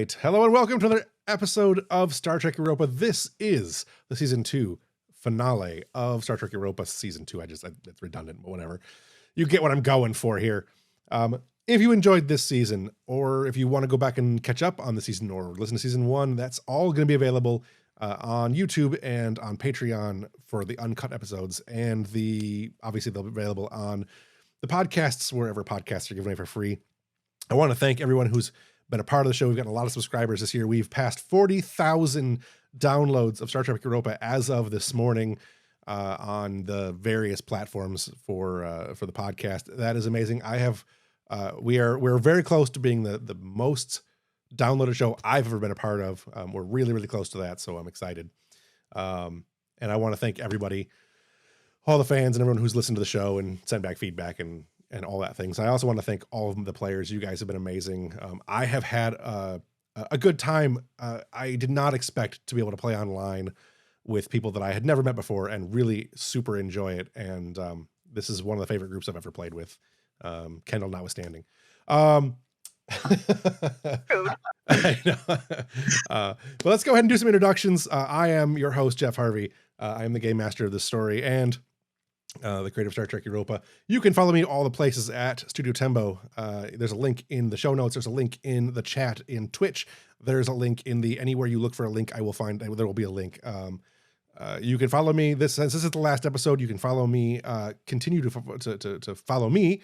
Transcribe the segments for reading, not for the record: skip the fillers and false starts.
right. Hello and welcome to another episode of Star Trek Europa. This is the season 2 finale of Star Trek Europa season 2. It's redundant, but whatever. You get what I'm going for here. If you enjoyed this season, or if you want to go back and catch up on the season or listen to season 1, that's all going to be available on YouTube and on Patreon for the uncut episodes. And obviously they'll be available on the podcasts, wherever podcasts are given away for free. I want to thank everyone who's been a part of the show. We've gotten a lot of subscribers this year. We've passed 40,000 downloads of Star Trek Europa as of this morning on the various platforms for the podcast. That is amazing. We're very close to being the most downloaded show I've ever been a part of. We're really, really close to that, so I'm excited. And I want to thank everybody, all the fans and everyone who's listened to the show and sent back feedback and all that things. I also want to thank all of the players. You guys have been amazing. I have had a good time. I did not expect to be able to play online with people that I had never met before and really super enjoy it. And this is one of the favorite groups I've ever played with, Kendall notwithstanding. I know. But let's go ahead and do some introductions. I am your host, Jeff Harvey. I am the game master of this story and the creator of Star Trek Europa. You can follow me all the places at Studio Tembo. There's a link in the show notes. There's a link in the chat in Twitch. There's a link in anywhere you look for a link, I will find, there will be a link. You can follow me. Since this is the last episode, you can follow me, continue to follow me,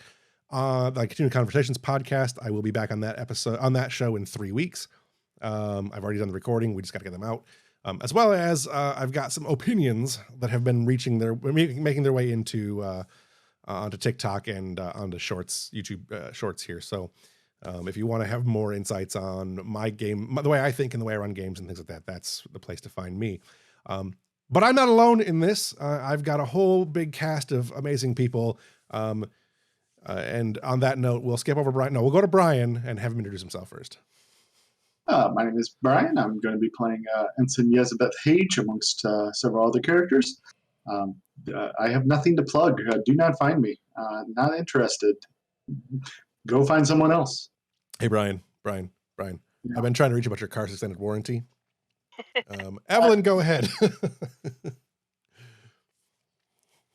the Continuing Conversations podcast. I will be back on that show in 3 weeks. I've already done the recording. We just got to get them out. As well as I've got some opinions that have been making their way into onto TikTok and onto Shorts, YouTube Shorts here. So if you want to have more insights on my game, the way I think and the way I run games and things like that, that's the place to find me. But I'm not alone in this. I've got a whole big cast of amazing people. And on that note, we'll skip over Brian. No, we'll go to Brian and have him introduce himself first. My name is Brian. I'm going to be playing Ensign Hage amongst several other characters. I have nothing to plug. Do not find me. Not interested. Go find someone else. Hey, Brian. Yeah. I've been trying to reach you about your car's extended warranty. Evelyn, go ahead.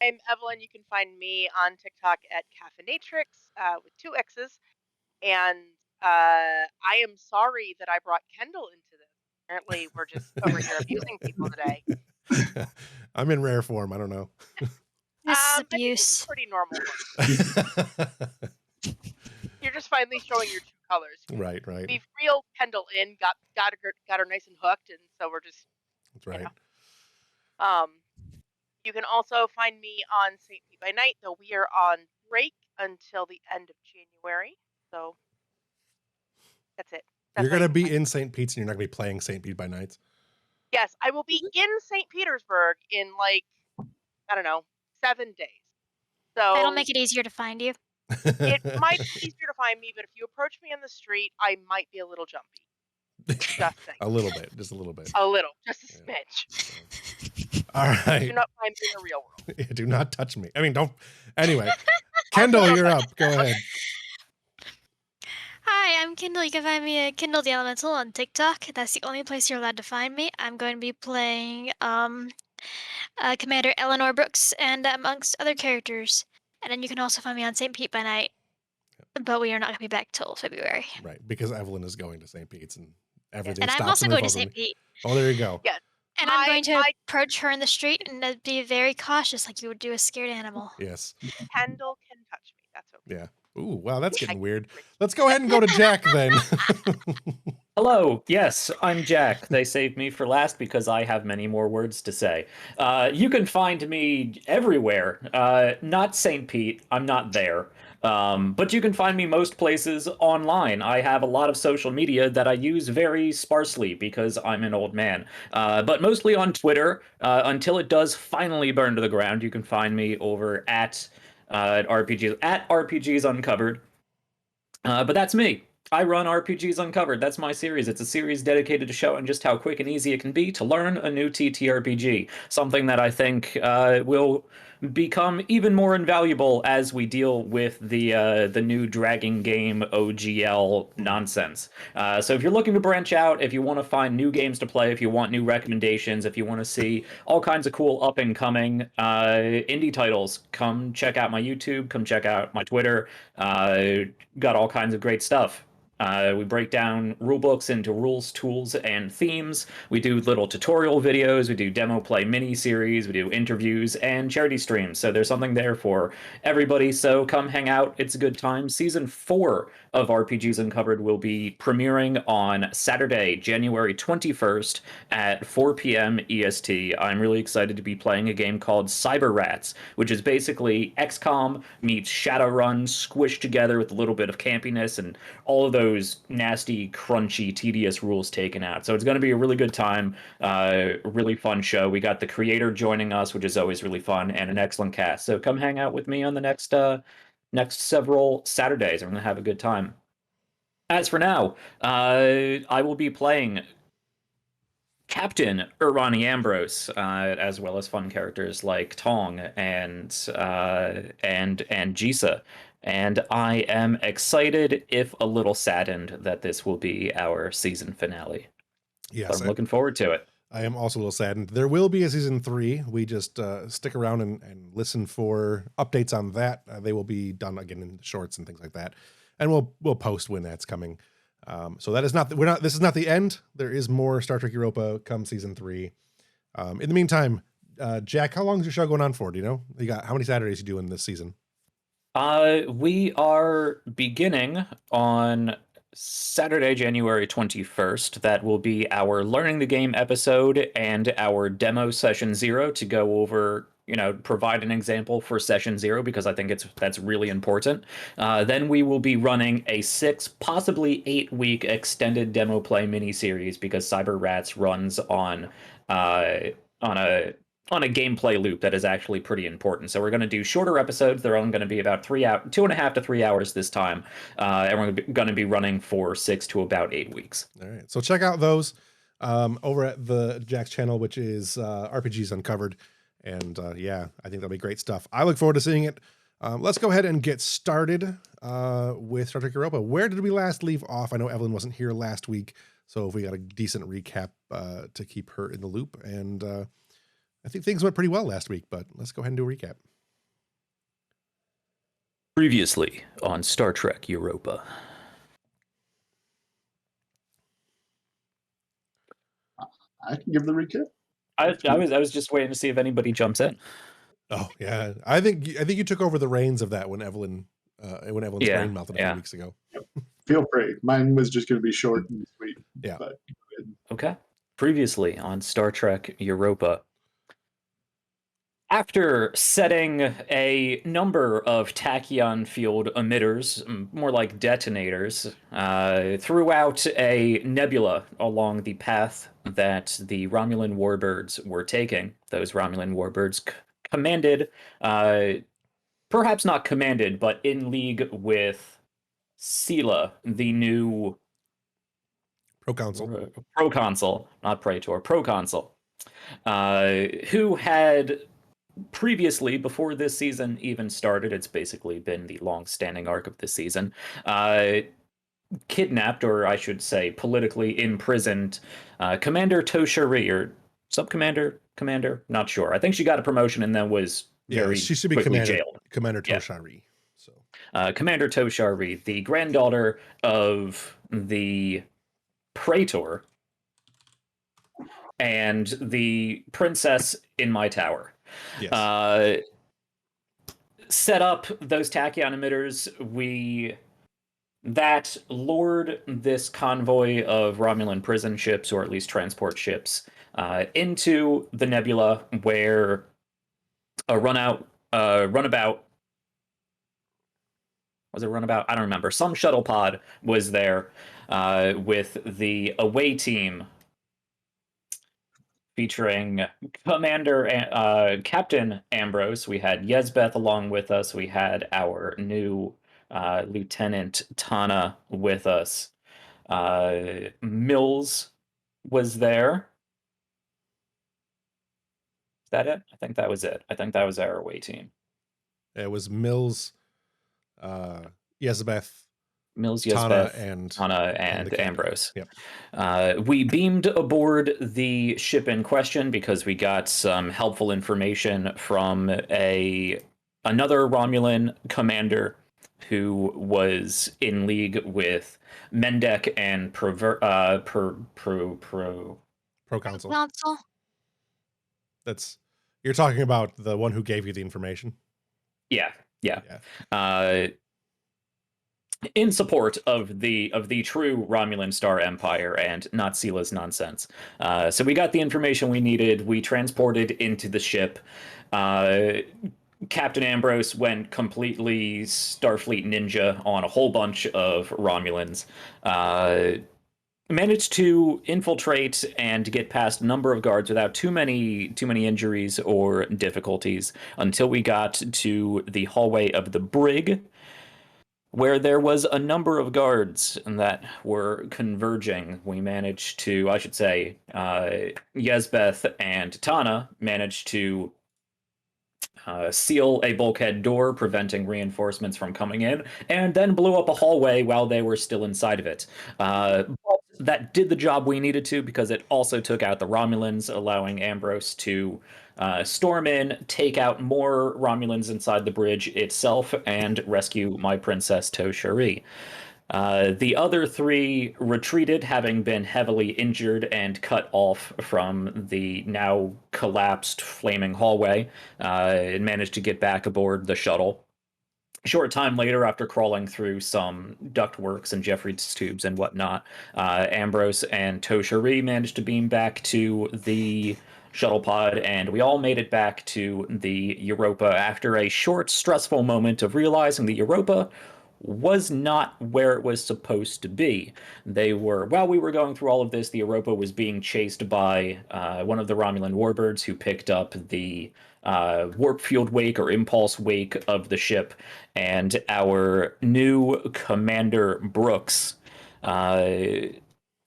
I'm Evelyn. You can find me on TikTok at Caffeinatrix with 2 X's. And I am sorry that I brought Kendall into this. Apparently, we're just over here abusing people today. I'm in rare form. I don't know. This is abuse. Pretty normal. You're just finally showing your true colors. Right. We've reeled Kendall in, got her nice and hooked, and so we're just. That's right. You can also find me on St. Pete by Night, though we are on break until the end of January. So that's it. You're going to be in St. Pete's and you're not going to be playing St. Pete by Nights? Yes, I will be in St. Petersburg in 7 days. So that'll make it easier to find you. It might be easier to find me, but if you approach me on the street, I might be a little jumpy. Just saying. A little bit. Just a smidge. All right. Do not find me in the real world. Yeah, do not touch me. I mean, don't. Anyway, Kendall, you're up. Go ahead. Hi, I'm Kendall. You can find me at Kendall the Elemental on TikTok. That's the only place you're allowed to find me. I'm going to be playing Commander Eleanor Brooks and amongst other characters. And then you can also find me on St. Pete by Night. But we are not going to be back till February. Right, because Evelyn is going to St. Pete's and everything and stops. I'm also going to St. Pete. Oh, there you go. Yes. And I'm going to approach her in the street and be very cautious like you would do a scared animal. Yes. Kendall can touch me. That's okay. Yeah. Ooh, wow, that's getting weird. Let's go ahead and go to Jack then. Hello. Yes, I'm Jack. They saved me for last because I have many more words to say. You can find me everywhere. Not St. Pete. I'm not there. But you can find me most places online. I have a lot of social media that I use very sparsely because I'm an old man. But mostly on Twitter. Until it does finally burn to the ground, you can find me over at RPGs Uncovered. But that's me. I run RPGs Uncovered. That's my series. It's a series dedicated to showing just how quick and easy it can be to learn a new TTRPG. Something that I think will become even more invaluable as we deal with the new Dragon game OGL nonsense. So if you're looking to branch out, if you want to find new games to play, if you want new recommendations, if you want to see all kinds of cool up and coming indie titles, come check out my YouTube, come check out my Twitter. Got all kinds of great stuff. We break down rulebooks into rules, tools, and themes. We do little tutorial videos. We do demo play mini-series. We do interviews and charity streams. So there's something there for everybody. So come hang out. It's a good time. Season 4 of RPGs Uncovered will be premiering on Saturday, January 21st at 4 p.m. EST. I'm really excited to be playing a game called Cyber Rats, which is basically XCOM meets Shadowrun squished together with a little bit of campiness and all of those nasty, crunchy, tedious rules taken out. So it's going to be a really good time, really fun show. We got the creator joining us, which is always really fun, and an excellent cast. So come hang out with me on the next several Saturdays. I'm going to have a good time. As for now, I will be playing Captain Irani Ambrose, as well as fun characters like Tong and Jissha. And I am excited, if a little saddened, that this will be our season finale. Yes, So I'm looking forward to it. I am also a little saddened. There will be a season 3. We just stick around and listen for updates on that. They will be done again in shorts and things like that, and we'll post when that's coming. So that is not this is not the end. There is more Star Trek Europa come season 3. In the meantime, Jack, how long is your show going on for? Do you know? You got how many Saturdays you doing this season? We are beginning on Saturday, January 21st. That will be our Learning the Game episode and our demo session 0 to go over, provide an example for session 0, because I think that's really important. Then we will be running a 6, possibly 8-week extended demo play mini-series, because Cyber Rats runs on a gameplay loop that is actually pretty important. So we're going to do shorter episodes. They're only going to be about 2.5 to 3 hours this time. And we're going to be running for 6 to about 8 weeks. All right. So check out those over at the Jack's channel, which is RPGs Uncovered. And yeah, I think that'll be great stuff. I look forward to seeing it. Let's go ahead and get started with Star Trek Europa. Where did we last leave off? I know Evelyn wasn't here last week, so if we got a decent recap to keep her in the loop. And I think things went pretty well last week, but let's go ahead and do a recap. Previously on Star Trek Europa. I can give the recap. I was just waiting to see if anybody jumps in. Oh yeah, I think you took over the reins of that when Evelyn's brain melted a few weeks ago. Feel free. Mine was just going to be short and sweet. Yeah. But okay. Previously on Star Trek Europa. After setting a number of tachyon field emitters, more like detonators, throughout a nebula along the path that the Romulan warbirds were taking, those Romulan warbirds commanded, perhaps not commanded, but in league with Sela, the new proconsul, not praetor, proconsul, who had previously, before this season even started, it's basically been the long-standing arc of this season, kidnapped, or I should say politically imprisoned, Commander Toshari, or commander, not sure. I think she got a promotion and then was she should be jailed. Commander Toshari. Yeah. So Commander Toshari, the granddaughter of the Praetor and the princess in my tower. Yes. Set up those tachyon emitters. That lured this convoy of Romulan prison ships, or at least transport ships, into the nebula, where a runabout, was it runabout? I don't remember. Some shuttle pod was there with the away team, featuring Captain Ambrose. We had Yezbeth along with us. We had our new Lieutenant Tana with us. Mills was there. that it? I think that was it. I think that was our away team. It was Mills, Yezebeth, Mills, Tana, Yezbeth, and Tana, the and captain. Ambrose. Yep. We beamed aboard the ship in question because we got some helpful information from another Romulan commander who was in league with Mendek and Proconsul. Council. You're talking about the one who gave you the information. Yeah. Yeah. In support of the true Romulan Star Empire and not Sila's nonsense. So we got the information we needed. We transported into the ship. Captain Ambrose went completely Starfleet ninja on a whole bunch of Romulans. Managed to infiltrate and get past a number of guards without too many injuries or difficulties until we got to the hallway of the brig, where there was a number of guards that were converging. We managed to, I should say, Yezbeth and Tana managed to seal a bulkhead door, preventing reinforcements from coming in, and then blew up a hallway while they were still inside of it. But that did the job we needed to, because it also took out the Romulans, allowing Ambrose to storm in, take out more Romulans inside the bridge itself, and rescue my princess Toshari. The other three retreated, having been heavily injured and cut off from the now collapsed flaming hallway, and managed to get back aboard the shuttle. Short time later, after crawling through some ductworks and Jeffries tubes and whatnot, Ambrose and Toshari managed to beam back to the shuttle pod, and we all made it back to the Europa after a short, stressful moment of realizing the Europa was not where it was supposed to be. While we were going through all of this, the Europa was being chased by one of the Romulan warbirds, who picked up the warp field wake or impulse wake of the ship, and our new commander Brooks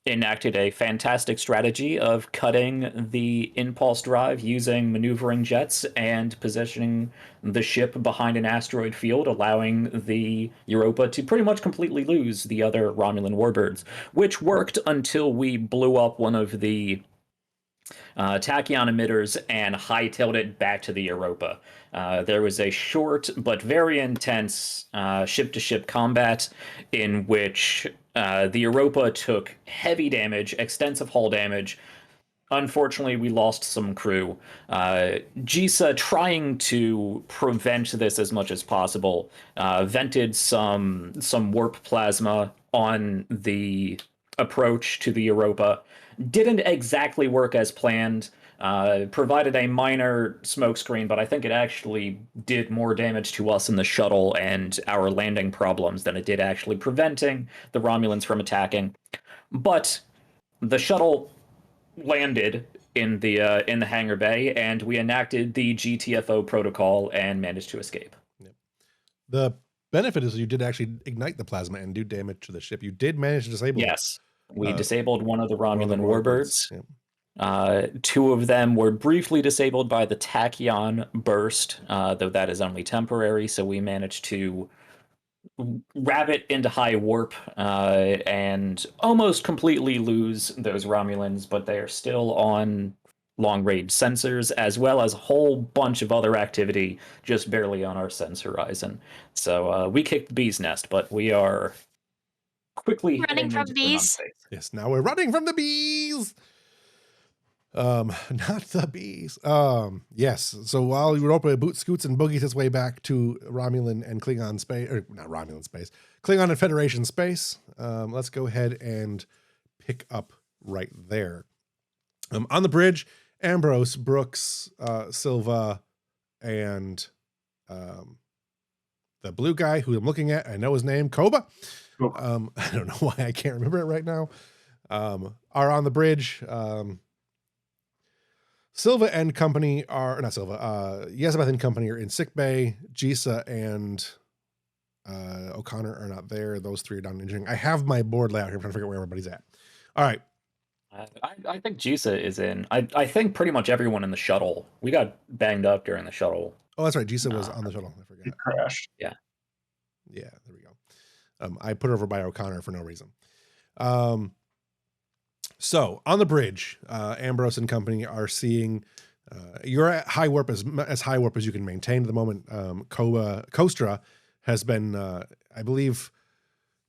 enacted a fantastic strategy of cutting the impulse drive using maneuvering jets and positioning the ship behind an asteroid field, allowing the Europa to pretty much completely lose the other Romulan warbirds, which worked until we blew up one of the tachyon emitters and hightailed it back to the Europa. There was a short but very intense ship-to-ship combat in which the Europa took heavy damage, extensive hull damage. Unfortunately, we lost some crew. Jissha, trying to prevent this as much as possible, vented some warp plasma on the approach to the Europa. Didn't exactly work as planned. Provided a minor smokescreen, but I think it actually did more damage to us in the shuttle and our landing problems than it did actually preventing the Romulans from attacking. But the shuttle landed in the hangar bay, and we enacted the GTFO protocol and managed to escape. Yep. The benefit is you did actually ignite the plasma and do damage to the ship. You did manage to disable. Yes, we disabled one of the Romulan warbirds. Yep. Two of them were briefly disabled by the tachyon burst, though that is only temporary, so we managed to rabbit into high warp and almost completely lose those Romulans, but they are still on long-range sensors, as well as a whole bunch of other activity just barely on our sense horizon. So we kicked the bee's nest, but we are quickly Running from bees. Yes, now we're running from the bees. Not the bees. Yes. So while Europa boot scoots and boogies its way back to Romulan and Klingon space, or not Romulan space, Klingon and Federation space, let's go ahead and pick up right there. On the bridge, Ambrose, Brooks, Silva, and the blue guy who I'm looking at, I know his name, Koba. I don't know why I can't remember it right now. Are on the bridge. Silva and company are not Silva. Yezebeth and company are in sickbay. Jissha and O'Connor are not there. Those three are down in engineering. I have my board layout here. I'm trying to figure out where everybody's at. All right. I think Jissha is in. I think pretty much everyone in the shuttle. We got banged up during the shuttle. Oh, that's right. Jissha was on the shuttle. I It forgot. crashed. Yeah, there we go. I put her over by O'Connor for no reason. So on the bridge, Ambrose and company are seeing you're at high warp as high warp as you can maintain at the moment. Kostra has been, I believe,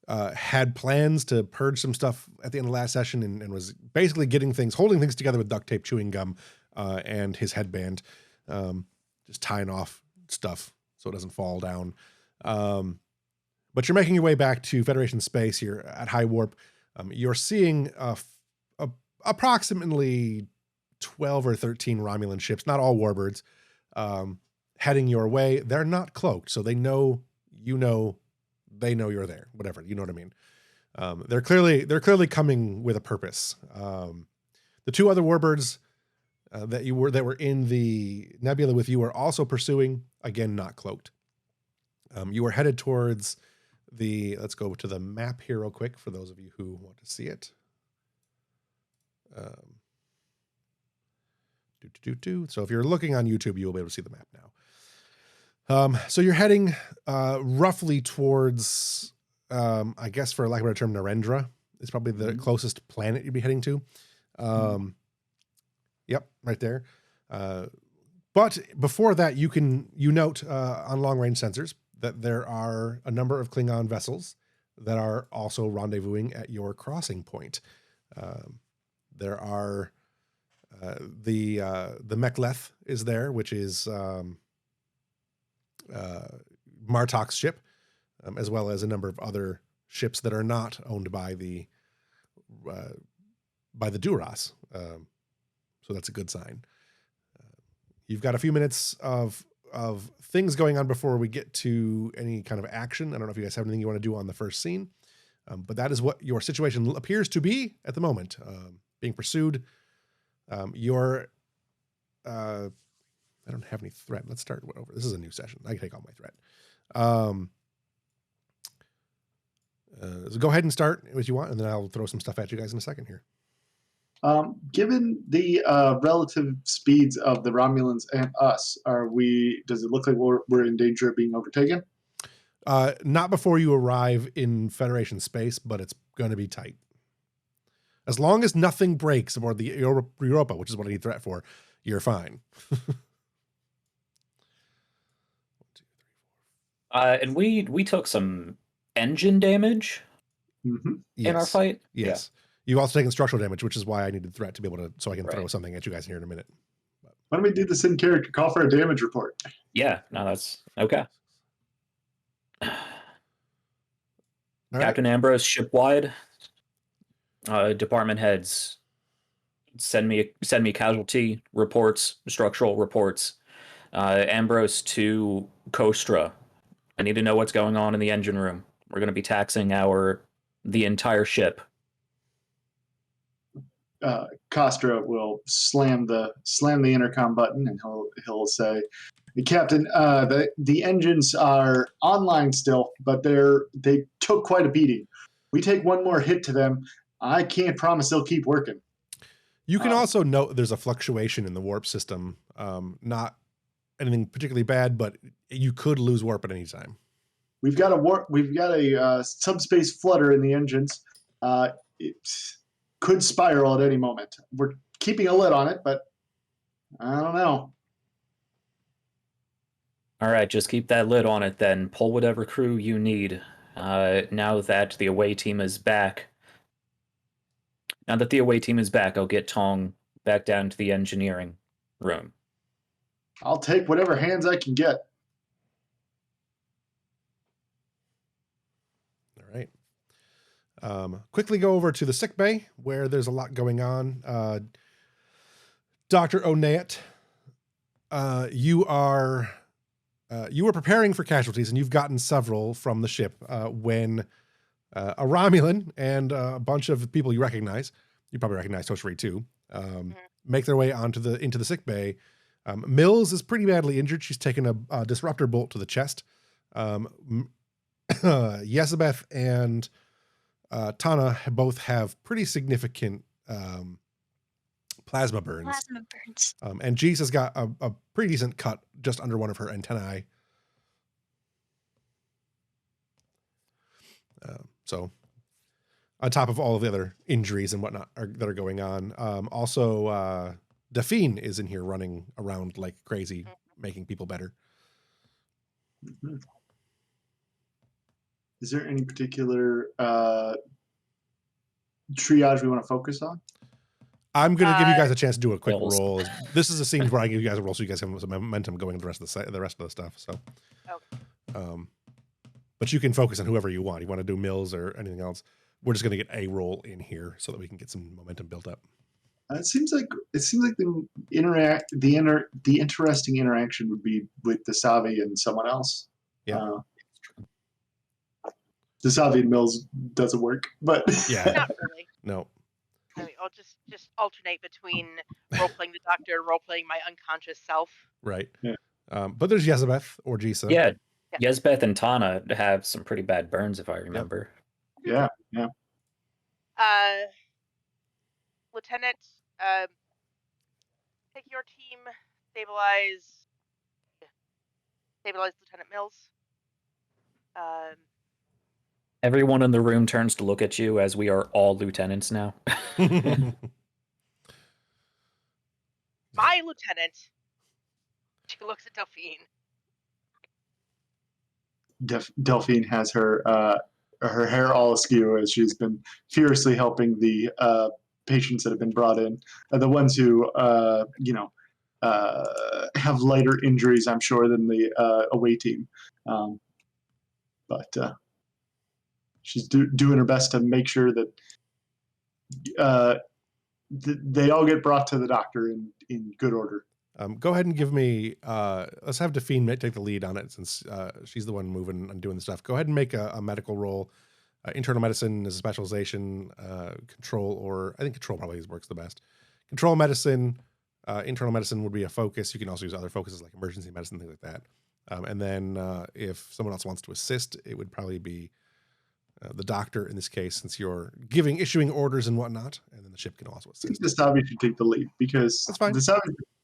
had plans to purge some stuff at the end of last session and was basically holding things together with duct tape, chewing gum, and his headband, just tying off stuff so it doesn't fall down. But you're making your way back to Federation space. You're at high warp. You're seeing approximately 12 or 13 Romulan ships, not all warbirds, heading your way. They're not cloaked, so they know they know you're there. Whatever, you know what I mean. They're clearly coming with a purpose. The two other warbirds that were in the nebula with you are also pursuing. Again, not cloaked. You are headed towards let's go to the map here real quick for those of you who want to see it. So if you're looking on YouTube, you will be able to see the map now. So you're heading roughly towards, I guess for lack of a better term, Narendra is probably the closest planet you'd be heading to. Yep, right there. But before that, you note on long range sensors that there are a number of Klingon vessels that are also rendezvousing at your crossing point. There are the Mek'leth is there, which is Martok's ship, as well as a number of other ships that are not owned by the Duras. So that's a good sign. You've got a few minutes of things going on before we get to any kind of action. I don't know if you guys have anything you want to do on the first scene, but that is what your situation appears to be at the moment. Being pursued. I don't have any threat. Let's start over. This is a new session. I can take all my threat. So go ahead and start what you want, and then I'll throw some stuff at you guys in a second here. Given the relative speeds of the Romulans and us, does it look like we're in danger of being overtaken? Not before you arrive in Federation space, but it's going to be tight. As long as nothing breaks aboard the Europa, which is what I need threat for, you're fine. And we took some engine damage in our fight. Yes. Yeah. You've also taken structural damage, which is why I needed threat to be able to, so I can throw something at you guys here in a minute. Why don't we do this in character? Call for a damage report. Yeah, no, that's okay. Captain Ambrose, shipwide. Department heads, send me casualty reports, structural reports. Ambrose to Kostra. I need to know what's going on in the engine room. We're going to be taxing the entire ship. Kostra will slam the intercom button, and he'll say, "Captain, the engines are online still, but they took quite a beating. We take one more hit to them. I can't promise they'll keep working." You can also note there's a fluctuation in the warp system. Not anything particularly bad, but you could lose warp at any time. We've got a subspace flutter in the engines. It could spiral at any moment. We're keeping a lid on it, but I don't know. All right, just keep that lid on it then. Pull whatever crew you need. Now that the away team is back, I'll get Tong back down to the engineering room. I'll take whatever hands I can get. All right. Quickly go over to the sick bay where there's a lot going on. Dr. O'Neill, you were preparing for casualties, and you've gotten several from the ship when a Romulan and a bunch of people you recognize, you probably recognize Toshri too, make their way into the sick bay. Mills is pretty badly injured. She's taken a disruptor bolt to the chest. Yezabeth and Tana both have pretty significant plasma burns. Plasma burns. And Jissha's got a pretty decent cut just under one of her antennae. So on top of all of the other injuries and whatnot that are going on. Also, Delphine is in here running around like crazy, making people better. Mhm. Is there any particular triage we want to focus on? I'm going to give you guys a chance to do a quick Wills. roll. This is a scene where I give you guys a roll so you guys have some momentum going into the rest of the stuff. So, but you can focus on whoever you want. You want to do Mills or anything else. We're just going to get a roll in here so that we can get some momentum built up. It seems like the interesting interaction would be with Dasavi and someone else. Yeah. Dasavi and Mills doesn't work, but Yeah. Not really. No. I mean, I'll just alternate between role playing the doctor and role playing my unconscious self. Right. Yeah. But there's Yezabeth or Jissha. Yeah, Yezbeth and Tana have some pretty bad burns, if I remember. yeah. Lieutenant, take your team, stabilize Lieutenant Mills. Everyone in the room turns to look at you as we are all lieutenants now. My lieutenant. She looks at Delphine. Delphine has her hair all askew as she's been furiously helping the patients that have been brought in, the ones who have lighter injuries, I'm sure, than the away team, but she's doing her best to make sure that they all get brought to the doctor in good order. Go ahead and give me, let's have Delphine take the lead on it since she's the one moving and doing the stuff. Go ahead and make a medical roll. Internal medicine is a specialization, control, or I think control probably works the best. Control medicine, internal medicine would be a focus. You can also use other focuses like emergency medicine, things like that. And then if someone else wants to assist, it would probably be the doctor in this case, since you're issuing orders and whatnot, and then the ship can also I think assist. Dasavi should take the lead because That's fine.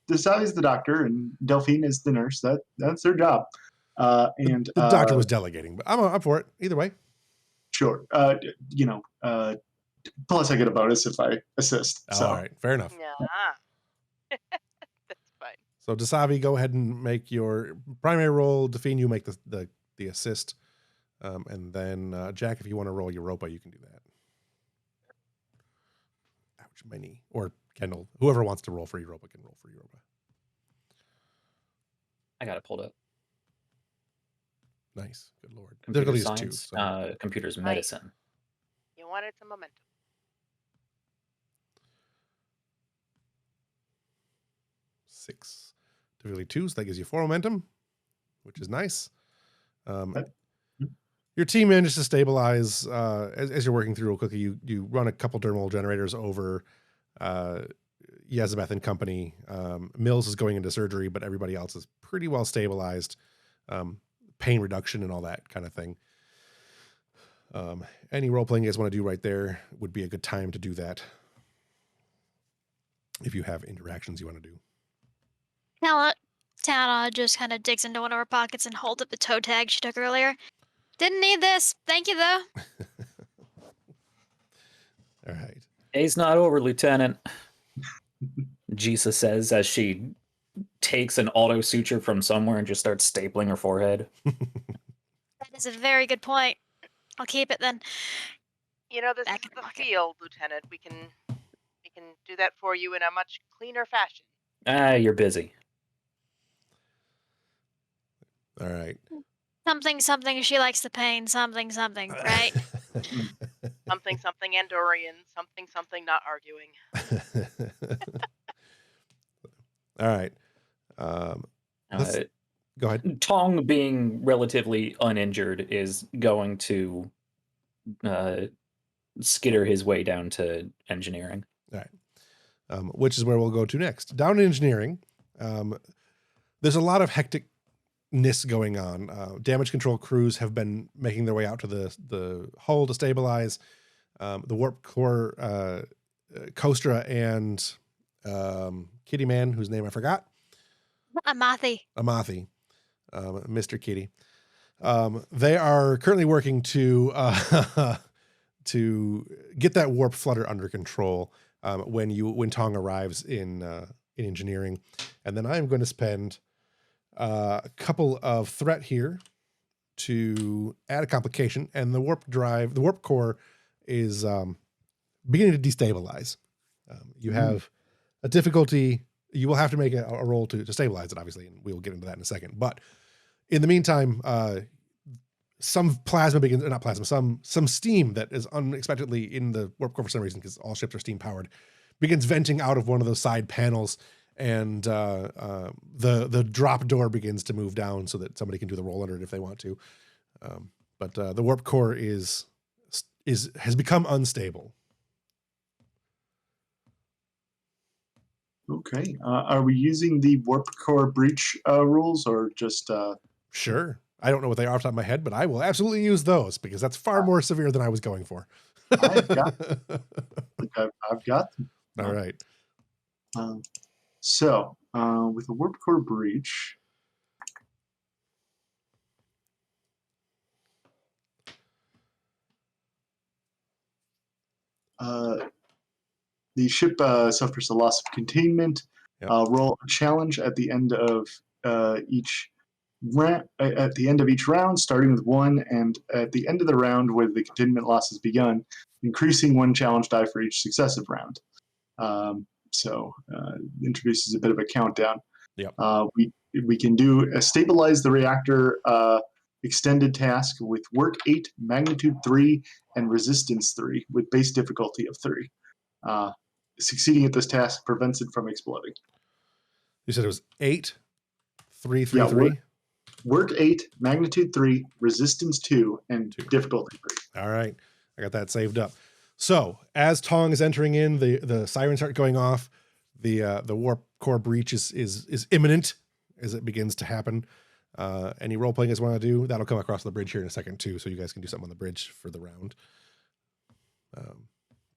Dasavi is the doctor and Delphine is the nurse. That's their job. And The doctor was delegating, but I'm up for it either way. Sure. Plus I get a bonus if I assist. So. All right, fair enough. Yeah. That's fine. So Dasavi, go ahead and make your primary roll. Delphine, you make the assist. And then Jack, if you want to roll Europa, you can do that. Ouch, my knee. Or Kendall. Whoever wants to roll for Europa can roll for Europa. I got it pulled up. Nice. Good Lord. Computer Difficulty is 2. science, So. computer's Right. medicine. You wanted some momentum. 6. Difficulty 2, so that gives you 4 momentum, which is nice. Your team manages to stabilize as you're working through real quickly. You run a couple dermal generators over Yezabeth and company. Mills is going into surgery, but everybody else is pretty well stabilized. Pain reduction and all that kind of thing. Any role playing you guys want to do right there would be a good time to do that. If you have interactions you want to do. Tana just kind of digs into one of her pockets and holds up the toe tag she took earlier. Didn't need this. Thank you, though. All right. Day's not over, Lieutenant. Jissha says as she takes an auto suture from somewhere and just starts stapling her forehead. That is a very good point. I'll keep it then. You know, this Back is in the the pocket. field, Lieutenant. We can do that for you in a much cleaner fashion. You're busy. All right. Something, she likes the pain. Something, right? Something Andorian. Something not arguing. All right. Go ahead. Tong, being relatively uninjured, is going to skitter his way down to engineering. All right. Which is where we'll go to next. Down in engineering, there's a lot of hecticness going on. Damage control crews have been making their way out to the hull to stabilize. The warp core Kostra and Kitty Man, whose name I forgot. Amathi. Amathi, Mr. Kitty. They are currently working to to get that warp flutter under control when Tong arrives in engineering, and then I am going to spend a couple of threat here to add a complication, and the warp core is beginning to destabilize. You have a difficulty. You will have to make a roll to stabilize it, obviously, and we will get into that in a second. But in the meantime, some steam that is unexpectedly in the warp core for some reason, because all ships are steam powered, begins venting out of one of those side panels, and the drop door begins to move down so that somebody can do the roll under it if they want to. But the warp core has become unstable. Okay. Are we using the warp core breach rules, or just? Sure. I don't know what they are off the top of my head, but I will absolutely use those because that's far more severe than I was going for. I've got them. All right. So with the warp core breach, the ship suffers a loss of containment. Yep. Roll a challenge at the end of each round, starting with 1, and at the end of the round where the containment loss has begun, increasing 1 challenge die for each successive round. So introduces a bit of a countdown. Yep. We can do a stabilize the reactor extended task with work 8, magnitude 3, and resistance 3 with base difficulty of 3. Succeeding at this task prevents it from exploding. You said it was 8, 3, 3, 3? Work 8, magnitude 3, resistance 2, and 2. Difficulty 3. All right. I got that saved up. So as Tong is entering in, the sirens start going off. The warp core breach is imminent as it begins to happen. Any role playing you guys want to do, that'll come across the bridge here in a second too, so you guys can do something on the bridge for the round.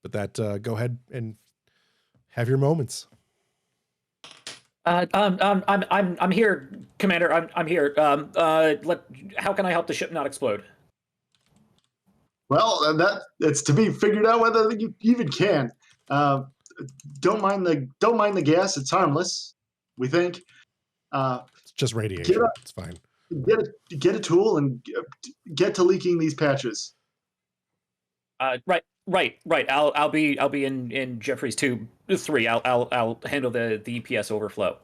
But that go ahead and have your moments. I'm here, Commander. I'm here. How can I help the ship not explode? Well, it's to be figured out whether you even can. Don't mind the gas; it's harmless. We think. It's just radiation. It's fine. Get a tool and get to leaking these patches. Right. I'll be in Jeffrey's 3. I'll handle the EPS overflow.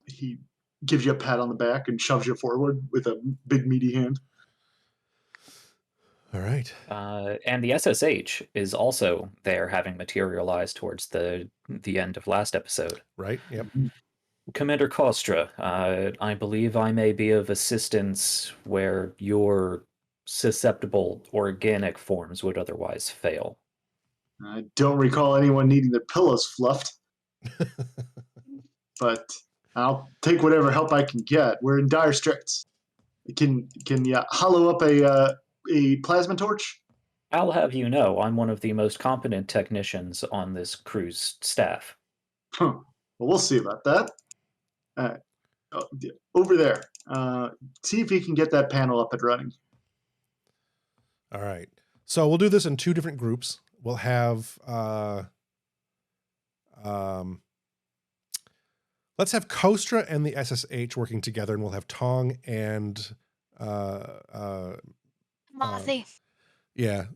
He gives you a pat on the back and shoves you forward with a big meaty hand. All right. And the SSH is also there, having materialized towards the end of last episode. Right. Yep. Commander Kostra, I believe I may be of assistance where your susceptible organic forms would otherwise fail. I don't recall anyone needing their pillows fluffed, but I'll take whatever help I can get. We're in dire straits. Can you hollow up a plasma torch? I'll have you know, I'm one of the most competent technicians on this crew's staff. Well, we'll see about that. Over there. See if you can get that panel up and running. All right. So we'll do this in 2 different groups. We'll have let's have Kostra and the SSH working together, and we'll have Tong and Mothi.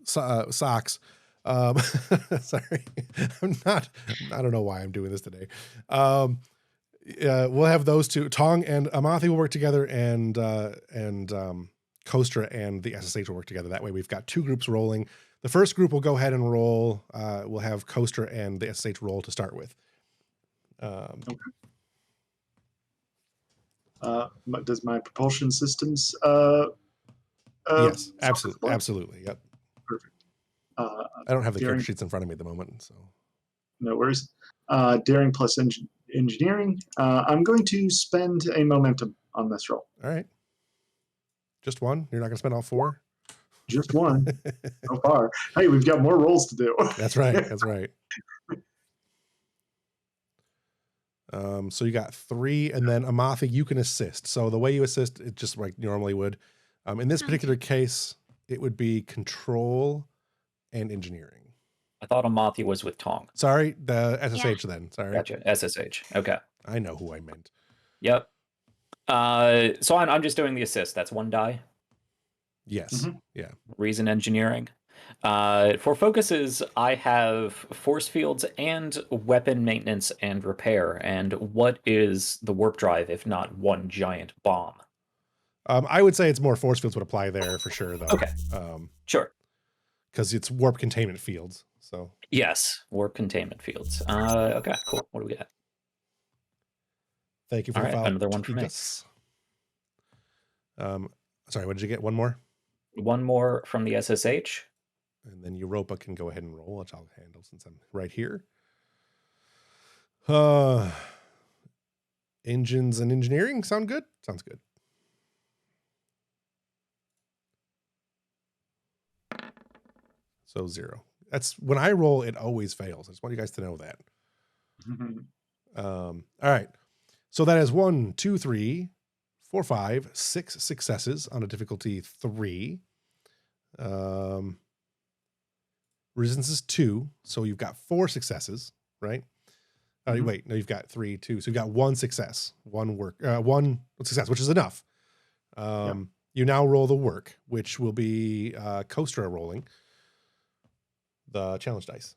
Socks. Sorry. I don't know why I'm doing this today. We'll have those 2. Tong and Amathi will work together, and Kostra and the SSH will work together. That way we've got 2 groups rolling. The first group will go ahead and roll. We'll have Kostra and the SSH roll to start with. Okay. Does my propulsion systems yes, absolutely. Yep. Perfect. I don't have the character sheets in front of me at the moment, so no worries. Daring plus engineering. I'm going to spend a momentum on this roll. All right. Just 1? You're not going to spend all 4? Just one so far. Hey, we've got more rolls to do. That's right. That's right. So you got 3, and then Amathi, you can assist. So the way you assist, it just like normally would. In this particular case, it would be control and engineering. I thought Amathi was with Tong. Sorry, the SSH then. Sorry. Gotcha. SSH. Okay. I know who I meant. Yep. So I'm just doing the assist. That's 1 die. Yes. Yeah. Reason engineering. For focuses, I have force fields and weapon maintenance and repair. And what is the warp drive if not one giant bomb? I would say it's more force fields would apply there for sure, though. Okay. Sure. Because it's warp containment fields. So yes, warp containment fields. Okay, cool. What do we got? Thank you for the file. Another one for me. Sorry, what did you get? One more? One more from the SSH. And then Europa can go ahead and roll, which I'll handle since I'm right here. Engines and engineering sound good? Sounds good. So 0. That's when I roll, it always fails. I just want you guys to know that. All right. So that is 1, 2, 3, 4, 5, 6 successes on a difficulty 3. Resistance is 2, so you've got 4 successes, right? Wait, no, you've got 3, 2. So you've got 1 success, 1 success, which is enough. You now roll the work, which will be Kostra rolling the challenge dice.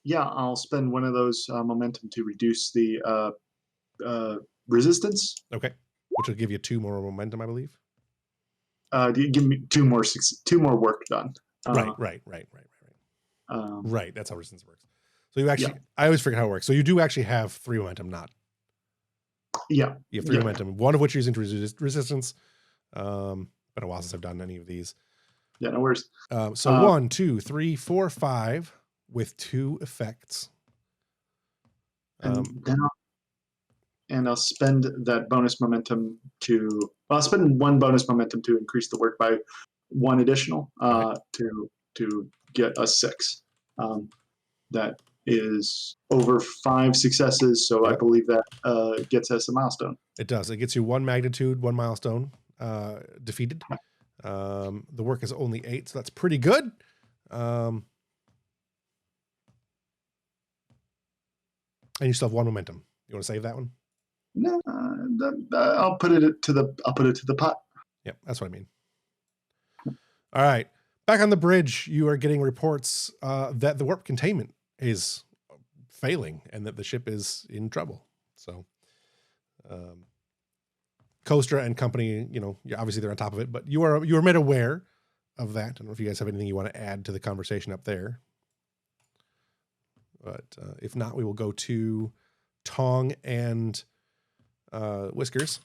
Yeah, I'll spend one of those momentum to reduce the resistance. Okay, which will give you 2 more momentum, I believe. Give me 2 more work done. Right. Right, that's how resistance works. So you actually, I always forget how it works. So you do actually have 3 momentum, not. Yeah. You have 3 momentum, one of which you're using to resistance. Been a while since I've done any of these. Yeah, no worries. So 1, 2, 3, 4, 5 with 2 effects. And I'll spend that bonus momentum I'll spend 1 bonus momentum to increase the work by 1 additional to get a 6. That is over 5 successes, so I believe that gets us a milestone. It does. It gets you 1 magnitude, 1 milestone defeated. The work is only 8, so that's pretty good. And you still have 1 momentum. You want to save that one? No, I'll put it to the pot. Yep, that's what I mean. All right, back on the bridge, you are getting reports that the warp containment is failing and that the ship is in trouble. So, Kostra and company, obviously they're on top of it, but you are made aware of that. I don't know if you guys have anything you want to add to the conversation up there. But if not, we will go to Tong and Whiskers.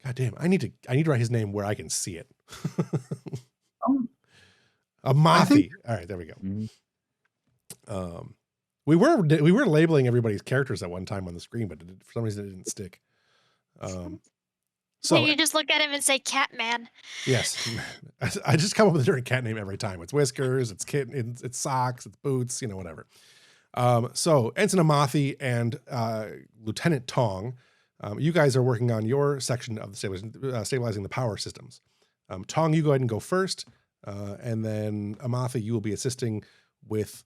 God damn, I need to write his name where I can see it. Amathi. All right, there we go. We were labeling everybody's characters at one time on the screen, but for some reason it didn't stick. So you just look at him and say Catman. Yes. I just come up with a different cat name every time. It's Whiskers, it's Kitten, it's Socks, it's Boots, whatever. So Ensign Amathi and Lieutenant Tong, you guys are working on your section of the stabilizing the power systems. Tong, you go ahead and go first, and then Amathi, you will be assisting with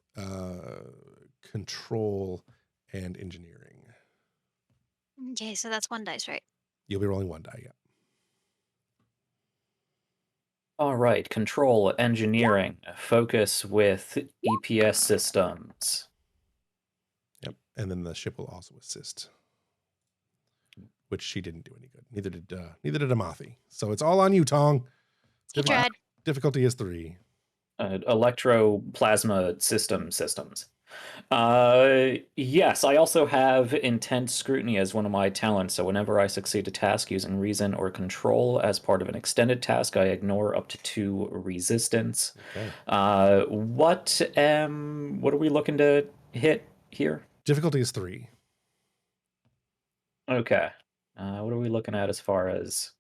control and engineering. Okay, so that's 1 dice, right? You'll be rolling 1 die, yeah. All right, control, engineering, focus with EPS systems. Yep, and then the ship will also assist, which she didn't do any good. Neither did Amathi. So it's all on you, Tong. He tried. Difficulty is 3. Electroplasma systems. Yes, I also have intense scrutiny as one of my talents, so whenever I succeed a task using reason or control as part of an extended task, I ignore up to 2 resistance. Okay. What are we looking to hit here? Difficulty is 3. Okay. What are we looking at as far as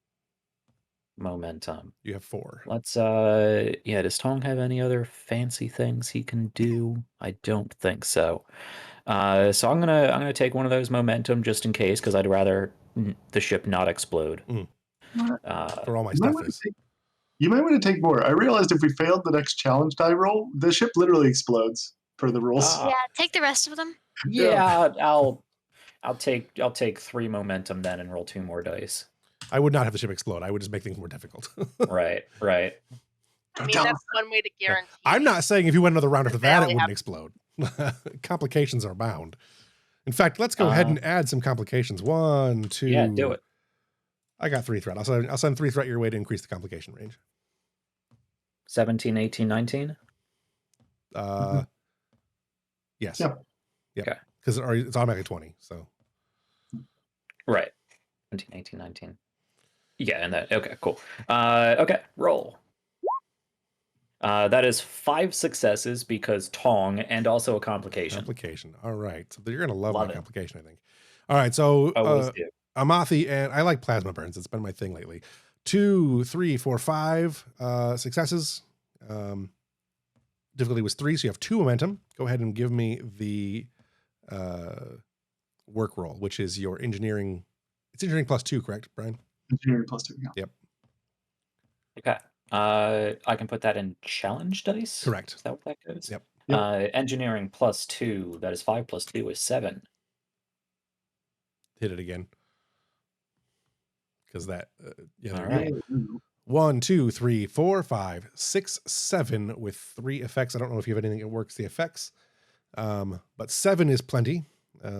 momentum. You have 4. Let's does Tong have any other fancy things he can do? I don't think so. So I'm gonna take one of those momentum just in case, because I'd rather the ship not explode. For all my You might stuff wanna is. You might want to take more. I realized if we failed the next challenge die roll, the ship literally explodes per the rules. Ah. Yeah, take the rest of them. Yeah, I'll take 3 momentum then and roll 2 more dice. I would not have the ship explode. I would just make things more difficult. Right. I mean, that's one way to guarantee. I'm not saying if you went another round after that, it wouldn't have- explode. Complications are bound. In fact, let's go ahead and add some complications. 1, 2. Yeah, do it. I got 3 threat. I'll send 3 threat your way to increase the complication range. 17, 18, 19? Yes. Yep. Yeah. Okay. Because it's automatically 20. So. Right. 17, 18, 19. Yeah, and that. Okay, cool. Okay, roll. That is 5 successes because Tong and also a complication. Complication. All right. So you're going to love Love my it. complication, I think. All right. So Always do. Amathi, and I like plasma burns. It's been my thing lately. 2, 3, 4, 5 successes. Difficulty was 3, so you have 2 momentum. Go ahead and give me the work roll, which is your engineering. It's engineering +2, correct, Brian? Engineering +2, yeah. Yep. Okay. I can put that in challenge dice? Correct. Is that what that goes? Yep. Engineering +2, that is 5 + 2 is 7. Hit it again. Because that, All right. 1, 2, 3, 4, 5, 6, 7 with 3 effects. I don't know if you have anything that works the effects, but 7 is plenty.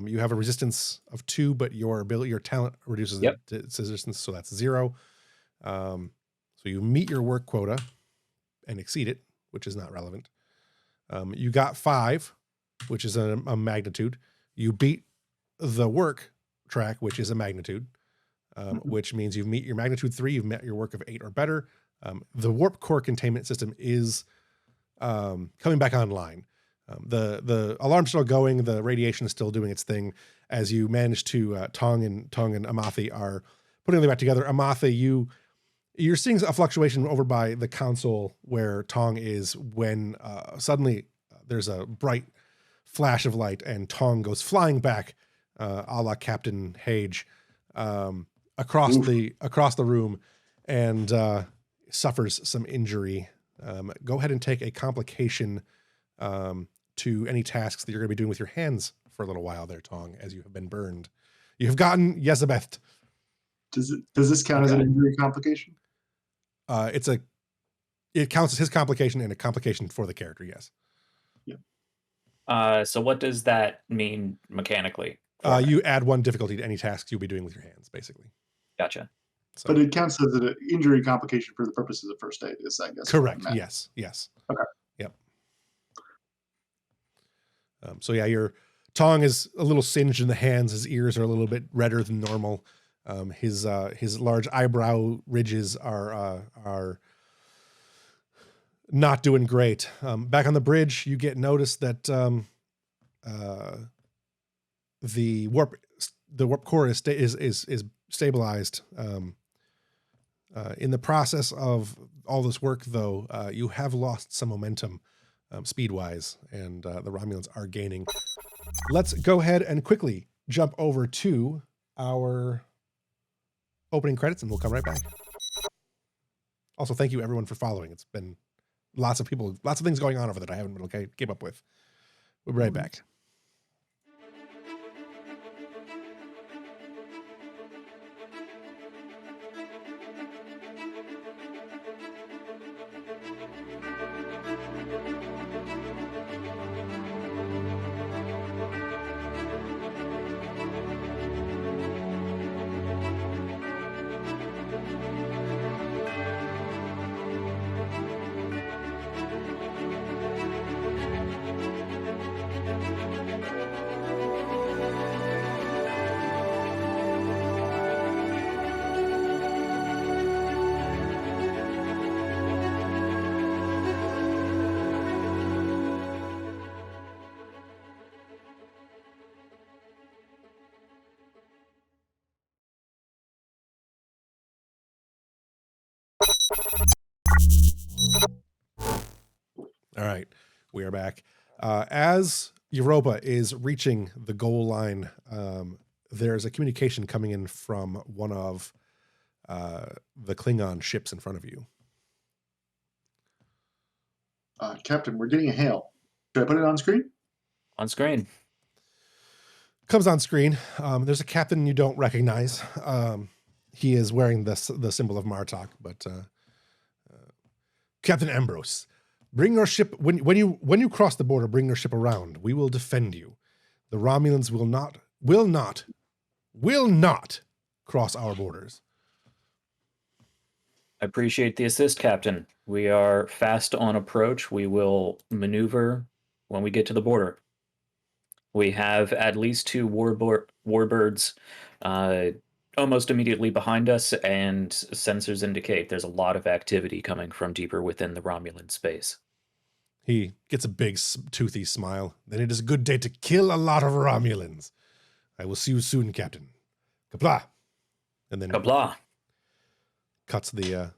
You have a resistance of 2, but your talent reduces its resistance, so that's 0. So you meet your work quota and exceed it, which is not relevant. You got 5, which is a magnitude. You beat the work track, which is a magnitude. Which means you've met your magnitude 3, you've met your work of 8 or better. The warp core containment system is coming back online. The alarm's still going, the radiation is still doing its thing as you manage to Tong and Amathi are putting them back together. Amathi, you're seeing a fluctuation over by the console where Tong is when suddenly there's a bright flash of light and Tong goes flying back, a la Captain Hage. Across the room and suffers some injury. Go ahead and take a complication to any tasks that you're going to be doing with your hands for a little while there, Tong, as you have been burned. You have gotten Yezabeth. Does this count as an injury complication? It counts as his complication and a complication for the character, yes. Yeah. So what does that mean mechanically? You add 1 difficulty to any tasks you'll be doing with your hands, basically. Gotcha. So, But it counts as an injury complication for the purposes of first aid, is I guess. correct. Yes. Okay. Yep. So yeah, your Tong is a little singed in the hands. His ears are a little bit redder than normal. His large eyebrow ridges are not doing great. Back on the bridge, you get notice that the warp core is stabilized. In the process of all this work, though, you have lost some momentum speed-wise, and the Romulans are gaining. Let's go ahead and quickly jump over to our opening credits, and we'll come right back. Also, thank you, everyone, for following. It's been lots of things going on over that I haven't been able to keep up with. We'll be right back. All right, we are back. As Europa is reaching the goal line, there's a communication coming in from one of the Klingon ships in front of you. Captain, we're getting a hail. Should I put it on screen? On screen. Comes on screen. There's a captain you don't recognize. He is wearing the symbol of Martok, but Captain Ambrose, bring your ship when you cross the border. Bring your ship around. We will defend you. The Romulans will not cross our borders. I appreciate the assist, Captain. We are fast on approach. We will maneuver when we get to the border. We have at least 2 warbirds almost immediately behind us, and sensors indicate there's a lot of activity coming from deeper within the Romulan space. He gets a big toothy smile. Then it is a good day to kill a lot of Romulans. I will see you soon, Captain. Kapla. And then Kabla. cuts the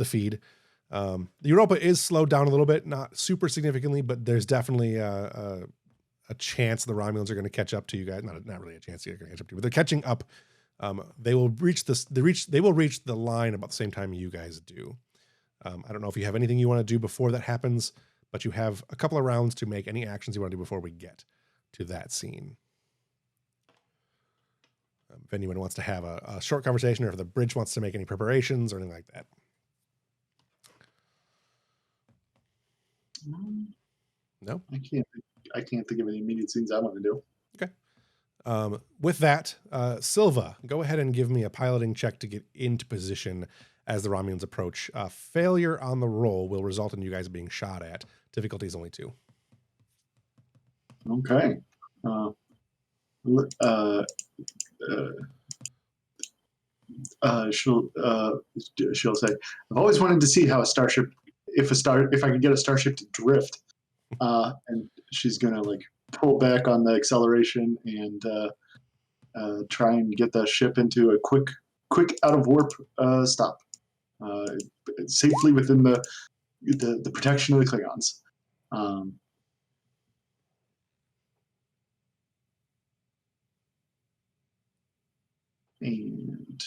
feed. The Europa is slowed down a little bit, not super significantly, but there's definitely a chance the Romulans are going to catch up to you guys. Not really a chance they're going to catch up to you, but they're catching up. They will reach the line about the same time you guys do. I don't know if you have anything you want to do before that happens, but you have a couple of rounds to make any actions you want to do before we get to that scene. If anyone wants to have a short conversation, or if the bridge wants to make any preparations or anything like that. No? I can't think of any immediate scenes I want to do. Okay. With that, Silva, go ahead and give me a piloting check to get into position as the Romulans approach. Failure on the roll will result in you guys being shot at. Difficulty is only 2. Okay. She'll say, "I've always wanted to see how a starship, if I could get a starship to drift." And she's gonna like pull back on the acceleration and try and get the ship into a quick out of warp stop, safely within the protection of the Klingons. And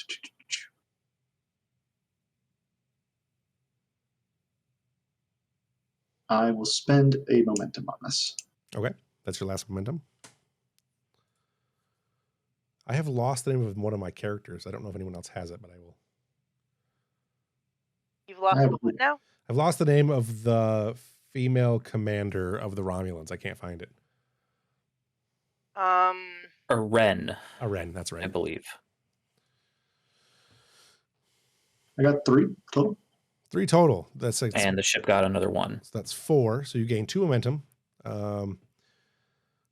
I will spend a momentum on this. Okay. That's your last momentum. I have lost the name of one of my characters. I don't know if anyone else has it, but I will. You've lost the what now? I've lost the name of the female commander of the Romulans. I can't find it. Aren. Aren, that's right. I believe. I got 3 total. 3 total. That's like, and the ship got another 1. So that's 4. So you gain 2 momentum.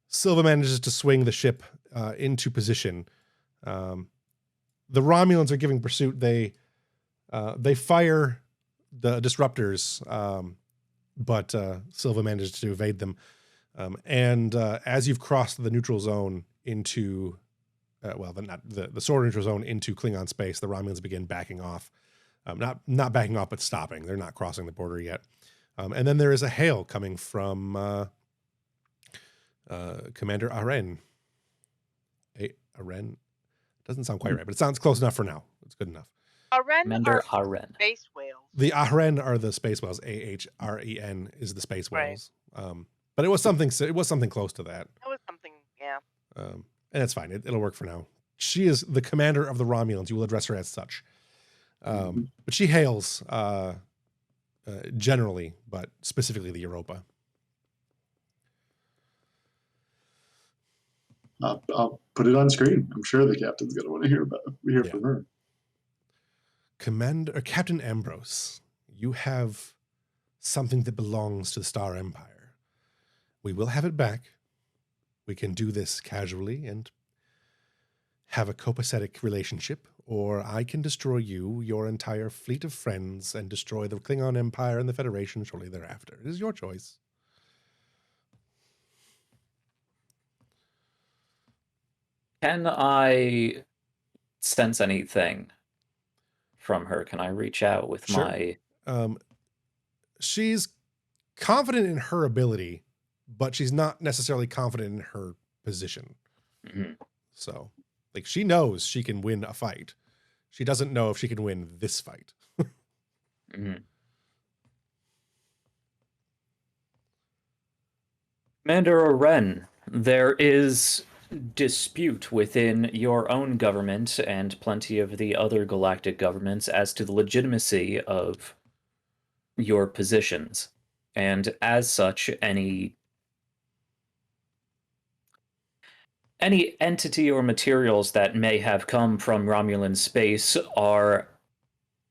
Silva manages to swing the ship into position. The Romulans are giving pursuit. They fire the disruptors, but Silva manages to evade them. And as you've crossed the neutral zone into, the sword neutral zone into Klingon space, the Romulans begin backing off. Not backing off, but stopping. They're not crossing the border yet. And then there is a hail coming from Commander Aren. Aren doesn't sound quite right, but it sounds close enough for now. It's good enough. Commander Aren. Space whales. The Aren are the space whales. AHREN is the space whales. Right. But it was something close to that. It was something, yeah. And it's fine. It'll work for now. She is the commander of the Romulans. You will address her as such. But she hails generally, but specifically the Europa. I'll put it on screen. I'm sure the captain's going to want to hear from her. Captain Ambrose, you have something that belongs to the Star Empire. We will have it back. We can do this casually and have a copacetic relationship, or I can destroy you, your entire fleet of friends, and destroy the Klingon Empire and the Federation shortly thereafter. It is your choice. Can I sense anything from her? Can I reach out with my... She's confident in her ability, but she's not necessarily confident in her position. Mhm. So, like, she knows she can win a fight. She doesn't know if she can win this fight. Mhm. Commander Oren, there is dispute within your own government and plenty of the other galactic governments as to the legitimacy of your positions. And as such, any entity or materials that may have come from Romulan space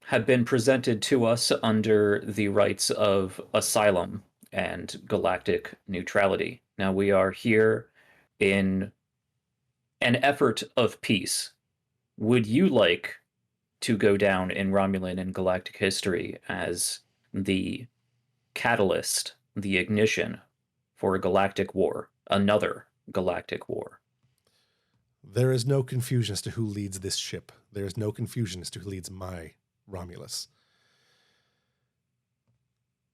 have been presented to us under the rights of asylum and galactic neutrality. Now we are here in an effort of peace. Would you like to go down in Romulan and galactic history as the catalyst, the ignition for a galactic war, another galactic war? There is no confusion as to who leads this ship. There is no confusion as to who leads my Romulus.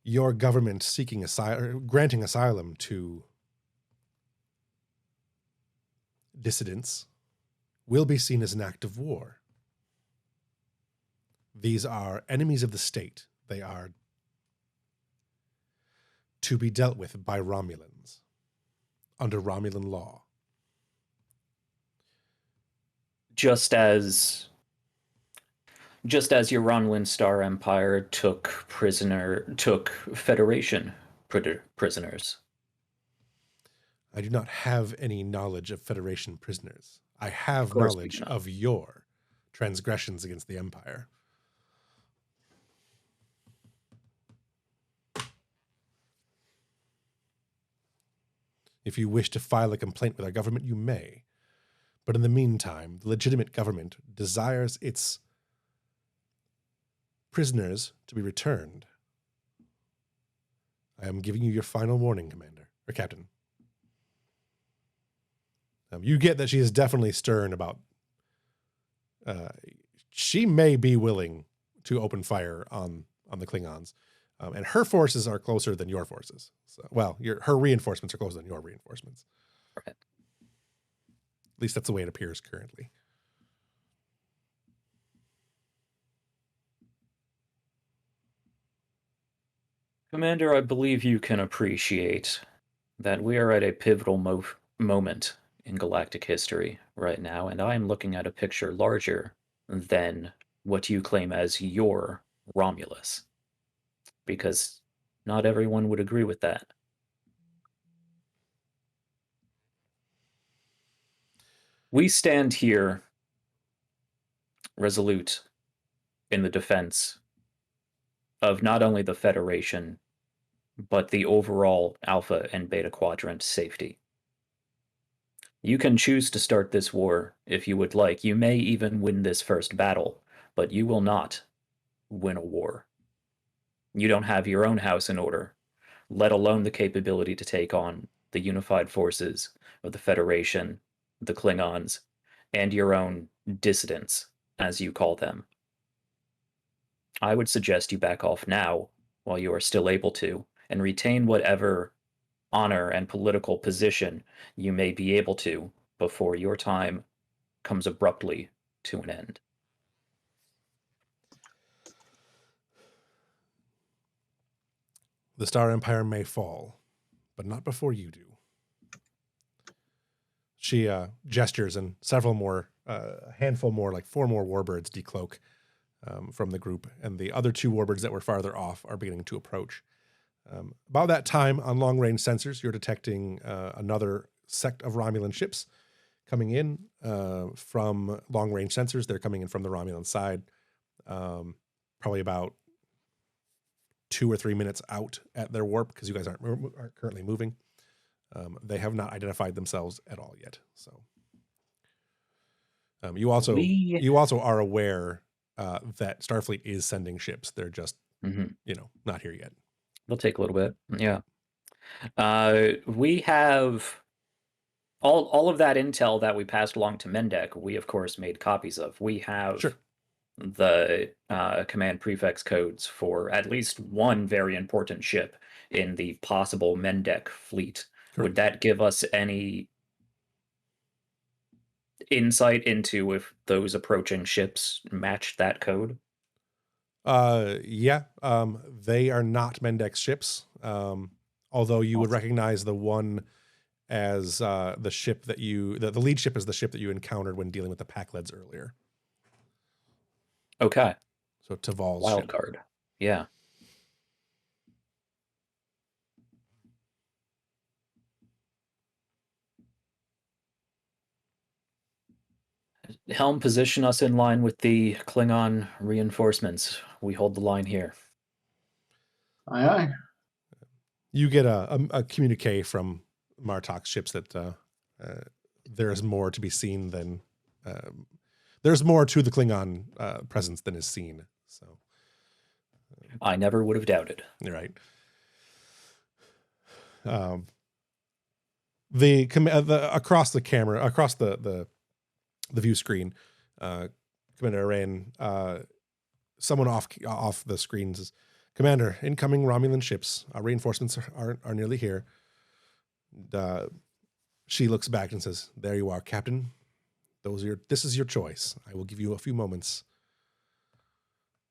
Your government seeking granting asylum to dissidents will be seen as an act of war. These are enemies of the state. They are to be dealt with by Romulans under Romulan law. Just as your Romulan Star Empire took Federation prisoners. I do not have any knowledge of Federation prisoners. I have course we knowledge do not. of your transgressions against the Empire. If you wish to file a complaint with our government, you may. But in the meantime, the legitimate government desires its prisoners to be returned. I am giving you your final warning, Commander, or Captain. You get that she is definitely stern about... she may be willing to open fire on the Klingons. And her forces are closer than your forces. So, well, her reinforcements are closer than your reinforcements. Right. At least that's the way it appears currently. Commander, I believe you can appreciate that we are at a pivotal moment in galactic history right now, and I am looking at a picture larger than what you claim as your Romulus. Because not everyone would agree with that. We stand here resolute in the defense of not only the Federation, but the overall Alpha and Beta Quadrant safety. You can choose to start this war if you would like. You may even win this first battle, but you will not win a war. You don't have your own house in order, let alone the capability to take on the unified forces of the Federation, the Klingons, and your own dissidents, as you call them. I would suggest you back off now, while you are still able to, and retain whatever honor and political position you may be able to before your time comes abruptly to an end. The Star Empire may fall, but not before you do. She gestures, and several more, a handful more, like 4 more warbirds decloak from the group, and the other 2 warbirds that were farther off are beginning to approach. About that time, on long-range sensors, you're detecting another sect of Romulan ships coming in from long-range sensors. They're coming in from the Romulan side, probably about 2 or 3 minutes out at their warp, because you guys aren't currently moving. They have not identified themselves at all yet. So you also are aware that Starfleet is sending ships. They're just not here yet. They'll take a little bit. Yeah. We have all of that intel that we passed along to Mendek. We of course made copies of. We have the command prefix codes for at least one very important ship in the possible Mendek fleet. Would that give us any insight into if those approaching ships match that code? Yeah. They are not Mendek's ships. Although you would recognize the one as the ship that the lead ship is the ship that you encountered when dealing with the Pakleds earlier. Okay. So Taval's Wild ship. card. Yeah. Helm, position us in line with the Klingon reinforcements. We hold the line here. Aye, aye. You get a communique from Martok's ships that there is more to be seen than there's more to the Klingon presence than is seen. So I never would have doubted. you're right. Across the camera, across the view screen, Commander Arain, someone off the screen says, "Commander, incoming Romulan ships. Our reinforcements are nearly here." She looks back and says, "There you are, Captain. This is your choice. I will give you a few moments.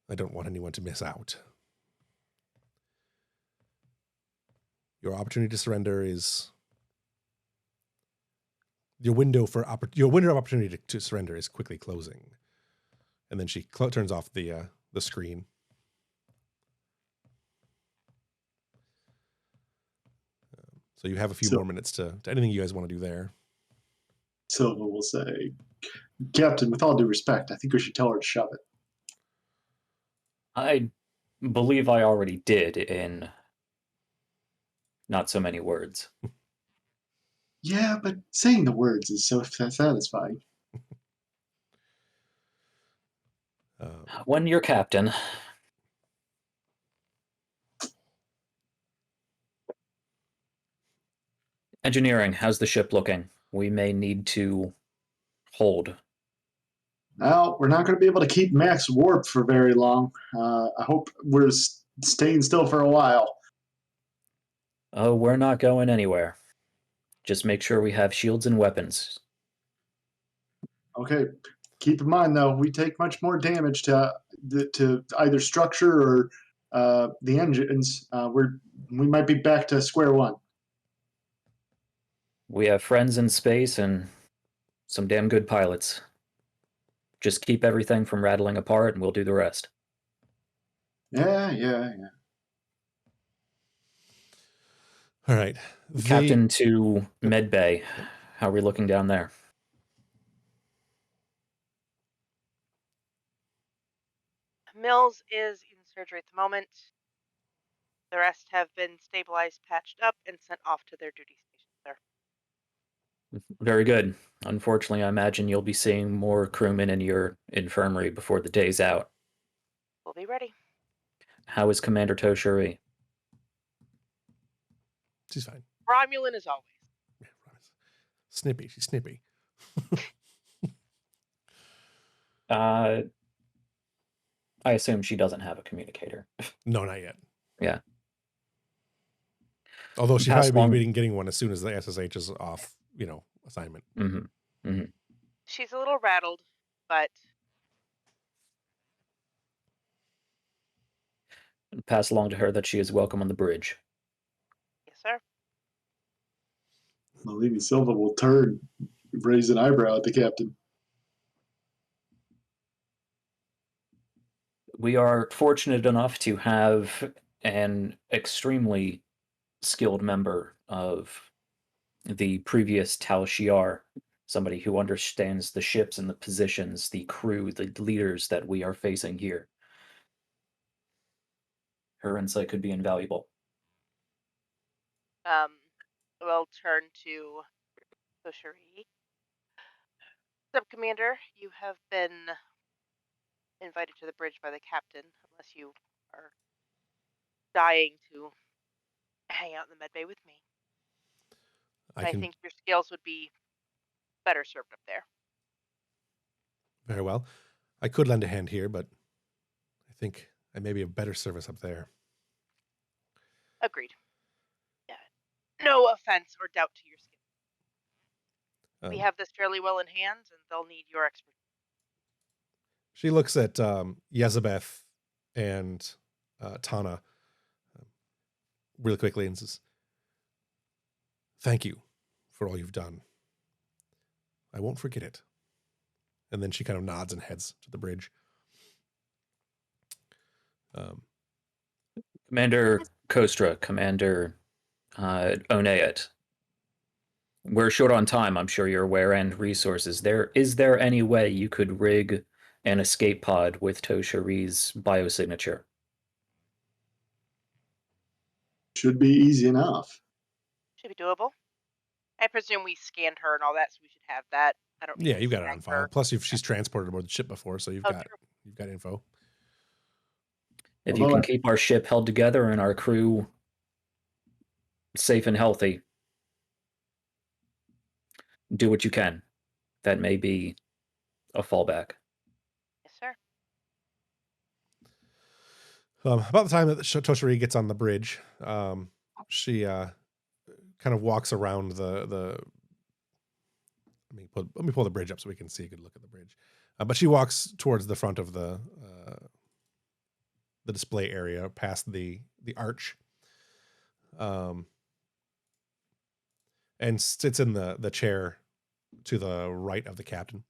I don't want anyone to miss out. Your opportunity to surrender is your window of opportunity to surrender is quickly closing." And then she turns off the screen. So you have a few more minutes to anything you guys want to do there. Silva will say, "Captain, with all due respect, I think we should tell her to shove it." I believe I already did in not so many words. Yeah, but saying the words is so satisfying. When you're captain. Engineering, how's the ship looking? We may need to hold. Well, we're not going to be able to keep max warp for very long. I hope we're staying still for a while. Oh, we're not going anywhere. Just make sure we have shields and weapons. Okay. Keep in mind, though, we take much more damage to either structure or the engines. We might be back to square one. We have friends in space and some damn good pilots. Just keep everything from rattling apart and we'll do the rest. Yeah. All right. Captain to Medbay. How are we looking down there? Mills is in surgery at the moment. The rest have been stabilized, patched up, and sent off to their duty stations there. Very good. Unfortunately, I imagine you'll be seeing more crewmen in your infirmary before the day's out. We'll be ready. How is Commander Toshuri? She's fine. Romulan as always. Snippy. She's snippy. I assume she doesn't have a communicator. No, not yet. Yeah. Although she probably be getting one as soon as the SSH is off, assignment. Mm-hmm. Mm-hmm. She's a little rattled, but pass along to her that she is welcome on the bridge. yes, sir. Malini Silva will turn, raise an eyebrow at the captain. We are fortunate enough to have an extremely skilled member of the previous Tal Shiar, somebody who understands the ships and the positions, the crew, the leaders that we are facing here. Her insight could be invaluable. We'll turn to Toshuri. Sub-Commander, you have been invited to the bridge by the captain, unless you are dying to hang out in the medbay with me. I think your skills would be better served up there. Very well. I could lend a hand here, but I think I may be of better service up there. Agreed. Yeah. No offense or doubt to your skill. We have this fairly well in hand, and they'll need your expertise. She looks at Yezebeth and Tana really quickly and says, "Thank you for all you've done. I won't forget it." And then she kind of nods and heads to the bridge. Commander Kostra, Commander Oneat. We're short on time, I'm sure you're aware, and resources. Is there any way you could rig an escape pod with Toshari's biosignature? Should be easy enough. Should be doable. I presume we scanned her and all that, so we should have that. I don't. Yeah, you've got it on file. Plus, she's transported aboard the ship before, so you've got info. If you can keep our ship held together and our crew safe and healthy, do what you can. That may be a fallback. Yes, sir. About the time that Toshari gets on the bridge, she kind of walks around the. Let me pull the bridge up so we can see a good look at the bridge. But she walks towards the front of the display area, past the arch, and sits in the chair to the right of the captain.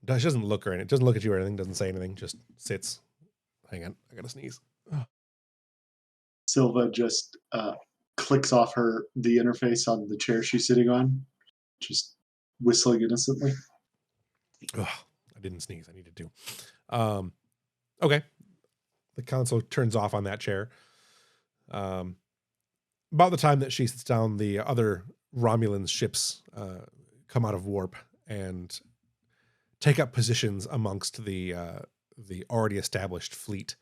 She doesn't look or anything. Doesn't look at you or anything. Doesn't say anything. Just sits. Hang on, I gotta sneeze. Silva just clicks off the interface on the chair she's sitting on, just whistling innocently. Ugh, I didn't sneeze. I needed to. Okay. The console turns off on that chair. About the time that she sits down, the other Romulan ships come out of warp and take up positions amongst the already established fleet.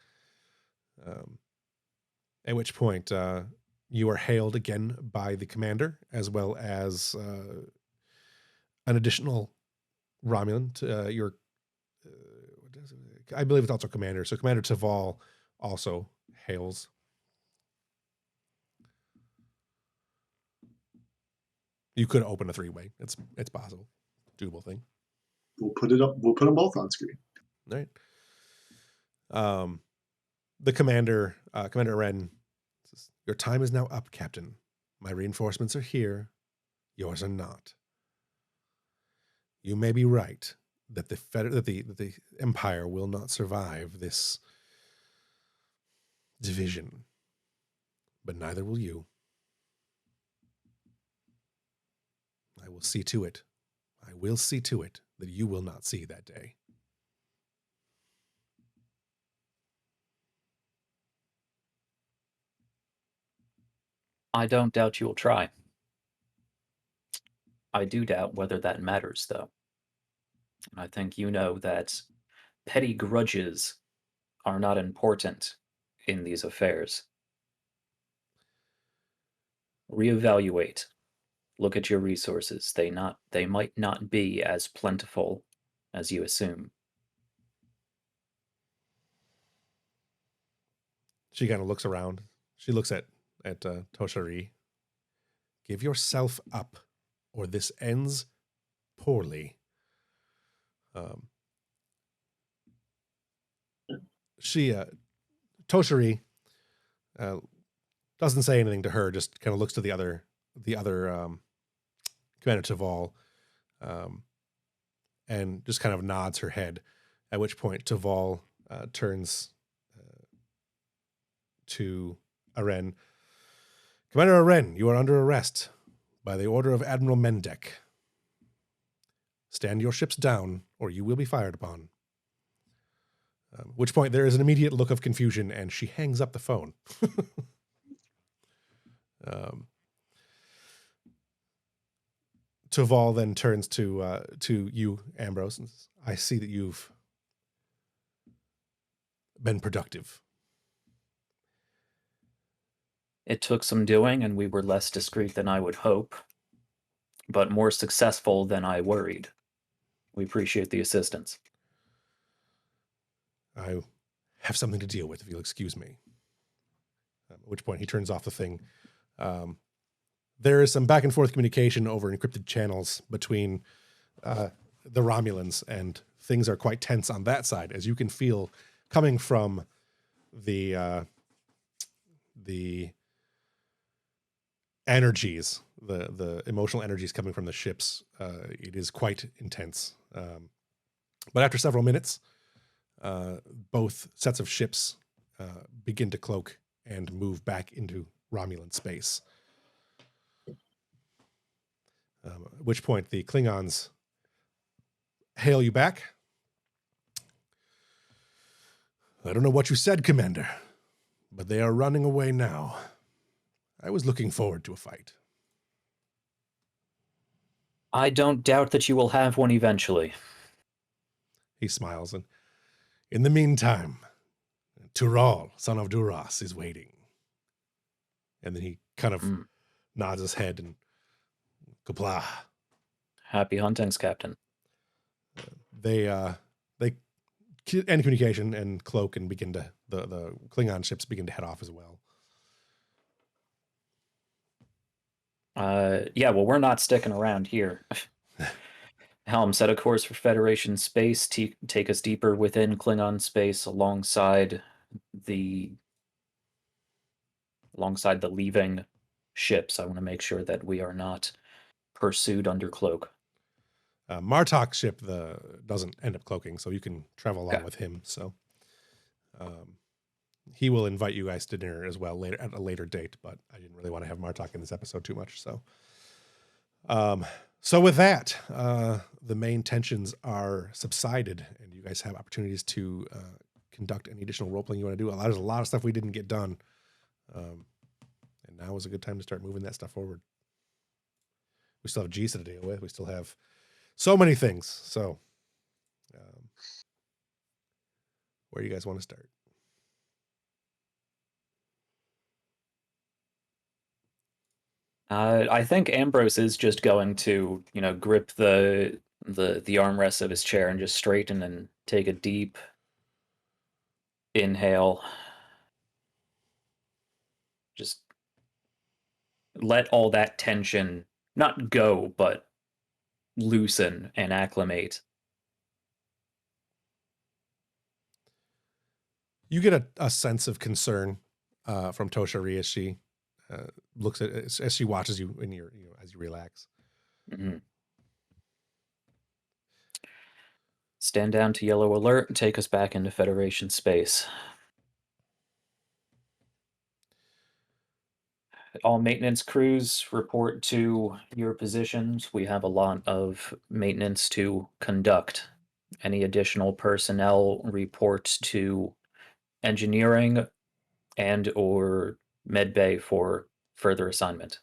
At which point you are hailed again by the commander, as well as an additional Romulan to your. I believe it's also commander. So Commander Taval also hails. You could open a three-way. It's possible, doable thing. We'll put it up. We'll put them both on screen. All right. The commander, Commander Wren, says, "Your time is now up, Captain. My reinforcements are here. Yours are not. You may be right that the Empire will not survive this division, but neither will you. I will see to it. I will see to it that you will not see that day." I don't doubt you will try. I do doubt whether that matters, though. I think you know that petty grudges are not important in these affairs. Reevaluate. Look at your resources. They might not be as plentiful as you assume. She kind of looks around. She looks at Toshari. "Give yourself up, or this ends poorly." Toshari doesn't say anything to her. Just kind of looks to the other Commander Taval, and just kind of nods her head. At which point Taval turns to Aren. "Commander Aren, you are under arrest by the order of Admiral Mendek. Stand your ships down, or you will be fired upon." At which point there is an immediate look of confusion, and she hangs up the phone. Taval then turns to you, Ambrose, and says, "I see that you've been productive." It took some doing, and we were less discreet than I would hope, but more successful than I worried. We appreciate the assistance. I have something to deal with, if you'll excuse me. At which point he turns off the thing. There is some back and forth communication over encrypted channels between the Romulans, and things are quite tense on that side, as you can feel coming from the energies, the emotional energies coming from the ships. It is quite intense. But after several minutes, both sets of ships begin to cloak and move back into Romulan space. At which point the Klingons hail you back. I don't know what you said, Commander, but they are running away now. I was looking forward to a fight. I don't doubt that you will have one eventually. He smiles, and in the meantime, Tural, son of Duras, is waiting. And then he kind of nods his head and Kapla. Happy huntings, Captain. They end communication and cloak and begin to the Klingon ships begin to head off as well. Yeah, well, we're not sticking around here. Helm, set a course for Federation space. Take us deeper within Klingon space alongside the leaving ships. I want to make sure that we are not pursued under cloak. Martok's ship doesn't end up cloaking, so you can travel along with him. So he will invite you guys to dinner as well later at a later date, but I didn't really want to have Martok in this episode too much. So with that, the main tensions are subsided, and you guys have opportunities to conduct any additional role playing you want to do. There's a lot of stuff we didn't get done, and now is a good time to start moving that stuff forward. We still have Jissha to deal with. We still have so many things. So, where do you guys want to start? I think Ambrose is just going to, grip the armrest of his chair and just straighten and take a deep inhale. Just let all that tension not go, but loosen and acclimate. You get a sense of concern from Toshari as she looks at as she watches you in your as you relax. Mm-hmm. Stand down to yellow alert and take us back into Federation space. All maintenance crews report to your positions. We have a lot of maintenance to conduct. Any additional personnel report to engineering and or medbay for further assignment.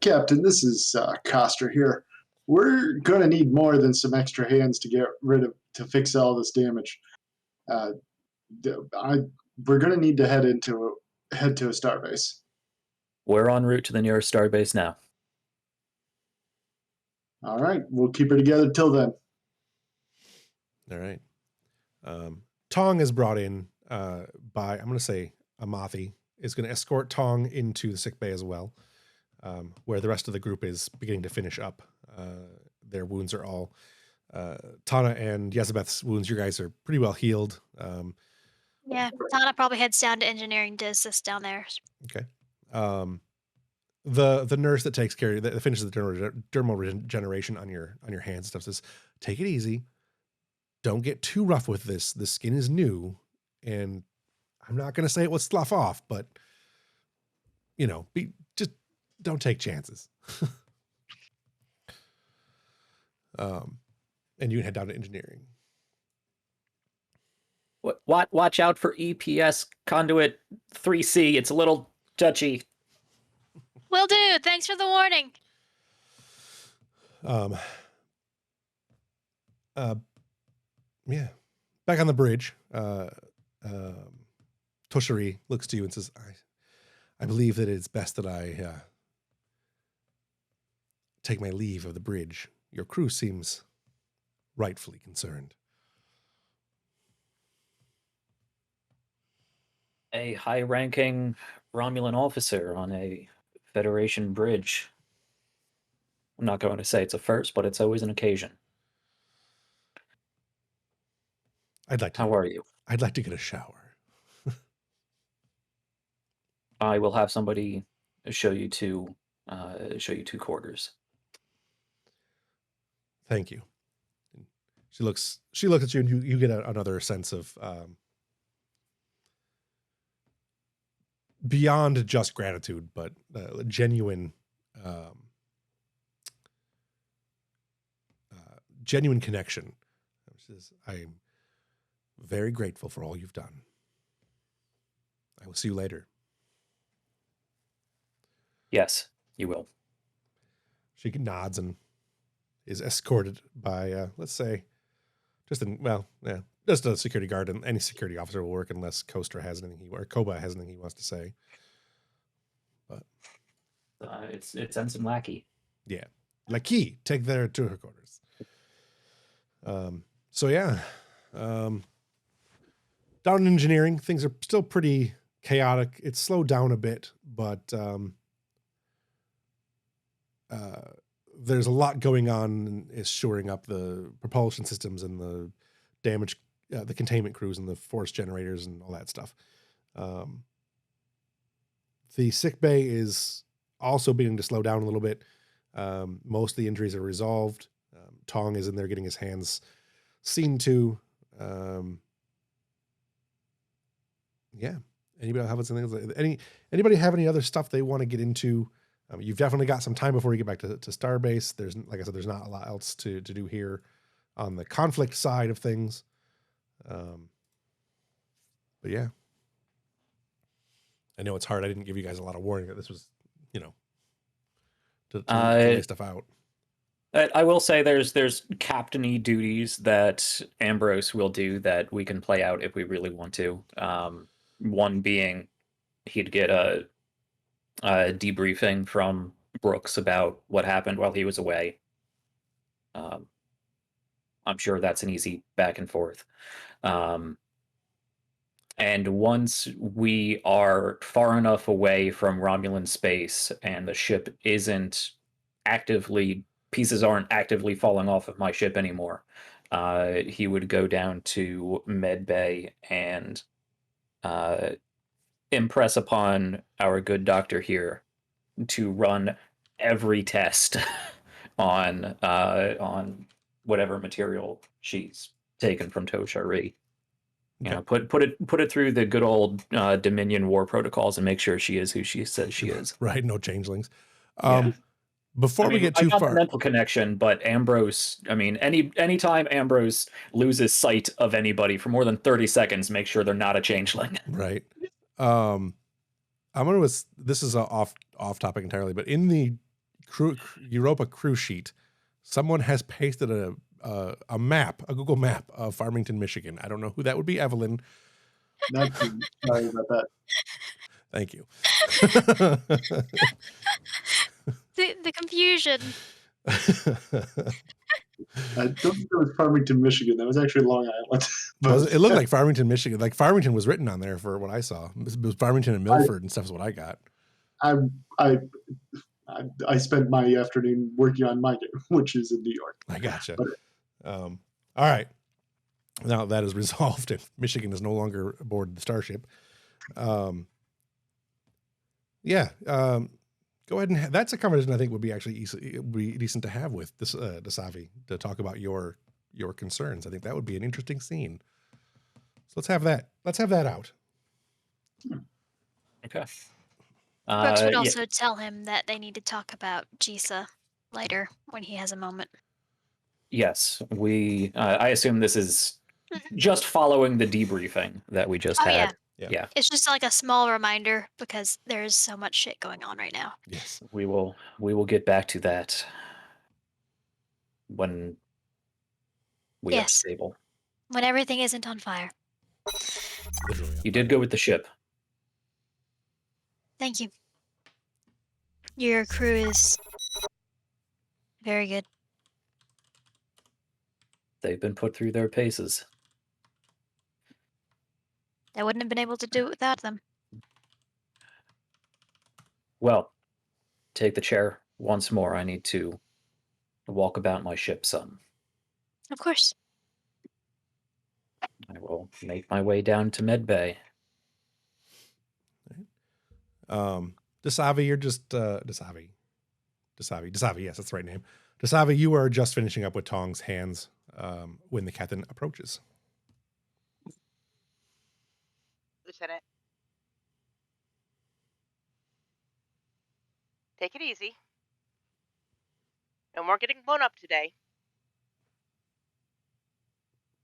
Captain, this is Coster here. We're going to need more than some extra hands to fix all this damage. We're going to need to head to a starbase. We're en route to the nearest starbase now. All right, we'll keep her together till then. All right. Tong is brought in by, I'm going to say, Amathi is going to escort Tong into the sick bay as well, where the rest of the group is beginning to finish up. Their wounds are all Tana and Yezebeth's wounds. You guys are pretty well healed. Yeah, Tana probably heads down to engineering to assist down there. Okay. The nurse that takes care that finishes the dermal regeneration on your hands and stuff says, "Take it easy. Don't get too rough with this. The skin is new, and I'm not going to say it will slough off, but just don't take chances." And you can head down to engineering. Watch out for EPS conduit 3C. It's a little touchy. Will do. Thanks for the warning. Yeah. Back on the bridge, Toshari looks to you and says, I believe that it's best that I take my leave of the bridge. Your crew seems rightfully concerned. A high-ranking Romulan officer on a Federation bridge. I'm not going to say it's a first, but it's always an occasion. I'd like to. How are you? I'd like to get a shower. I will have somebody show you to quarters. Thank you. She looks at you, and you get another sense of beyond just gratitude, but genuine genuine connection. She says, I'm very grateful for all you've done. I will see you later. Yes, you will. She nods and is escorted by, let's say, just a security guard, and any security officer will work unless Koba has anything he wants to say. But it's Ensign Lackey. Yeah, Lackey, take her to her quarters. So yeah, down in engineering, things are still pretty chaotic. It's slowed down a bit, but there's a lot going on. Is shoring up the propulsion systems and the damage, the containment crews and the force generators and all that stuff. The sick bay is also beginning to slow down a little bit. Most of the injuries are resolved. Tong is in there getting his hands seen to. Yeah. Anybody have any other stuff they want to get into? You've definitely got some time before you get back to Starbase. There's, like I said, there's not a lot else to do here on the conflict side of things. But yeah, I know it's hard. I didn't give you guys a lot of warning that this was, to lay stuff out. I will say there's captain-y duties that Ambrose will do that we can play out if we really want to. One being he'd get a debriefing from Brooks about what happened while he was away. I'm sure that's an easy back and forth. And once we are far enough away from Romulan space and the ship pieces aren't actively falling off of my ship anymore, he would go down to Med Bay and impress upon our good doctor here to run every test on whatever material she's taken from Toshari. Okay. Put it through the good old Dominion war protocols and make sure she is who she says she is. Right, no changelings. Yeah. Before we get too far, mental connection, but Ambrose. I mean, anytime Ambrose loses sight of anybody for more than 30 seconds, make sure they're not a changeling. Right. This is off topic entirely, but in the Europa crew sheet, someone has pasted a Google map of Farmington, Michigan. I don't know who that would be. Evelyn. That's sorry about that. Thank you. The confusion. I don't think it was Farmington, Michigan. That was actually Long Island. It looked like Farmington, Michigan. Like Farmington was written on there for what I saw. It was Farmington and Milford and stuff is what I got. I spent my afternoon working on my game, which is in New York. I gotcha. All right. Now that is resolved, and Michigan is no longer aboard the starship. Go ahead and that's a conversation I think would be decent to have with this Dasavi to talk about your concerns. I think that would be an interesting scene. So let's have that. Let's have that out. Okay. Brooks would also tell him that they need to talk about Jissha later when he has a moment. Yes, I assume this is just following the debriefing that we just had. Yeah. It's just like a small reminder because there's so much shit going on right now. Yes. We will get back to that when we are stable. When everything isn't on fire. You did go with the ship. Thank you. Your crew is very good. They've been put through their paces. I wouldn't have been able to do it without them. Well, take the chair once more. I need to walk about my ship some. Of course. I will make my way down to Medbay. Dasavi, you're just Dasavi. Yes, that's the right name. Dasavi, you are just finishing up with Tong's hands when the captain approaches. Lieutenant, take it easy. No more getting blown up today.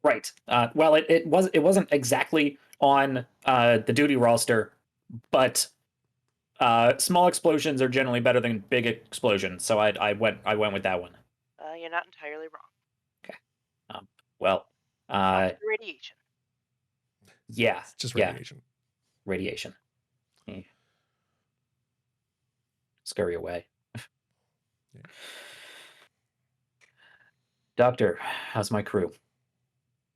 Right. Well, it wasn't exactly on the duty roster, but small explosions are generally better than big explosions. So I went with that one. You're not entirely wrong. Okay. Well, The radiation. yeah, It's just yeah, radiation. radiation. Scurry away. Yeah. Doctor, how's my crew?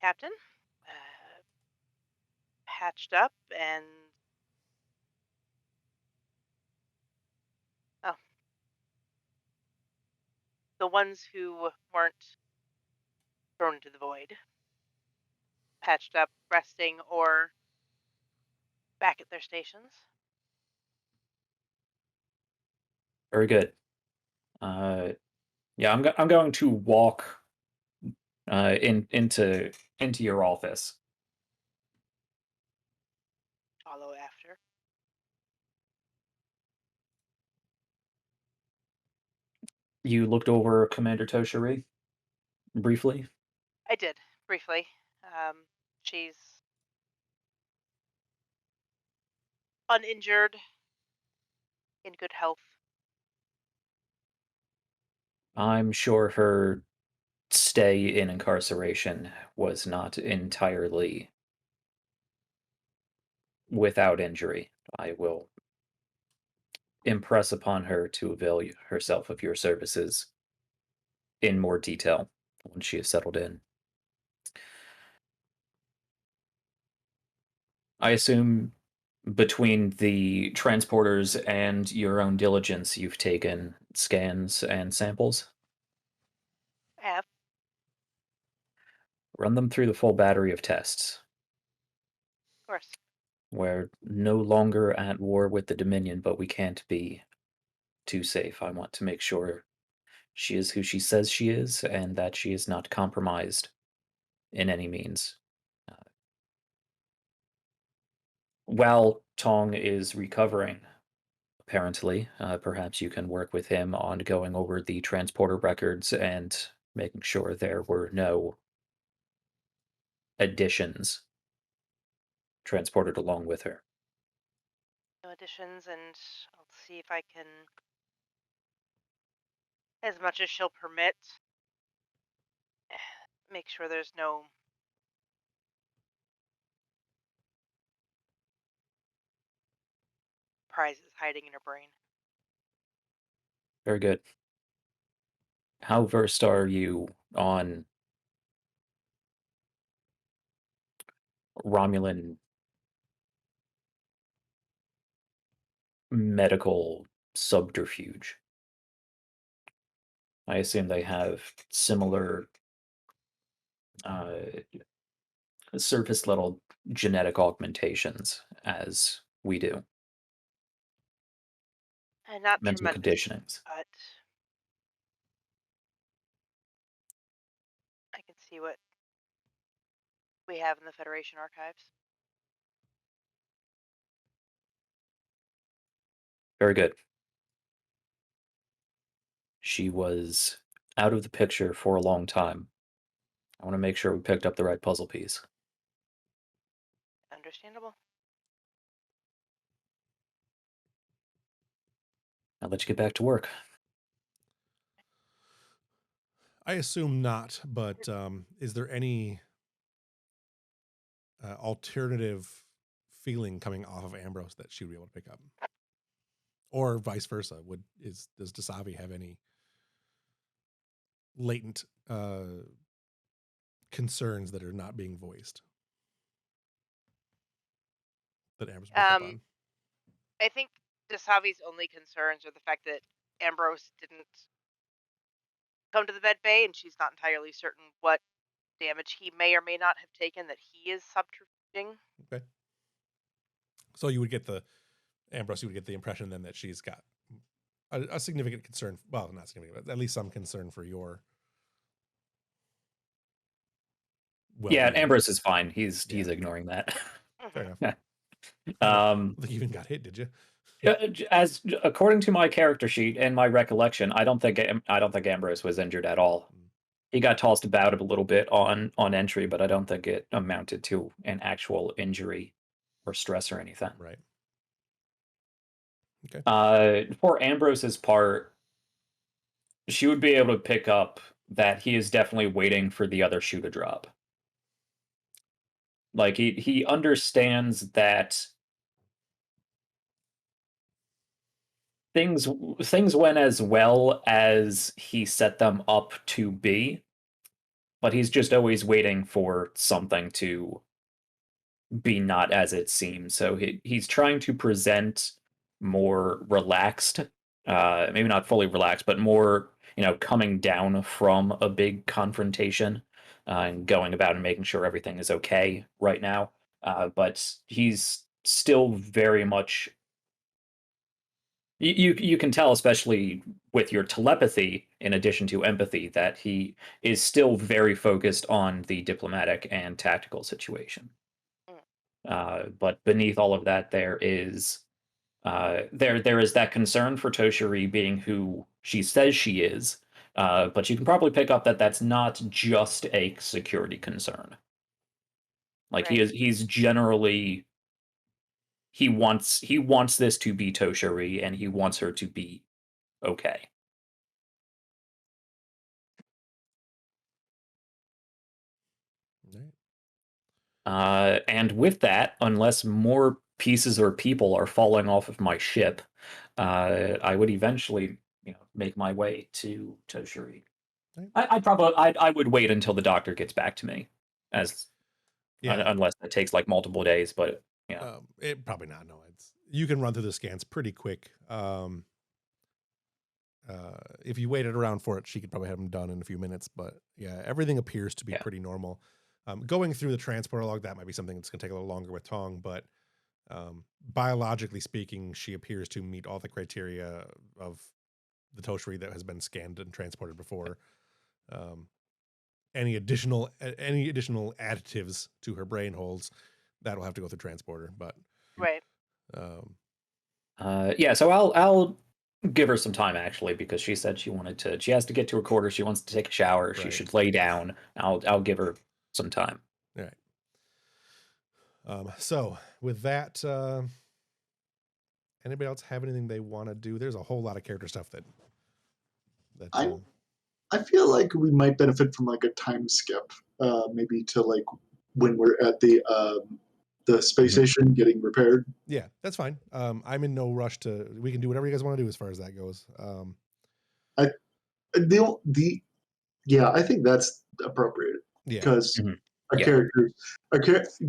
Captain, patched up and the ones who weren't thrown into the void, patched up, resting, or back at their stations. Very good. Yeah, I'm going to walk into your office. Follow after. You looked over Commander Toshiri briefly. I did, briefly. She's uninjured, in good health. I'm sure her stay in incarceration was not entirely without injury. I will impress upon her to avail herself of your services in more detail once she is settled in. I assume between the transporters and your own diligence, you've taken scans and samples? I have. Run them through the full battery of tests. Of course. We're no longer at war with the Dominion, but we can't be too safe. I want to make sure she is who she says she is and that she is not compromised in any means. While Tong is recovering, apparently, perhaps you can work with him on going over the transporter records and making sure there were no additions transported along with her. No additions, and I'll see if I can, as much as she'll permit, make sure there's no prizes hiding in her brain. Very good. How versed are you on Romulan medical subterfuge? I assume they have similar surface level genetic augmentations as we do. And not Mental tremendous, conditionings. but I can see what we have in the Federation archives. Very good. She was out of the picture for a long time. I want to make sure we picked up the right puzzle piece. Understandable. I'll let you get back to work. I assume not, but is there any alternative feeling coming off of Ambrose that she would be able to pick up? Or vice versa? Does Dasavi have any latent concerns that are not being voiced? that Ambrose picked up on? I think Dasavi's only concerns are the fact that Ambrose didn't come to the med bay, and she's not entirely certain what damage he may or may not have taken that he is subterfuging. Okay. So you would get Ambrose, you would get the impression then that she's got a significant concern. Well, not significant, but at least some concern for your. Yeah, Ambrose is fine. He's ignoring that. Fair Mhm. enough. I don't think you even got hit, did you? As according to my character sheet and my recollection, I don't think Ambrose was injured at all. He got tossed about a little bit on entry, but I don't think it amounted to an actual injury or stress or anything. Right. Okay. For Ambrose's part, she would be able to pick up that he is definitely waiting for the other shoe to drop. Like he understands that things went as well as he set them up to be, but he's just always waiting for something to be not as it seems. So he's trying to present more relaxed, maybe not fully relaxed, but more, coming down from a big confrontation, and going about and making sure everything is okay right now. But he's still very much. You can tell, especially with your telepathy, in addition to empathy, that he is still very focused on the diplomatic and tactical situation. But beneath all of that, there is that concern for Toshiri being who she says she is, but you can probably pick up that that's not just a security concern. Like Right. he's generally he wants this to be Toshiri, and he wants her to be okay. And with that, unless more pieces or people are falling off of my ship, I would eventually, make my way to Toshiri. Right. I would wait until the doctor gets back to me, unless it takes like multiple days. But it probably not. No, you can run through the scans pretty quick. If you waited around for it, she could probably have them done in a few minutes. But yeah, everything appears to be pretty normal. Going through the transporter log, that might be something that's going to take a little longer with Tong, but biologically speaking, she appears to meet all the criteria of the Toshiri that has been scanned and transported before. Any additional additives to her brain holds, that'll have to go through transporter. But Right. So I'll give her some time, actually, because she said she has to get to her quarters. She wants to take a shower. She should lay down. I'll give her some time. All right. So with that, anybody else have anything they want to do? There's a whole lot of character stuff that I feel like we might benefit from like a time skip, maybe to like when we're at the space station getting repaired. Yeah, that's fine. I'm in no rush we can do whatever you guys want to do as far as that goes. I think that's appropriate because our characters,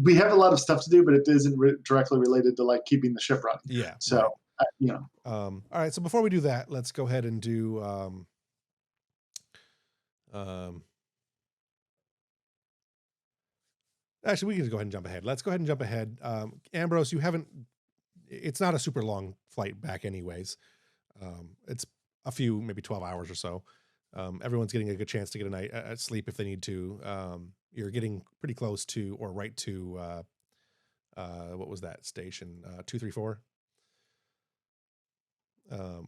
we have a lot of stuff to do, but it isn't directly related to like keeping the ship running. Yeah. So, right. All right. So before we do that, let's go ahead and do, actually, we can just go ahead and jump ahead. Let's go ahead and jump ahead. Ambrose, it's not a super long flight back anyways. It's a few, maybe 12 hours or so. Everyone's getting a good chance to get a night sleep if they need to. You're getting pretty close to, or right to, what was that station? 234,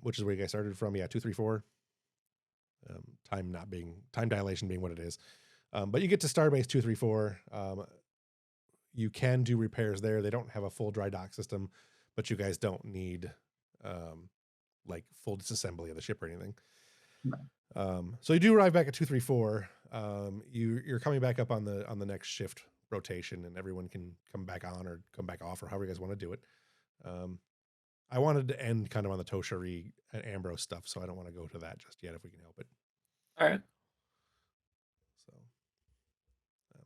which is where you guys started from. Yeah, 234. Time dilation being what it is. But you get to Starbase 234. You can do repairs there. They don't have a full dry dock system, but you guys don't need like full disassembly of the ship or anything. So you do arrive back at 234. You're coming back up on the next shift rotation, and everyone can come back on or come back off, or however you guys want to do it. I wanted to end kind of on the Toshiri and Ambrose stuff, so I don't want to go to that just yet if we can help it. All right. So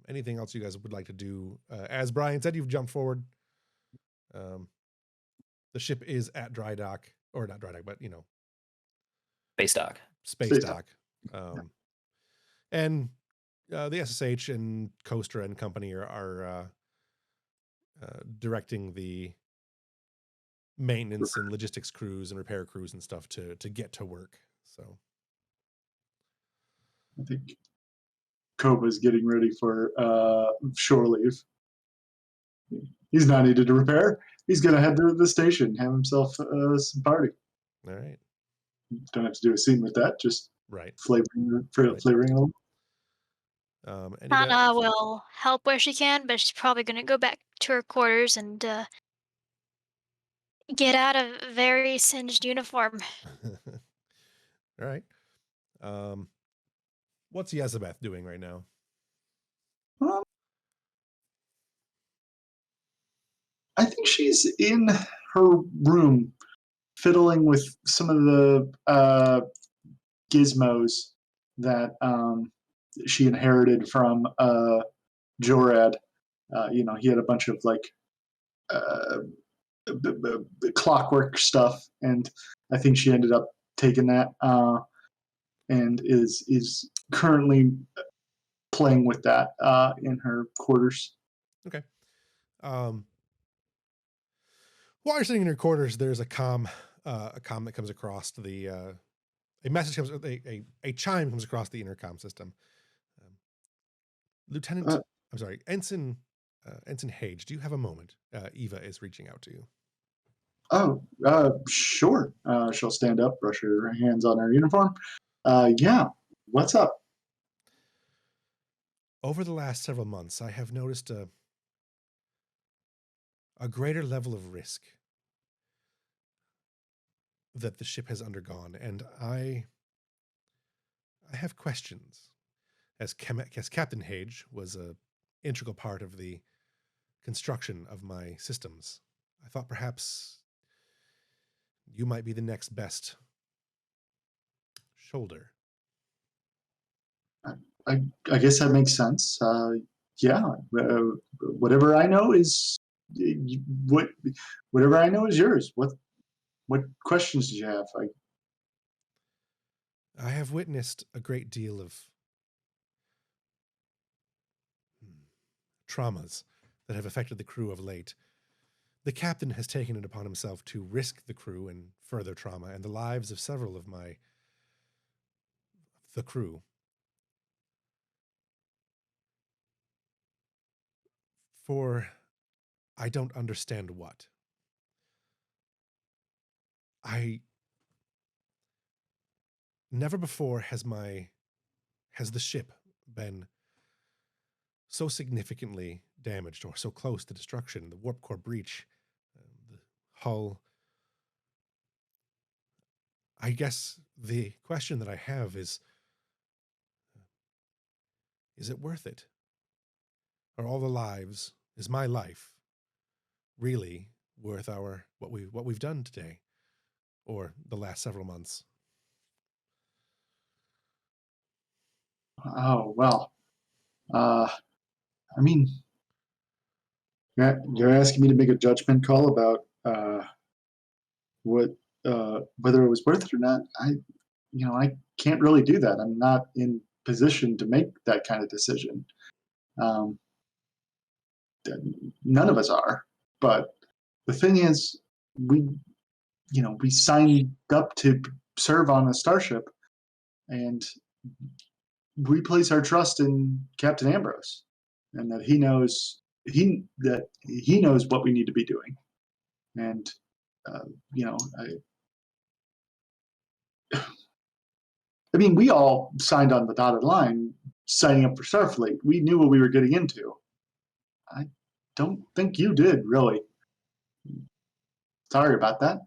anything else you guys would like to do? As Brian said, you've jumped forward The ship is at dry dock, or not dry dock, but Base dock. space dock. And the SSH and Coaster and company are directing the maintenance and logistics crews and repair crews and stuff to get to work. So I think Kova's getting ready for shore leave. He's not needed to repair. He's going to head to the station, have himself some party. all right. Don't have to do a scene with that, just Right. flavoring a little. Hana will help where she can, but she's probably going to go back to her quarters and get out of a very singed uniform. All right. What's Yezabeth doing right now? I think she's in her room fiddling with some of the gizmos that she inherited from Jorad. He had a bunch of clockwork stuff, and I think she ended up taking that and is currently playing with that in her quarters. Okay. While you're sitting in your quarters, there's a comm that comes across the a message comes a chime comes across the intercom system. Lieutenant, I'm sorry, Ensign Hage, do you have a moment? Eva is reaching out to you. Oh, sure. She'll stand up, brush her hands on her uniform. Yeah, what's up? Over the last several months, I have noticed a greater level of risk that the ship has undergone, and I have questions. As Captain Hage was an integral part of the construction of my systems, I thought perhaps you might be the next best shoulder. I guess that makes sense. Yeah, whatever I know is whatever I know is yours. What questions do you have? I have witnessed a great deal of traumas that have affected the crew of late. The captain has taken it upon himself to risk the crew and further trauma and the lives of several of the crew. For I don't understand what. Never before has the ship been so significantly damaged or so close to destruction. The warp core breach, the hull. I guess the question that I have is it worth it? Are all the lives, is my life really worth what we've done today or the last several months? Oh, well, I mean, you're asking me to make a judgment call about whether it was worth it or not. I can't really do that. I'm not in position to make that kind of decision. None of us are. But the thing is, we signed up to serve on a starship, and we place our trust in Captain Ambrose, and that he knows what we need to be doing. And I mean, we all signed on the dotted line, signing up for Starfleet. We knew what we were getting into. I don't think you did, really. Sorry about that.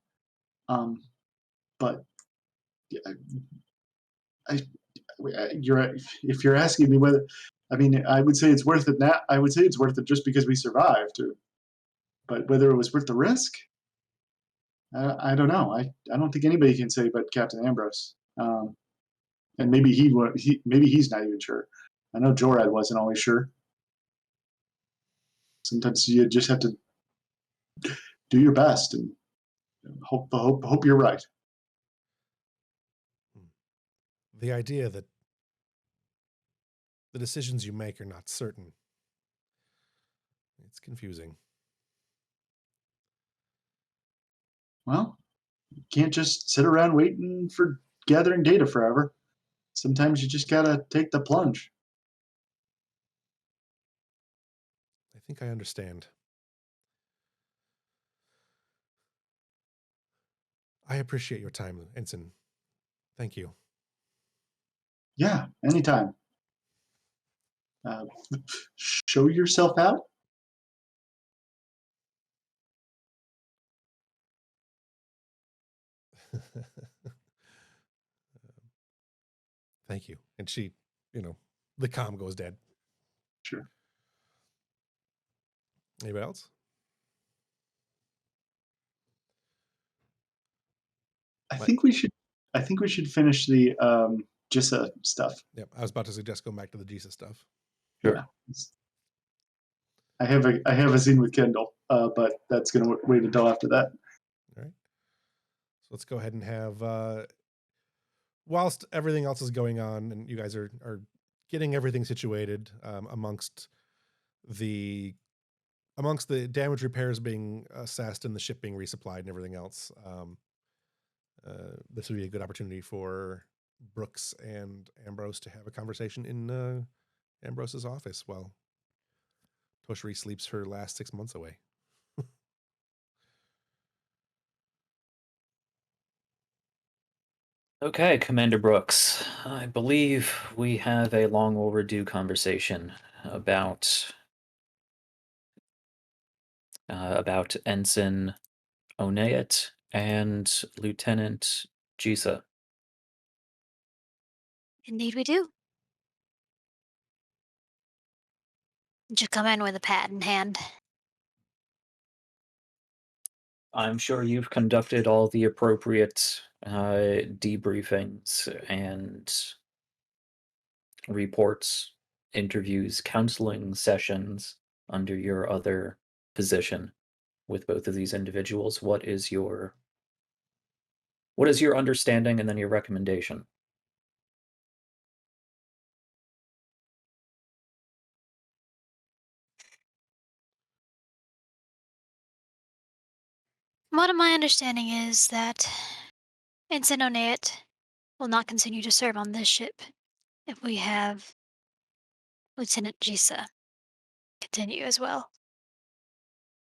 But if you're asking me whether, I mean, I would say it's worth it now. I would say it's worth it just because we survived. But whether it was worth the risk, I don't know. I don't think anybody can say but Captain Ambrose. And maybe maybe he's not even sure. I know Jorad wasn't always sure. Sometimes you just have to do your best and hope you're right. The idea that the decisions you make are not certain. It's confusing. Well, you can't just sit around waiting for gathering data forever. Sometimes you just gotta take the plunge. I think I understand. I appreciate your time, Ensign. Thank you. Yeah, anytime. Uh, show yourself out. Thank you. And she, the comm goes dead. Sure. Anybody else? I What? think we should. I think we should finish the Jissa stuff. Yep. I was about to suggest going back to the Jissha stuff. Sure. Yeah. I have a scene with Kendall, but that's gonna wait until after that. All right. So let's go ahead and have whilst everything else is going on and you guys are getting everything situated amongst the damage repairs being assessed and the ship being resupplied and everything else, this would be a good opportunity for Brooks and Ambrose to have a conversation in Ambrose's office while Toshri sleeps her last 6 months away. Okay, Commander Brooks. I believe we have a long overdue conversation about Ensign Oneat and Lieutenant Jissha. Indeed, we do. Just come in with a pad in hand. I'm sure you've conducted all the appropriate debriefings and reports, interviews, counseling sessions under your other position with both of these individuals. What is your understanding and then your recommendation? What my understanding is that Ensign Oneat will not continue to serve on this ship if we have Lieutenant Jissha continue as well.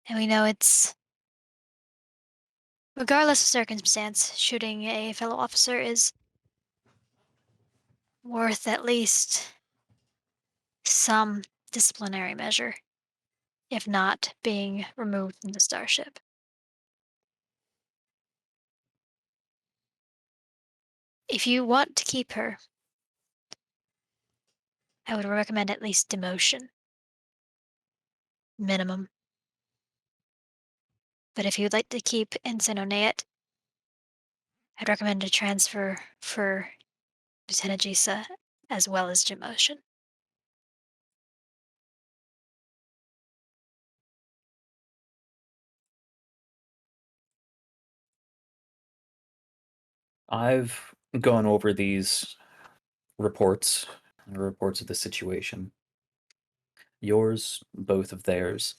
And we know it's, regardless of circumstance, shooting a fellow officer is worth at least some disciplinary measure, if not being removed from the starship. If you want to keep her, I would recommend at least demotion. Minimum. But if you'd like to keep Ensign Oneat, I'd recommend a transfer for Lieutenant Jissha as well as demotion. I've gone over these reports and reports of the situation. Yours, both of theirs.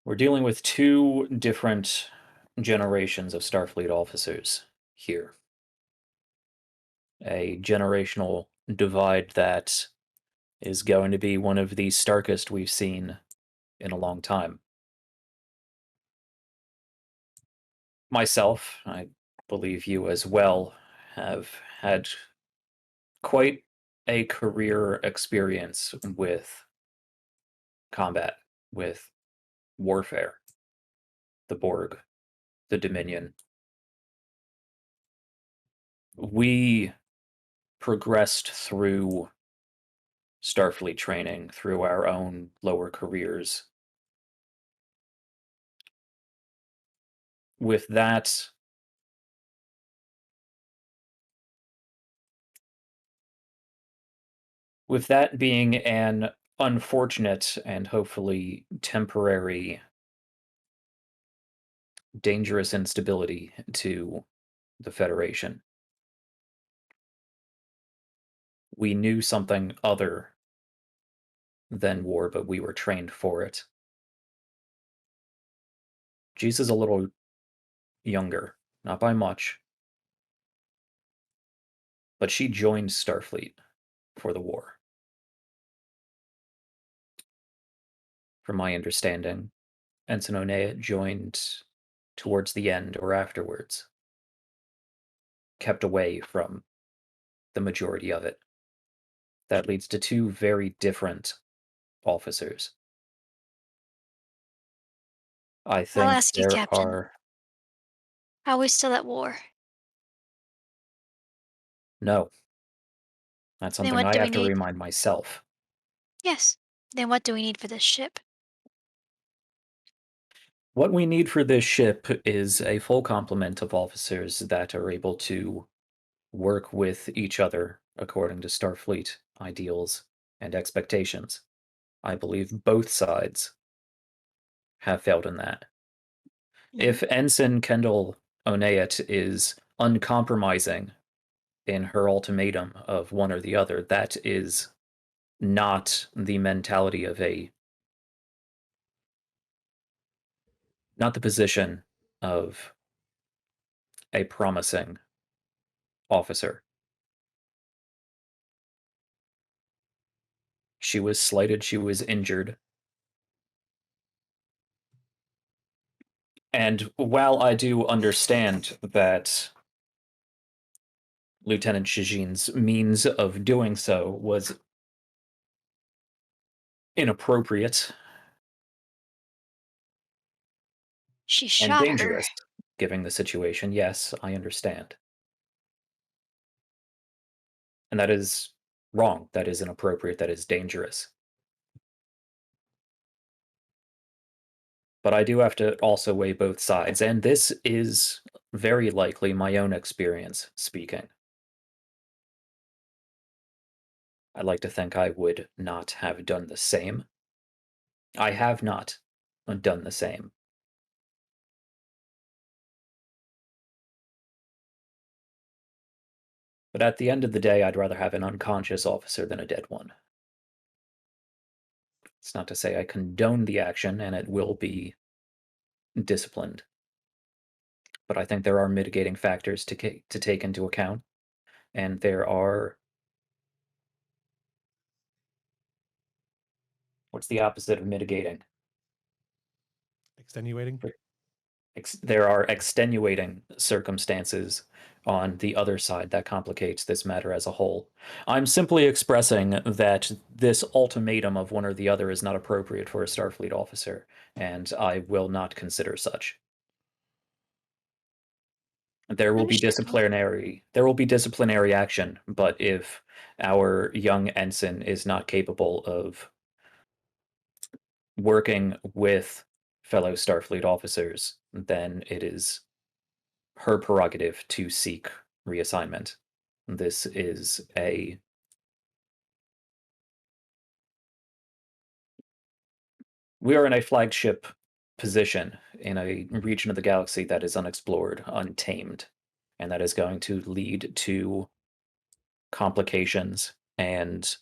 We're dealing with two different generations of Starfleet officers here. A generational divide that is going to be one of the starkest we've seen in a long time. Myself, I believe you as well, have had quite a career experience with combat, with warfare, the Borg, the Dominion. We progressed through Starfleet training, through our own lower careers. With that being an unfortunate and hopefully temporary dangerous instability to the Federation. We knew something other than war, but we were trained for it. Jissha's a little younger, not by much, but she joined Starfleet for the war. From my understanding, Ensign Onea joined towards the end or afterwards, kept away from the majority of it. That leads to two very different officers. I I'll think ask you, there Captain. are. Are we still at war? No, that's Then something what I do we have to need? remind myself. Yes. Then what do we need for this ship? What we need for this ship is a full complement of officers that are able to work with each other according to Starfleet ideals and expectations. I believe both sides have failed in that. If Ensign Kendall Onayet is uncompromising in her ultimatum of one or the other, that is not the mentality of not the position of a promising officer. She was slighted, she was injured. And while I do understand that Lieutenant Shijin's means of doing so was inappropriate She and shot her. dangerous, given the situation, yes, I understand. And that is wrong, that is inappropriate, that is dangerous. But I do have to also weigh both sides, and this is very likely my own experience speaking. I'd like to think I would not have done the same. I have not done the same. But at the end of the day, I'd rather have an unconscious officer than a dead one. It's not to say I condone the action and it will be disciplined. But I think there are mitigating factors to take into account. And there are. What's the opposite of mitigating? Extenuating. There are extenuating circumstances on the other side that complicates this matter as a whole. I'm simply expressing that this ultimatum of one or the other is not appropriate for a Starfleet officer, and I will not consider such. There will be Understandable. disciplinary action, but if our young ensign is not capable of working with fellow Starfleet officers, then it is her prerogative to seek reassignment. This is we are in a flagship position in a region of the galaxy that is unexplored, untamed, and that is going to lead to complications and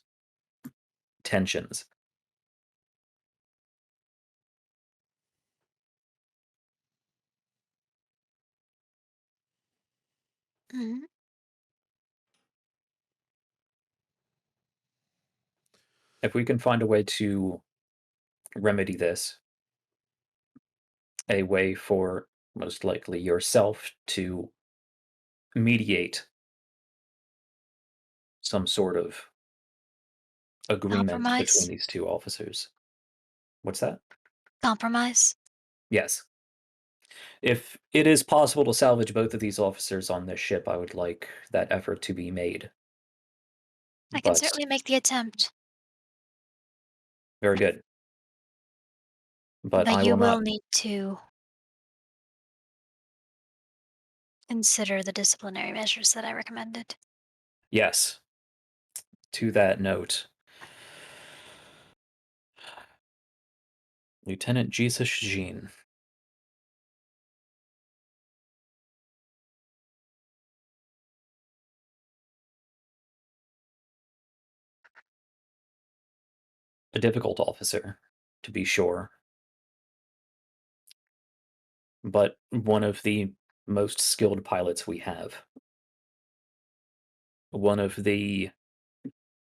tensions. Mhm. If we can find a way to remedy this, a way for most likely yourself to mediate some sort of agreement between Compromise. these two officers. What's that? Compromise. Yes. If it is possible to salvage both of these officers on this ship, I would like that effort to be made. I can But certainly make the attempt, very good. But but I you will will not. need to consider the disciplinary measures that I recommended. Yes. To that note, Lieutenant Jissha Shijin, a difficult officer, to be sure, but one of the most skilled pilots we have. One of the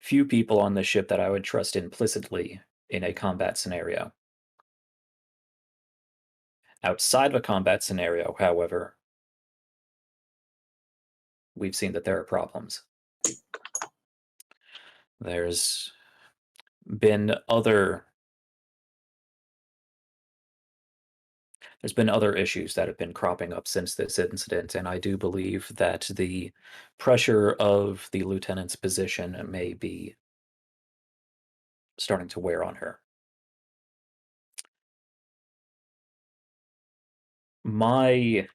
few people on the ship that I would trust implicitly in a combat scenario. Outside of a combat scenario, however, we've seen that there are problems. There's been other issues that have been cropping up since this incident, and I do believe that the pressure of the lieutenant's position may be starting to wear on her. My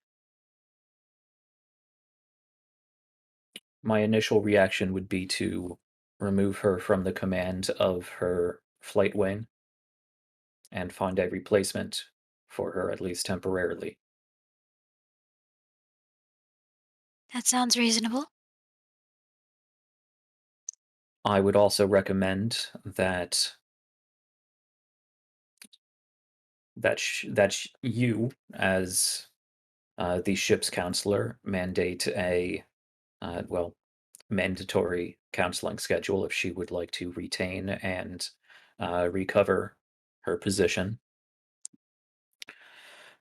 initial reaction would be to remove her from the command of her flight wing and find a replacement for her, at least temporarily. That sounds reasonable. I would also recommend that you, as the ship's counselor, mandate a mandatory counseling schedule if she would like to retain and recover her position.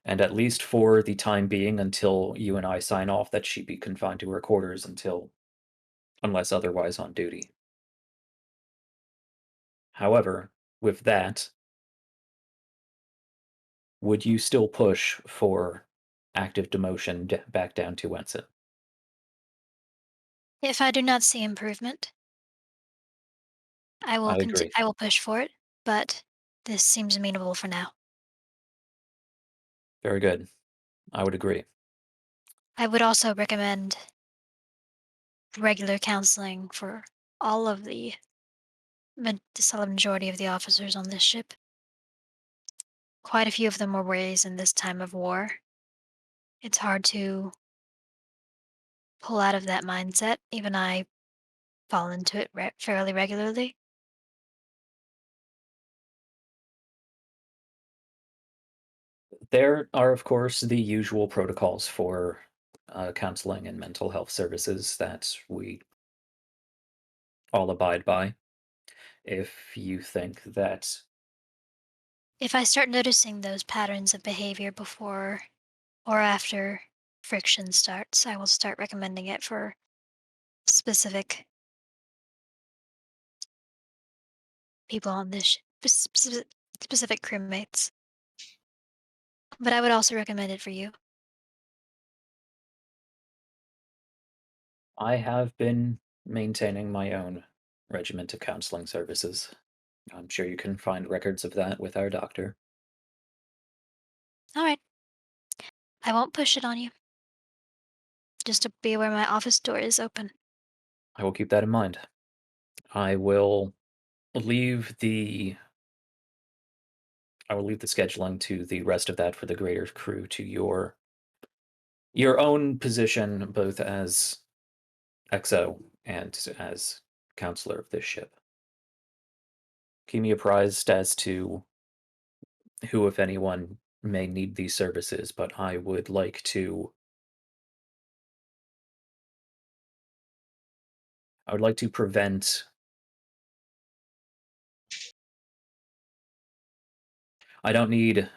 And at least for the time being, until you and I sign off, that she be confined to her quarters unless otherwise on duty. However, with that, would you still push for active demotion back down to ensign? If I do not see improvement, I will I agree. I will push for it, but this seems amenable for now. Very good. I would agree. I would also recommend regular counseling for all of the solid majority of the officers on this ship. Quite a few of them were raised in this time of war. It's hard to pull out of that mindset. Even I fall into it fairly regularly. There are, of course, the usual protocols for counseling and mental health services that we all abide by. If you think that If I start noticing those patterns of behavior before or after friction starts, I will start recommending it for specific people on this specific crewmates. But I would also recommend it for you. I have been maintaining my own regiment of counseling services. I'm sure you can find records of that with our doctor. All right. I won't push it on you. Just to be aware my office door is open. I will keep that in mind. I will leave the scheduling to the rest of that for the greater crew, to your own position both as XO and as counselor of this ship. Keep me apprised as to who, if anyone, may need these services, but I would like to prevent. I don't need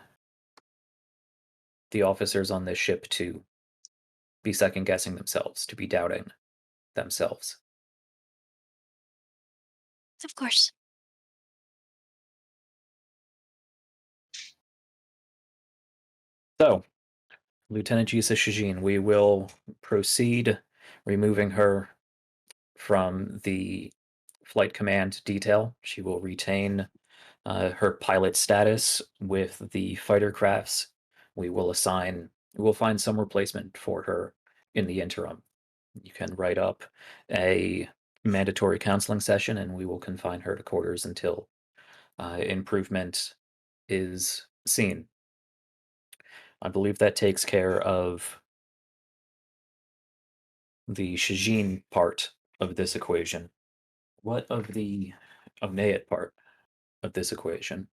the officers on this ship to be second guessing themselves, to be doubting themselves. Of course. So, Lieutenant Jissha, we will proceed removing her from the flight command detail. She will retain her pilot status with the fighter crafts. We will find some replacement for her in the interim. You can write up a mandatory counseling session, and we will confine her to quarters until improvement is seen. I believe that takes care of the Shijin part of this equation. What of the Nayat part? of this equation?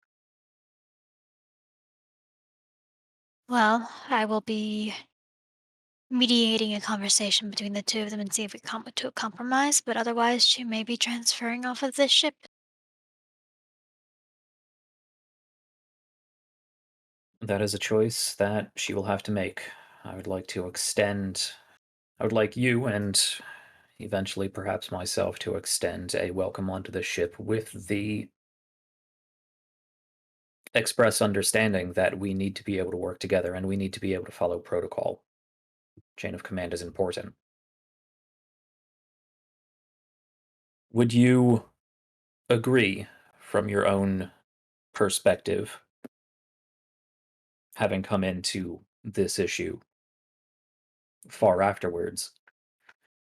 Well, I will be mediating a conversation between the two of them and see if we come to a compromise, but otherwise she may be transferring off of this ship. That is a choice that she will have to make. I would like to extend. I would like you and eventually perhaps myself to extend a welcome onto the ship with the express understanding that we need to be able to work together and we need to be able to follow protocol. Chain of command is important. Would you agree, from your own perspective, having come into this issue far afterwards,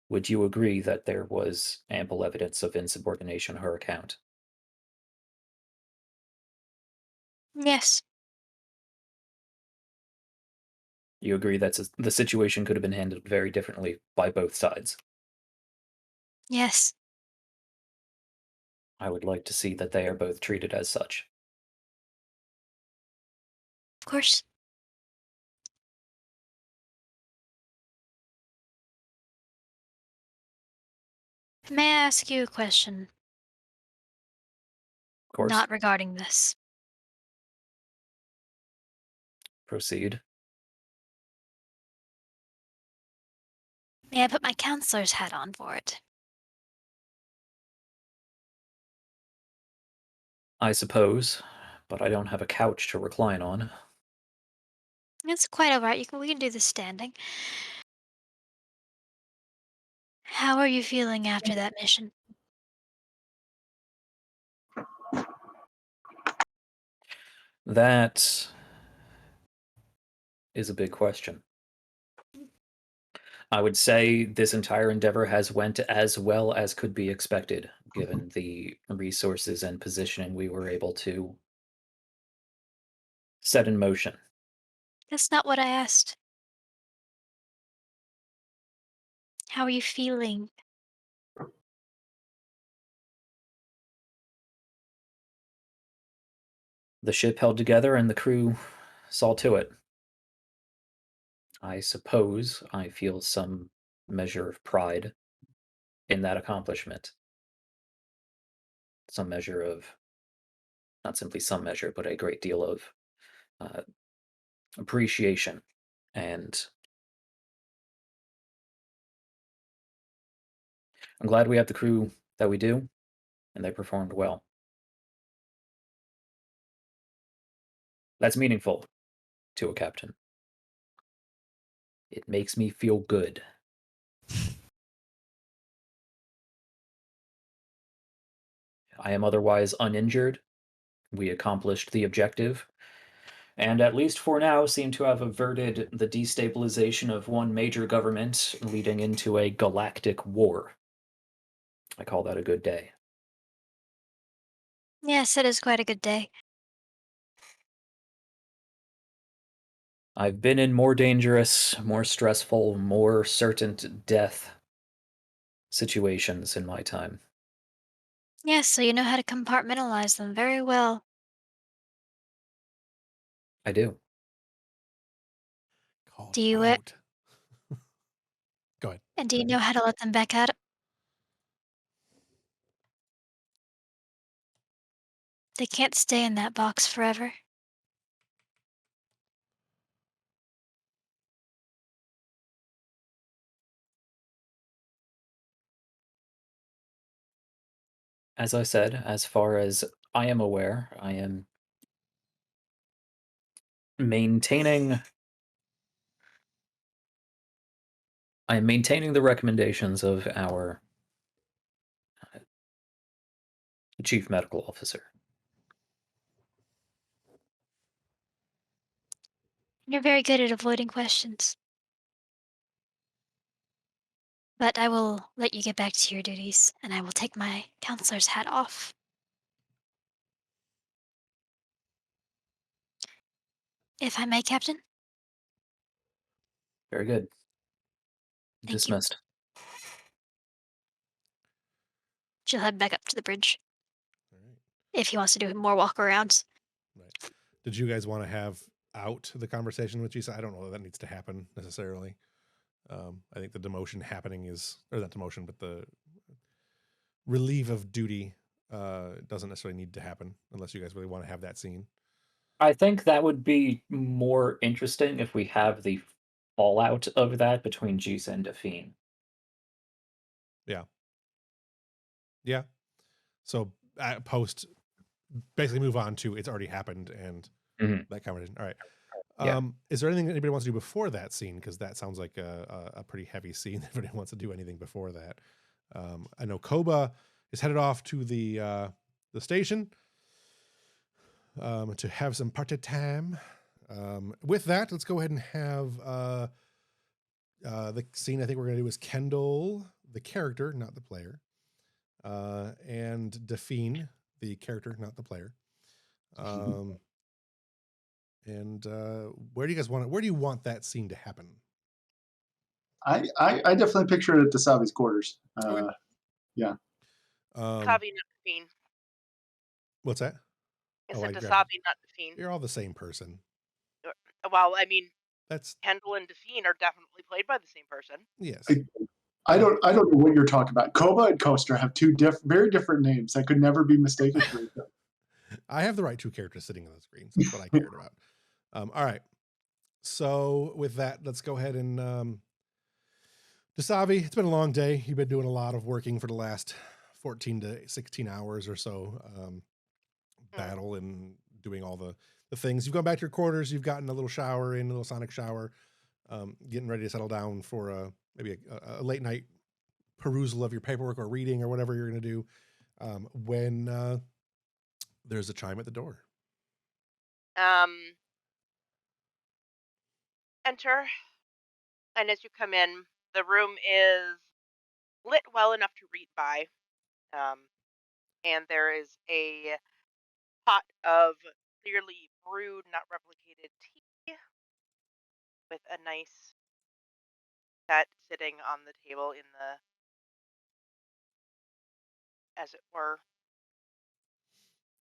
would you agree that there was ample evidence of insubordination on her account? Yes, You agree that the situation could have been handled very differently by both sides? yes, I would like to see that they are both treated as such. of course. May I ask you a question? Of course, Not regarding this. proceed. May I put my counselor's hat on for it? I suppose, but I don't have a couch to recline on. It's quite alright. We can do this standing. How are you feeling after that mission? That is a big question. I would say this entire endeavor has went as well as could be expected, given the resources and positioning we were able to set in motion. That's not what I asked. How are you feeling? The ship held together and the crew saw to it. I suppose I feel some measure of pride in that accomplishment. Some measure of, not simply some measure, but a great deal of uh, appreciation. And I'm glad we have the crew that we do, and they performed well. That's meaningful to a captain. It makes me feel good. I am otherwise uninjured. We accomplished the objective, and at least for now seem to have averted the destabilization of one major government, leading into a galactic war. I call that a good day. Yes, it is quite a good day. I've been in more dangerous, more stressful, more certain death situations in my time. Yes, so you know how to compartmentalize them very well. I do. Call Do it you out. Go ahead. and do you know how to let them back out? They can't stay in that box forever. As I said, as far as I am aware, I am maintaining the recommendations of our chief medical officer. You're very good at avoiding questions. But I will let you get back to your duties, and I will take my counselor's hat off. If I may, Captain? Very good. Thank you. Dismissed. She'll head back up to the bridge. All right. if he wants to do more walk-arounds. Right. Did you guys want to have out the conversation with Jissha? I don't know that needs to happen necessarily. I think the demotion happening is, or not demotion, but the relief of duty doesn't necessarily need to happen unless you guys really want to have that scene. I think that would be more interesting if we have the fallout of that between Jissha and Delphine. Yeah. So post, basically move on to it's already happened and Mhm. that conversation. All right. Yeah. Is there anything anybody wants to do before that scene? Because that sounds like a pretty heavy scene. If anybody wants to do anything before that, I know Koba is headed off to the station to have some party time. With that, let's go ahead and have the scene. I think we're going to do is Kendall, the character, not the player, and Delphine, the character, not the player. And where do you guys want it? Where do you want that scene to happen? I definitely picture it at Dasavi's quarters. Okay. Dasavi, not Delphine. What's that? It's Oh, a I grabbed it. Dasavi, not Delphine. You're all the same person. Well, I mean, That's Kendall and Delphine are definitely played by the same person. yes. I don't know what you're talking about. Koba and Coaster have two very different names that could never be mistaken for each other. I have the right two characters sitting on the screen. So that's what I cared about. All right. So with that, let's go ahead and Dasavi, it's been a long day. You've been doing a lot of working for the last 14 to 16 hours or so. Battle and doing all the things. You've gone back to your quarters. You've gotten a little shower in, a little sonic shower, getting ready to settle down for maybe a late night perusal of your paperwork or reading or whatever you're going to do. When there's a chime at the door. Enter, and as you come in, the room is lit well enough to read by, and there is a pot of clearly brewed, not replicated tea with a nice set sitting on the table in the, as it were.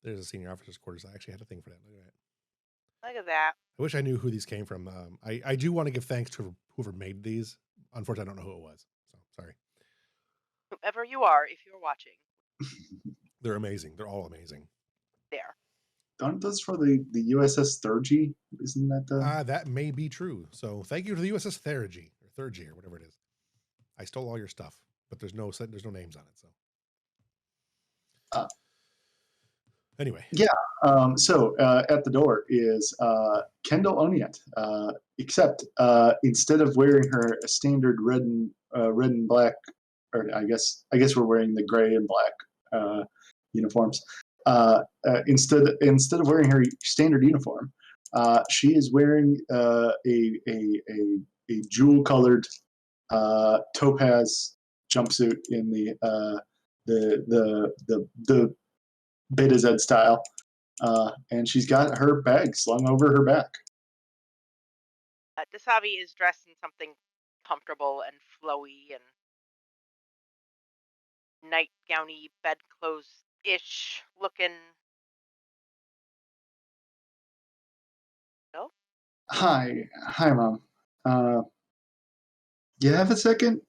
There's a senior officer's quarters. I actually had a thing for that. Look at that. Look at that. I wish I knew who these came from. I do want to give thanks to whoever made these. Unfortunately, I don't know who it was. So sorry. Whoever you are, if you're watching, They're amazing. They're all amazing. there. Aren't those for the USS Thurgy? Isn't that the? That may be true. So thank you to the USS Thurgy or whatever it is. I stole all your stuff, but there's no names on it. So anyway, So at the door is Kendall Oniet, except instead of wearing her standard red and black, or I guess we're wearing the gray and black uniforms. Instead of wearing her standard uniform, she is wearing a jewel colored topaz jumpsuit in the Beta Z style. And she's got her bag slung over her back. Dasavi is dressed in something comfortable and flowy and nightgowny, bedclothes-ish looking. No? Hi, Mom. You have a second?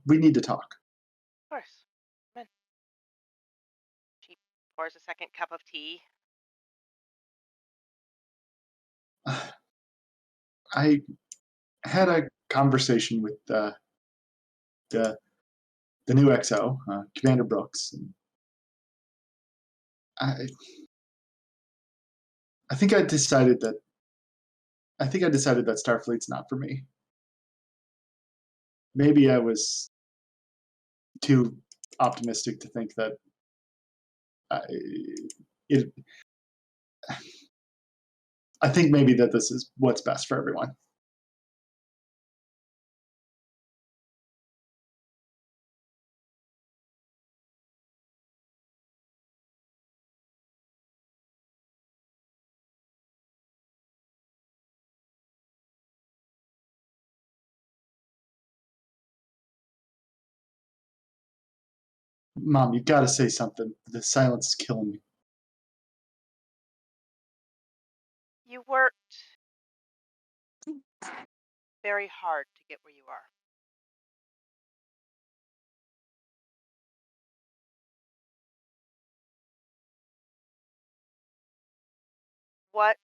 We need to talk. Of course. Come in. She pours a second cup of tea. I had a conversation with the new XO, Commander Brooks. And I think I decided that Starfleet's not for me. Maybe I was too optimistic to think that I think maybe that this is what's best for everyone. Mom, you've got to say something. The silence is killing me. You worked very hard to get where you are. What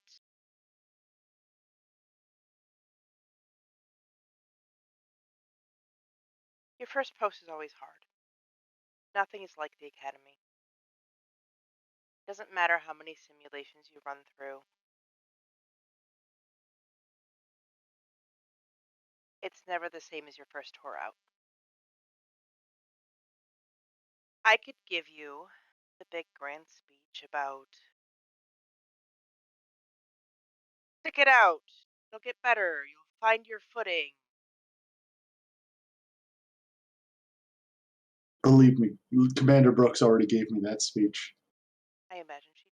Your first post is always hard. Nothing is like the academy. Doesn't matter how many simulations you run through. It's never the same as your first tour out. I could give you the big grand speech about stick it out, you'll get better, you'll find your footing. Believe me, Commander Brooks already gave me that speech. I imagine she did.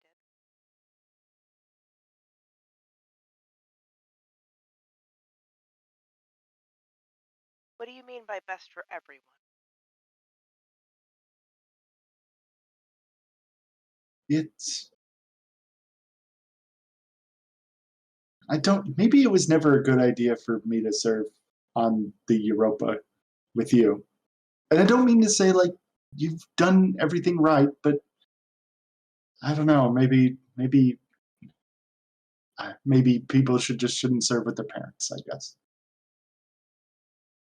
What do you mean by best for everyone? Maybe it was never a good idea for me to serve on the Europa with you. And I don't mean to say like you've done everything right, but I don't know, maybe people shouldn't serve with their parents, I guess.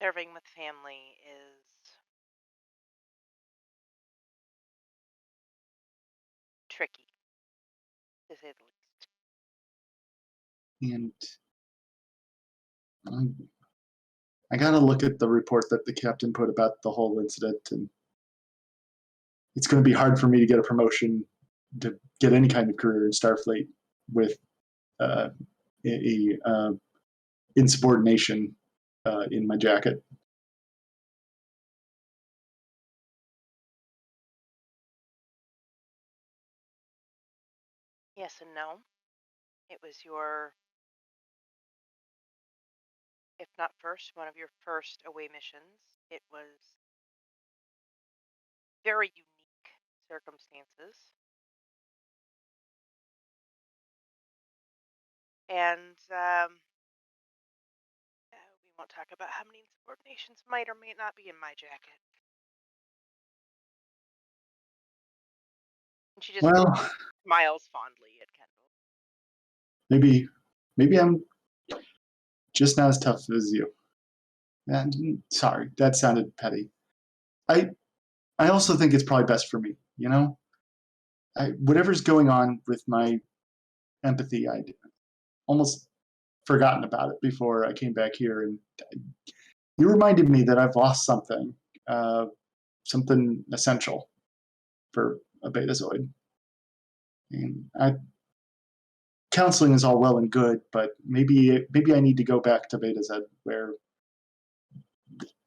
Serving with family is tricky, to say the least. And I gotta look at the report that the captain put about the whole incident, and it's going to be hard for me to get a promotion to get any kind of career in Starfleet with insubordination in my jacket. Yes and no. It was your, if not first, one of your first away missions. It was very unique circumstances. And we won't talk about how many insubordinations might or may not be in my jacket. And she just smiles fondly at Kendall. Maybe I'm just not as tough as you. And sorry, that sounded petty. I also think it's probably best for me, you know? Whatever's going on with my empathy, I'd almost forgotten about it before I came back here. And you reminded me that I've lost something, something essential for a Betazoid. And counseling is all well and good, but maybe I need to go back to Beta Z where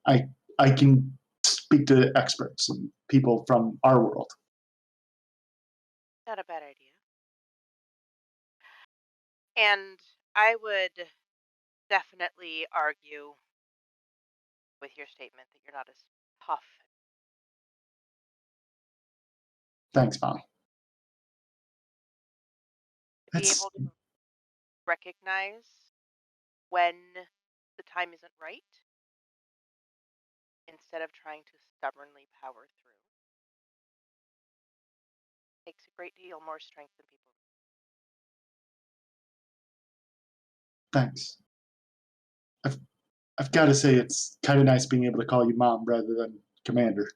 I can speak to experts and people from our world. Not a bad idea. And I would definitely argue with your statement that you're not as tough. Thanks, Mom. To be able to recognize when the time isn't right instead of trying to stubbornly power through takes a great deal more strength than people. Thanks. I've got to say it's kind of nice being able to call you Mom rather than Commander.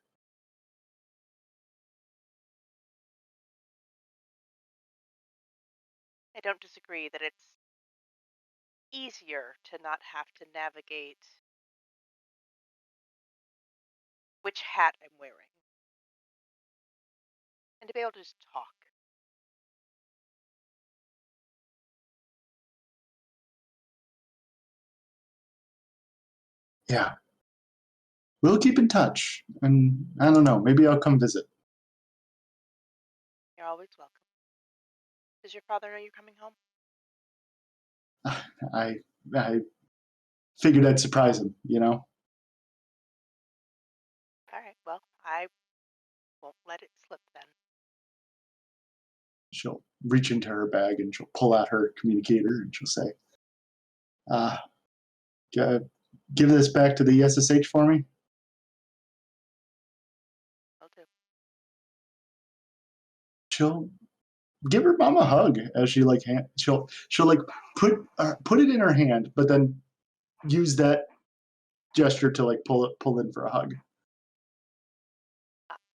I don't disagree that it's easier to not have to navigate which hat I'm wearing and to be able to just talk. Yeah. We'll keep in touch. And I don't know, maybe I'll come visit. You're always welcome. Does your father know you're coming home? I figured I'd surprise him, you know? All right, well, I won't let it slip then. She'll reach into her bag and she'll pull out her communicator and she'll say, give this back to the SSH for me. Will do. She'll give her mom a hug as she like she'll like put it in her hand, but then use that gesture to like pull in for a hug.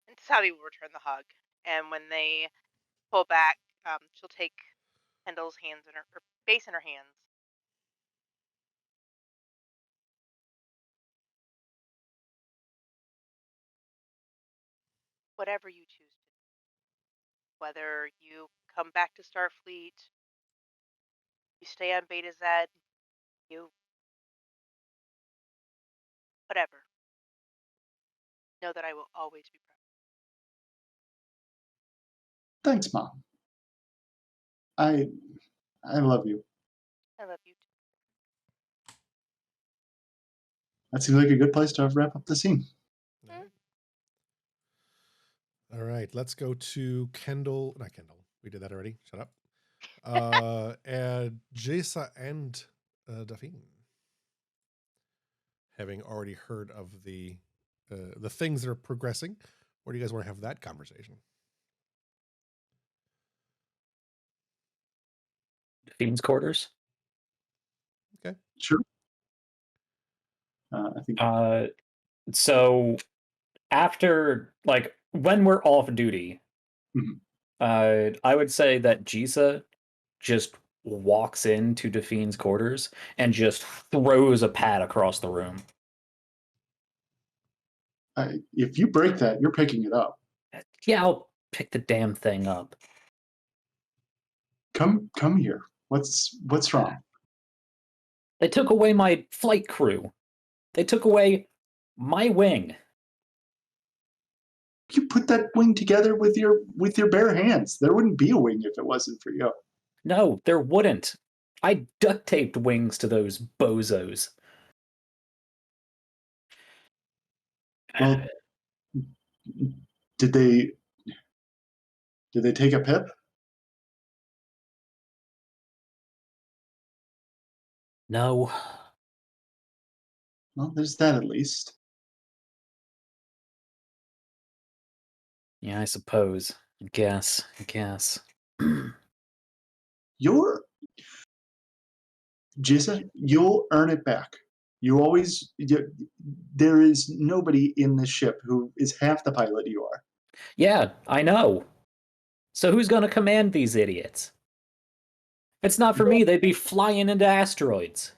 And Sabi will return the hug, and when they pull back, she'll take Kendall's hands in her face in her hands. Whatever you choose to do, whether you come back to Starfleet, you stay on Beta Z, you whatever. Know that I will always be present. Thanks, Mom. I love you. I love you too. That seems like a good place to wrap up the scene. All right, let's go to Kendall. Not Kendall. We did that already. Shut up. And Jissha and Daphne, having already heard of the things that are progressing, where do you guys want to have that conversation? Fiend's quarters. Okay. Sure. I think. So after, like, when we're off duty, I would say that Jissha just walks into Daphne's quarters and just throws a pad across the room. If you break that, you're picking it up. Yeah, I'll pick the damn thing up. Come here. What's wrong? They took away my flight crew. They took away my wing. You put that wing together with your bare hands. There wouldn't be a wing if it wasn't for you. No, there wouldn't. I duct taped wings to those bozos. Well, did they take a pip? No. Well, there's that at least. Yeah, I suppose. I guess. Jissha, you'll earn it back. There is nobody in this ship who is half the pilot you are. Yeah, I know. So who's gonna command these idiots? If it's not for me, they'd be flying into asteroids.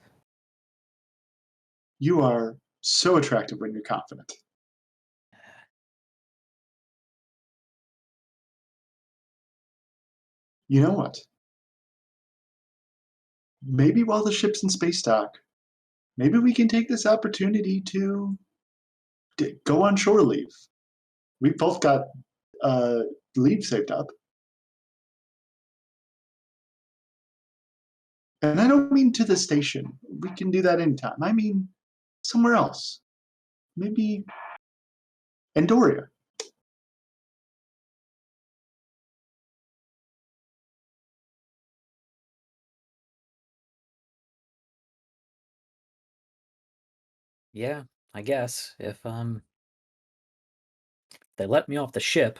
You are so attractive when you're confident. You know what? Maybe while the ship's in space dock, maybe we can take this opportunity to go on shore leave. We've both got leave saved up. And I don't mean to the station. We can do that anytime. I mean somewhere else. Maybe Andoria. Yeah, I guess. If they let me off the ship,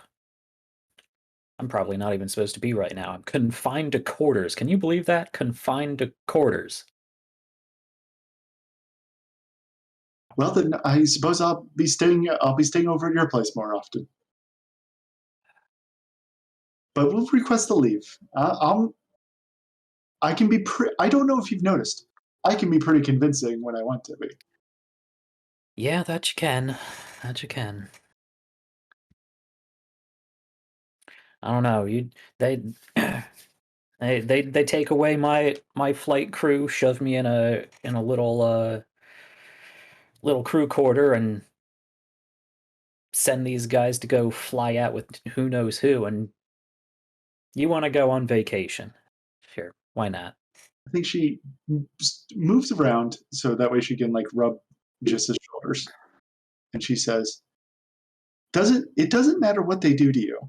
I'm probably not even supposed to be right now. I'm confined to quarters. Can you believe that? Confined to quarters. Well, then I suppose I'll be staying over at your place more often. But we'll request the leave. I can be. I don't know if you've noticed. I can be pretty convincing when I want to be. Yeah, that you can. That you can. I don't know. They they take away my flight crew, shove me in a little little crew quarter, and send these guys to go fly out with who knows who. And you want to go on vacation? Sure, why not? I think she moves around so that way she can like rub Jiss's shoulders, and she says, it doesn't matter what they do to you.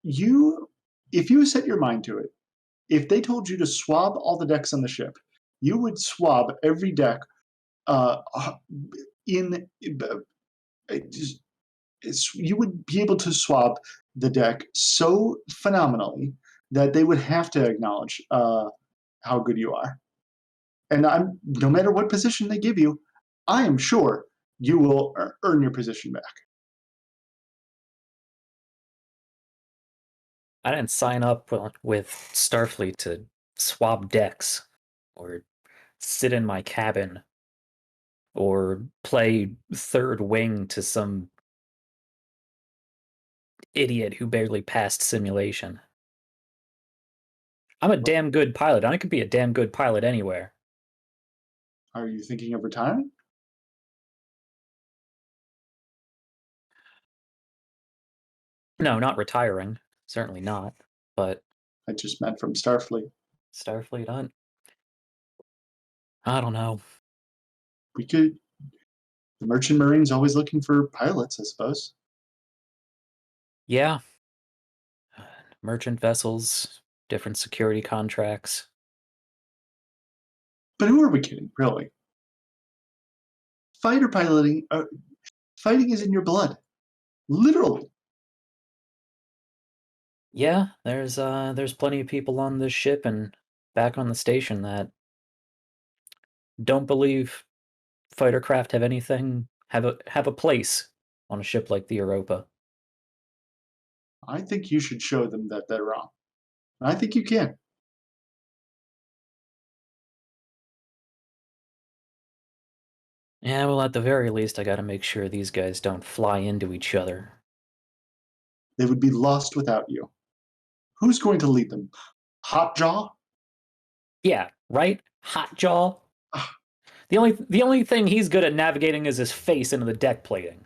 if you set your mind to it, if they told you to swab all the decks on the ship, you would swab every deck uh, in you would be able to swab the deck so phenomenally that they would have to acknowledge how good you are. And no matter what position they give you, I am sure you will earn your position back. I didn't sign up with Starfleet to swab decks or sit in my cabin or play third wing to some idiot who barely passed simulation. I'm a damn good pilot. I could be a damn good pilot anywhere. Are you thinking of retiring? No, not retiring. Certainly not. But I just meant from Starfleet. Starfleet, I don't know. We could. The Merchant Marine's always looking for pilots, I suppose. Yeah. Merchant vessels, different security contracts. But who are we kidding, really? Fighter piloting, fighting is in your blood. Literally. Yeah, there's plenty of people on this ship and back on the station that don't believe fighter craft have a place on a ship like the Europa. I think you should show them that they're wrong. I think you can. Yeah, well, at the very least, I gotta make sure these guys don't fly into each other. They would be lost without you. Who's going to lead them? Hotjaw? Yeah, right? Hot jaw. Ah. The only thing he's good at navigating is his face into the deck plating.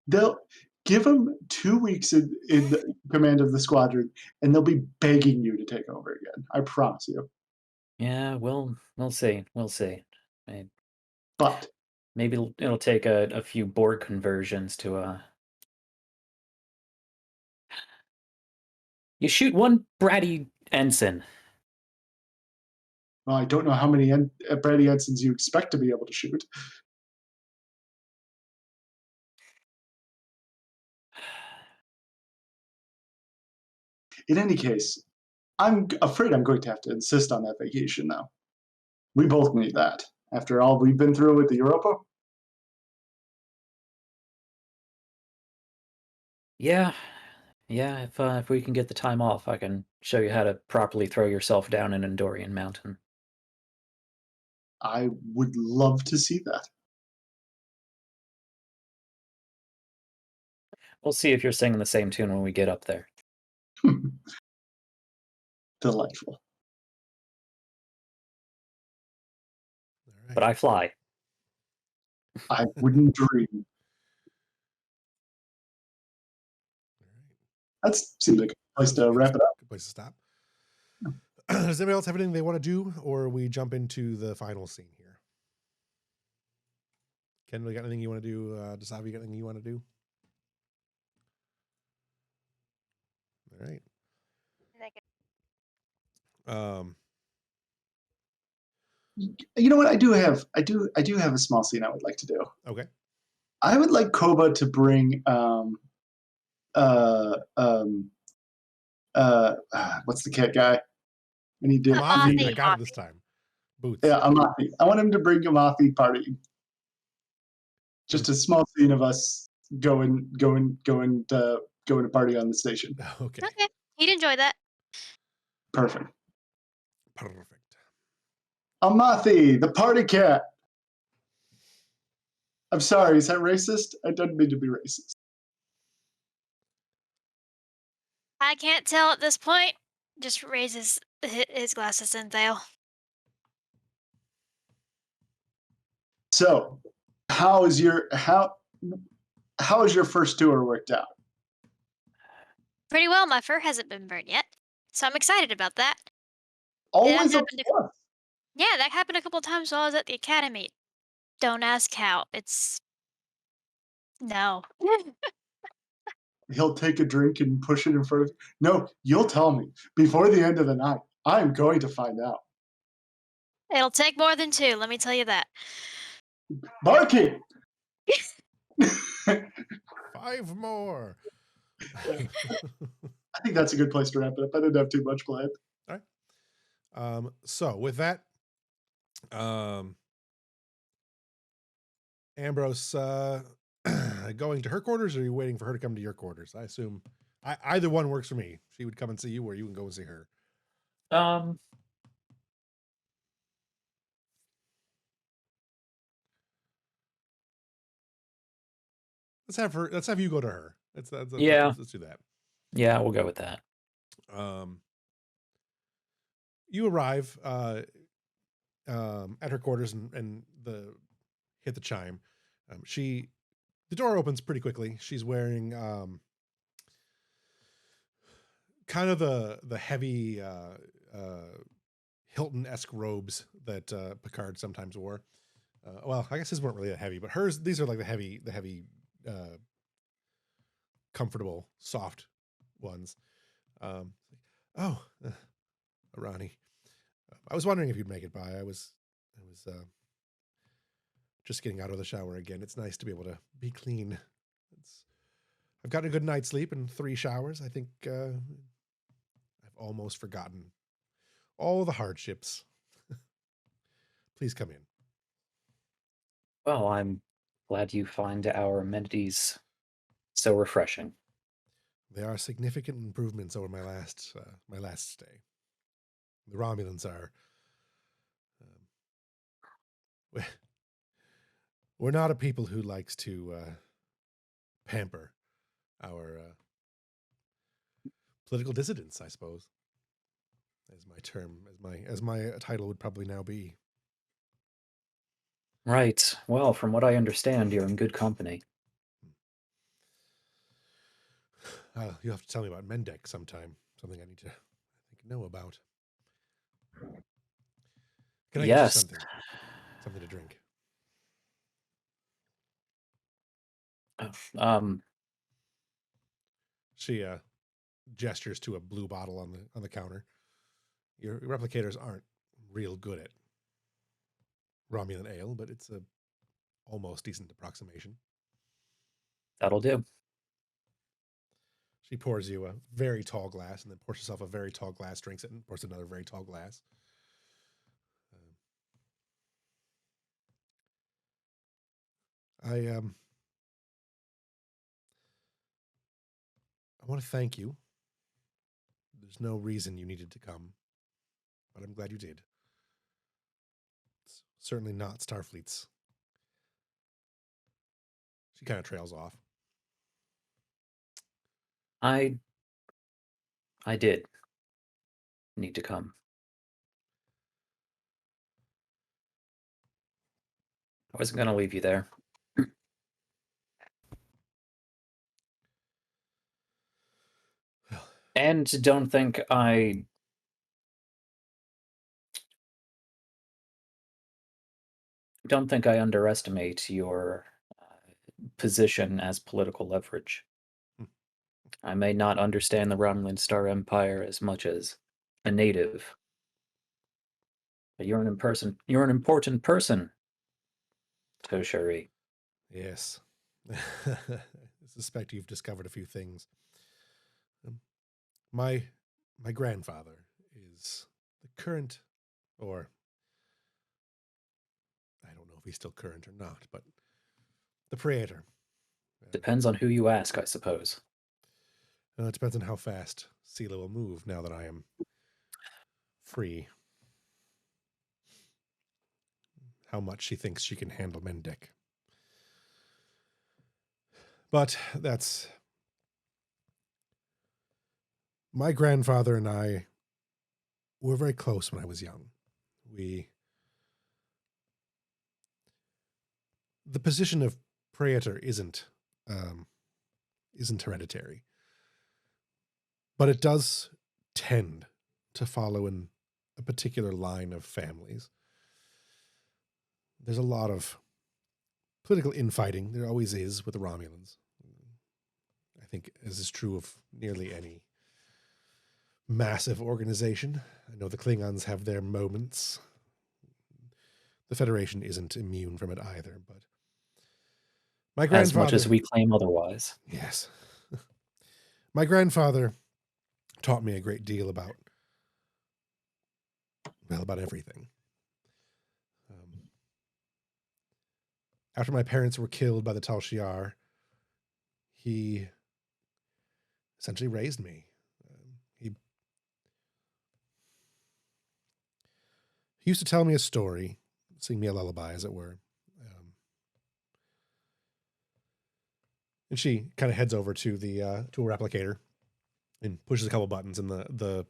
They'll give them 2 weeks in the command of the squadron, and they'll be begging you to take over again. I promise you. Yeah, we'll see. We'll see. But Maybe it'll take a few Borg conversions to You shoot one bratty ensign. well, I don't know how many Brady Ensigns you expect to be able to shoot. In any case, I'm afraid I'm going to have to insist on that vacation now. We both need that. After all we've been through with the Europa, Yeah, yeah. If we can get the time off, I can show you how to properly throw yourself down an Endorian mountain. I would love to see that. We'll see if you're singing the same tune when we get up there. Delightful. All right. But I fly. I wouldn't dream. All That seems like a place to wrap it up. Good place to stop. Does anybody else have anything they want to do, or we jump into the final scene here? Ken, we got anything you want to do? Dasavi, got anything you want to do? All right. You know what? I do have a small scene I would like to do. Okay. I would like Koba to bring what's the cat guy? I need to Amathi, I got it this time. Boots. Yeah, Amathi. I want him to bring Amathi party. Just a small scene of us going to party on the station. Okay. Okay, he'd enjoy that. Perfect. Perfect. Amathi, the party cat. I'm sorry, is that racist? I didn't mean to be racist. I can't tell at this point. Just raises his glasses and tail. So, how is your first tour worked out? Pretty well. My fur hasn't been burnt yet, so I'm excited about that. Always a happened to- plus. Yeah, that happened a couple times while I was at the academy. Don't ask how. It's no. he'll take a drink and push it in front of you. No, you'll tell me before the end of the night. I'm going to find out. It'll take more than 2, let me tell you that. Barkeep! 5 more. I think that's a good place to wrap it up. I didn't have too much planned. All right. So with that, Ambrose, going to her quarters, or are you waiting for her to come to your quarters? I assume either one works for me. She would come and see you, or you can go and see her. Let's have you go to her. Yeah. Let's do that. Yeah, we'll go with that. You arrive at her quarters and hit the chime. The door opens pretty quickly. She's wearing kind of the heavy Hilton-esque robes that Picard sometimes wore. Well, I guess his weren't really that heavy, but hers, these are like the heavy comfortable, soft ones. Ronnie, I was wondering if you'd make it by. I was just getting out of the shower again. It's nice to be able to be clean. I've gotten a good night's sleep and 3 showers. I think I've almost forgotten all the hardships. Please come in. Well, I'm glad you find our amenities so refreshing. There are significant improvements over my last stay. The Romulans are. We're not a people who likes to pamper our political dissidents, I suppose, as my title would probably now be. Right. Well, from what I understand, you're in good company. You'll have to tell me about Mendek sometime. Something I need to know about. Can I get you something? Something to drink. She gestures to a blue bottle on the counter. Your replicators aren't real good at Romulan ale, but it's a almost decent approximation. That'll do. She pours you a very tall glass, and then pours herself a very tall glass, drinks it, and pours another very tall glass. I want to thank you. There's no reason you needed to come, but I'm glad you did. It's certainly not Starfleet's. She kind of trails off. I did need to come. I wasn't going to leave you there. And don't think I underestimate your position as political leverage. I may not understand the Romulan Star Empire as much as a native, but you're an important person, Toshari. Yes. I suspect you've discovered a few things. My grandfather is the current, or I don't know if he's still current or not, but the Praetor. Depends on who you ask, I suppose. It depends on how fast Sela will move now that I am free. How much she thinks she can handle Mendek. But that's... My grandfather and I were very close when I was young. The position of Praetor isn't hereditary, but it does tend to follow in a particular line of families. There's a lot of political infighting. There always is with the Romulans. I think as is true of nearly any massive organization. I know the Klingons have their moments. The Federation isn't immune from it either, but my grandfather... As much as we claim otherwise. Yes. My grandfather taught me a great deal about everything. After my parents were killed by the Tal Shiar, he essentially raised me. He used to tell me a story, sing me a lullaby, as it were. And she kind of heads over to the to a replicator and pushes a couple buttons, and the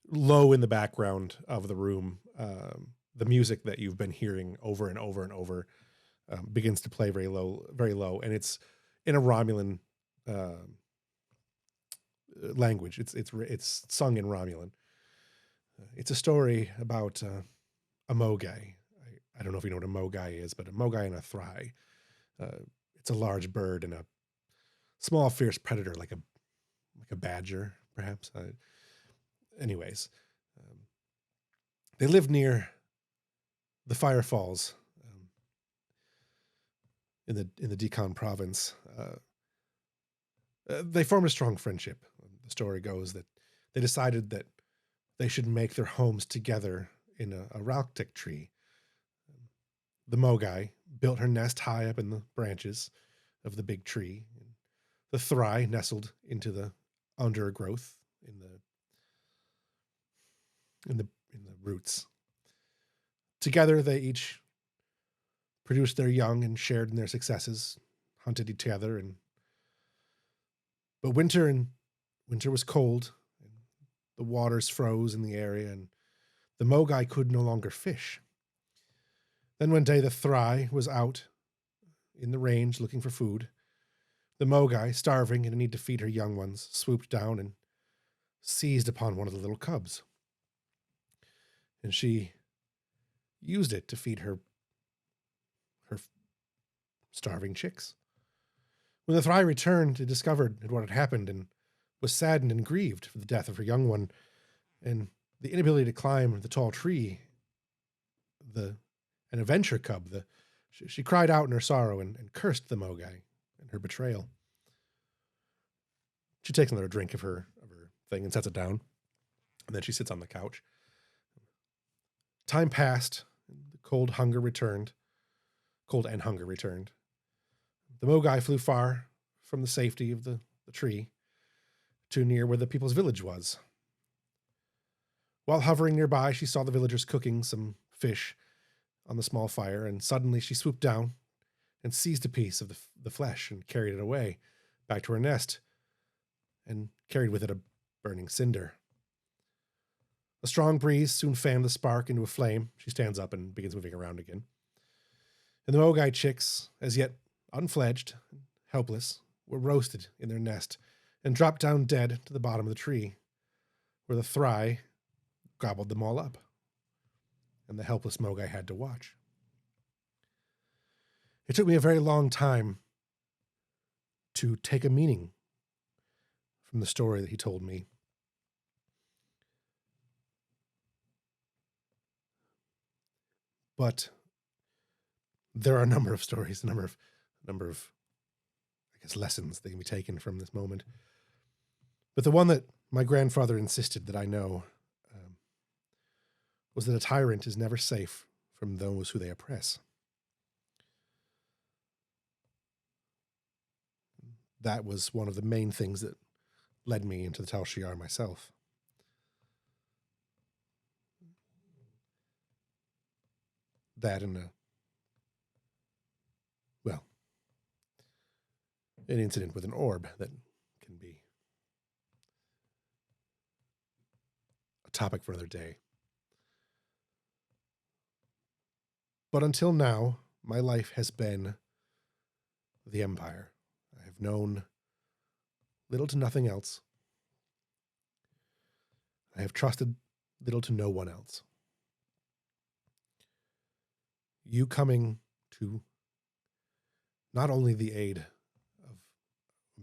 low in the background of the room, the music that you've been hearing over and over and over begins to play very low, and it's in a Romulan language. It's sung in Romulan. It's a story about a Mogai. I don't know if you know what a Mogai is, but a Mogai and a Thry. It's a large bird and a small, fierce predator, like a badger, perhaps. Anyways, they live near the Fire Falls in the Decon province. They formed a strong friendship. The story goes that they decided that they should make their homes together in a Ralktik tree. The Mogai built her nest high up in the branches of the big tree. The Thry nestled into the undergrowth in the roots. Together, they each produced their young and shared in their successes, hunted together, but winter was cold, and the waters froze in the area, and the Mogai could no longer fish. Then one day the Thry was out in the range looking for food. The Mogai, starving and in need to feed her young ones, swooped down and seized upon one of the little cubs. And she used it to feed her starving chicks. When the Thry returned, it discovered what had happened and was saddened and grieved for the death of her young one and the inability to climb the tall tree. An adventure cub, she cried out in her sorrow and cursed the Mogai and her betrayal. She takes another drink of her thing and sets it down, and then she sits on the couch. Time passed, and the cold and hunger returned. The Mogai flew far from the safety of the tree to near where the people's village was. While hovering nearby, she saw the villagers cooking some fish on the small fire, and suddenly she swooped down and seized a piece of the flesh and carried it away back to her nest and carried with it a burning cinder. A strong breeze soon fanned the spark into a flame. She stands up and begins moving around again. And the Mogai chicks, as yet unfledged, helpless, were roasted in their nest and dropped down dead to the bottom of the tree, where the Thry gobbled them all up, and the helpless Mogai had to watch. It took me a very long time to take a meaning from the story that he told me. But there are a number of stories, a number of I guess lessons that can be taken from this moment. But the one that my grandfather insisted that I know was that a tyrant is never safe from those who they oppress. That was one of the main things that led me into the Tal Shiar myself. That and an incident with an orb that can be a topic for another day. But until now, my life has been the Empire. I have known little to nothing else. I have trusted little to no one else. You coming to not only the aid of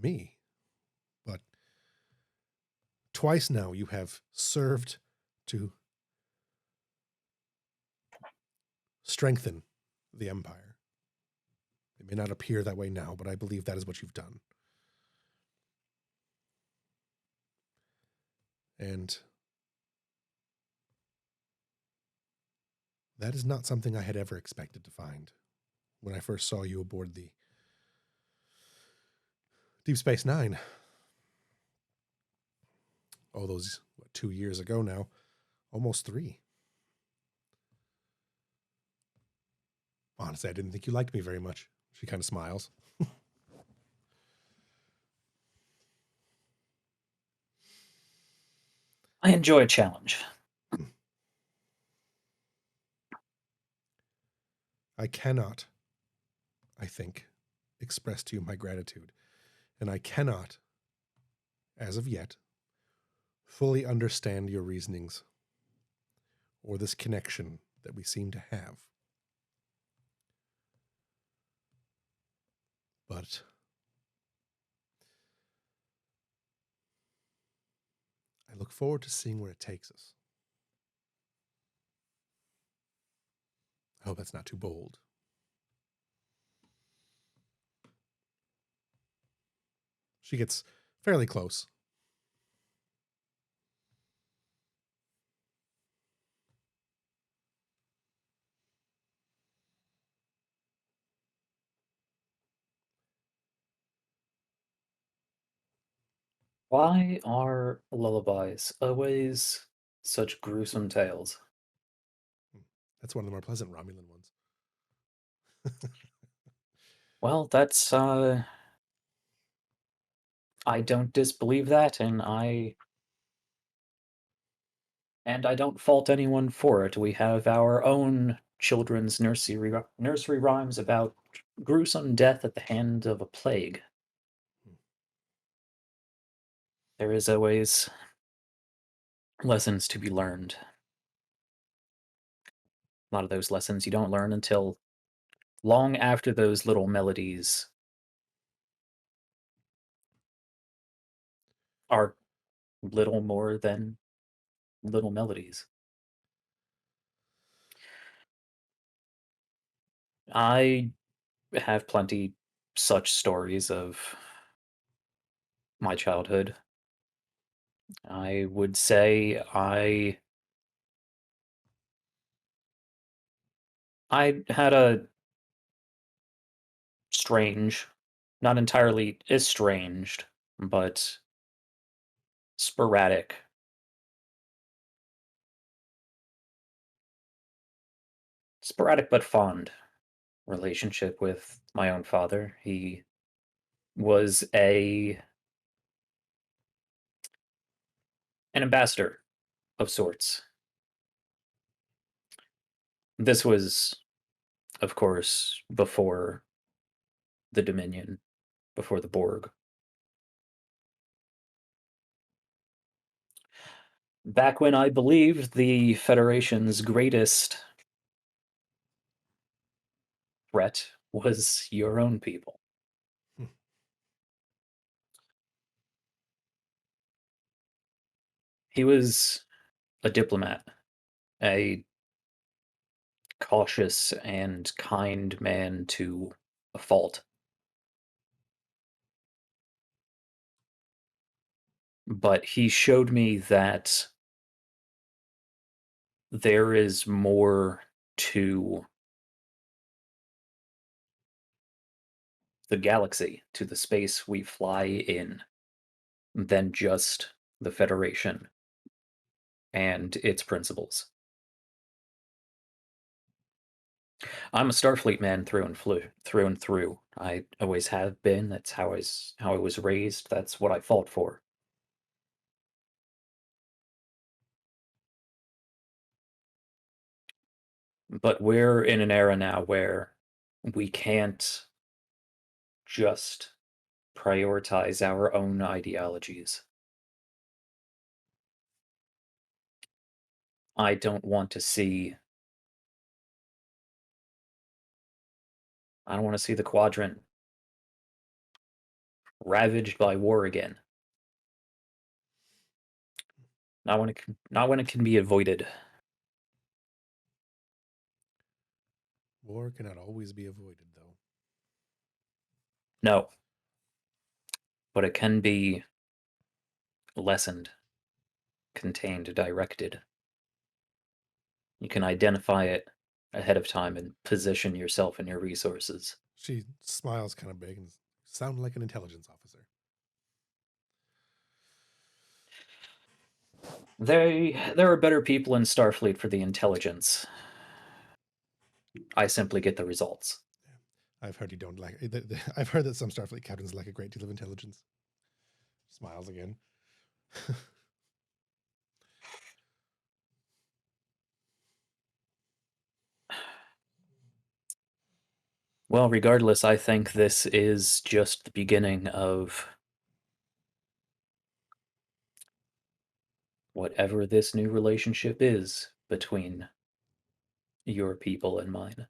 me, Twice now you have served to strengthen the Empire. It may not appear that way now, but I believe that is what you've done. And that is not something I had ever expected to find when I first saw you aboard the Deep Space Nine. Oh, those 2 years ago now, almost 3. Honestly, I didn't think you liked me very much. She kind of smiles. I enjoy a challenge. I cannot, I think, express to you my gratitude. And I cannot, as of yet, fully understand your reasonings or this connection that we seem to have. But I look forward to seeing where it takes us. I hope that's not too bold. She gets fairly close. Why are lullabies always such gruesome tales? That's one of the more pleasant Romulan ones. Well, that's I don't disbelieve that, and I don't fault anyone for it. We have our own children's nursery rhymes about gruesome death at the hand of a plague. There is always lessons to be learned. A lot of those lessons you don't learn until long after those little melodies are little more than little melodies. I have plenty such stories of my childhood. I would say I had a strange, not entirely estranged, but sporadic but fond relationship with my own father. He was an ambassador of sorts. This was, of course, before the Dominion, before the Borg. Back when I believed the Federation's greatest threat was your own people. Hmm. He was a diplomat, a cautious and kind man to a fault. But he showed me that there is more to the galaxy, to the space we fly in, than just the Federation and its principles. I'm a Starfleet man through and through. I always have been. That's how I was raised. That's what I fought for. But we're in an era now where we can't just prioritize our own ideologies. I don't want to see the quadrant ravaged by war again. Not when it can be avoided. War cannot always be avoided, though. No. But it can be lessened, contained, directed. You can identify it ahead of time and position yourself and your resources. She smiles kind of big and sounds like an intelligence officer. There are better people in Starfleet for the intelligence. I simply get the results. I've heard you don't like. I've heard that some Starfleet captains lack a great deal of intelligence. Smiles again. Well, regardless, I think this is just the beginning of whatever this new relationship is between your people and mine.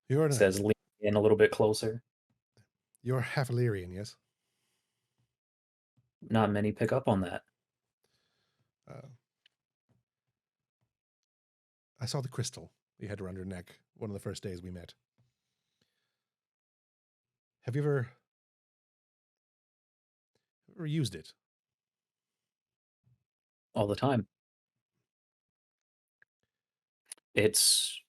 You're Says lean in a little bit closer. You're half Illyrian, yes? Not many pick up on that. I saw the crystal you had around your neck one of the first days we met. Have you ever used it? All the time. It's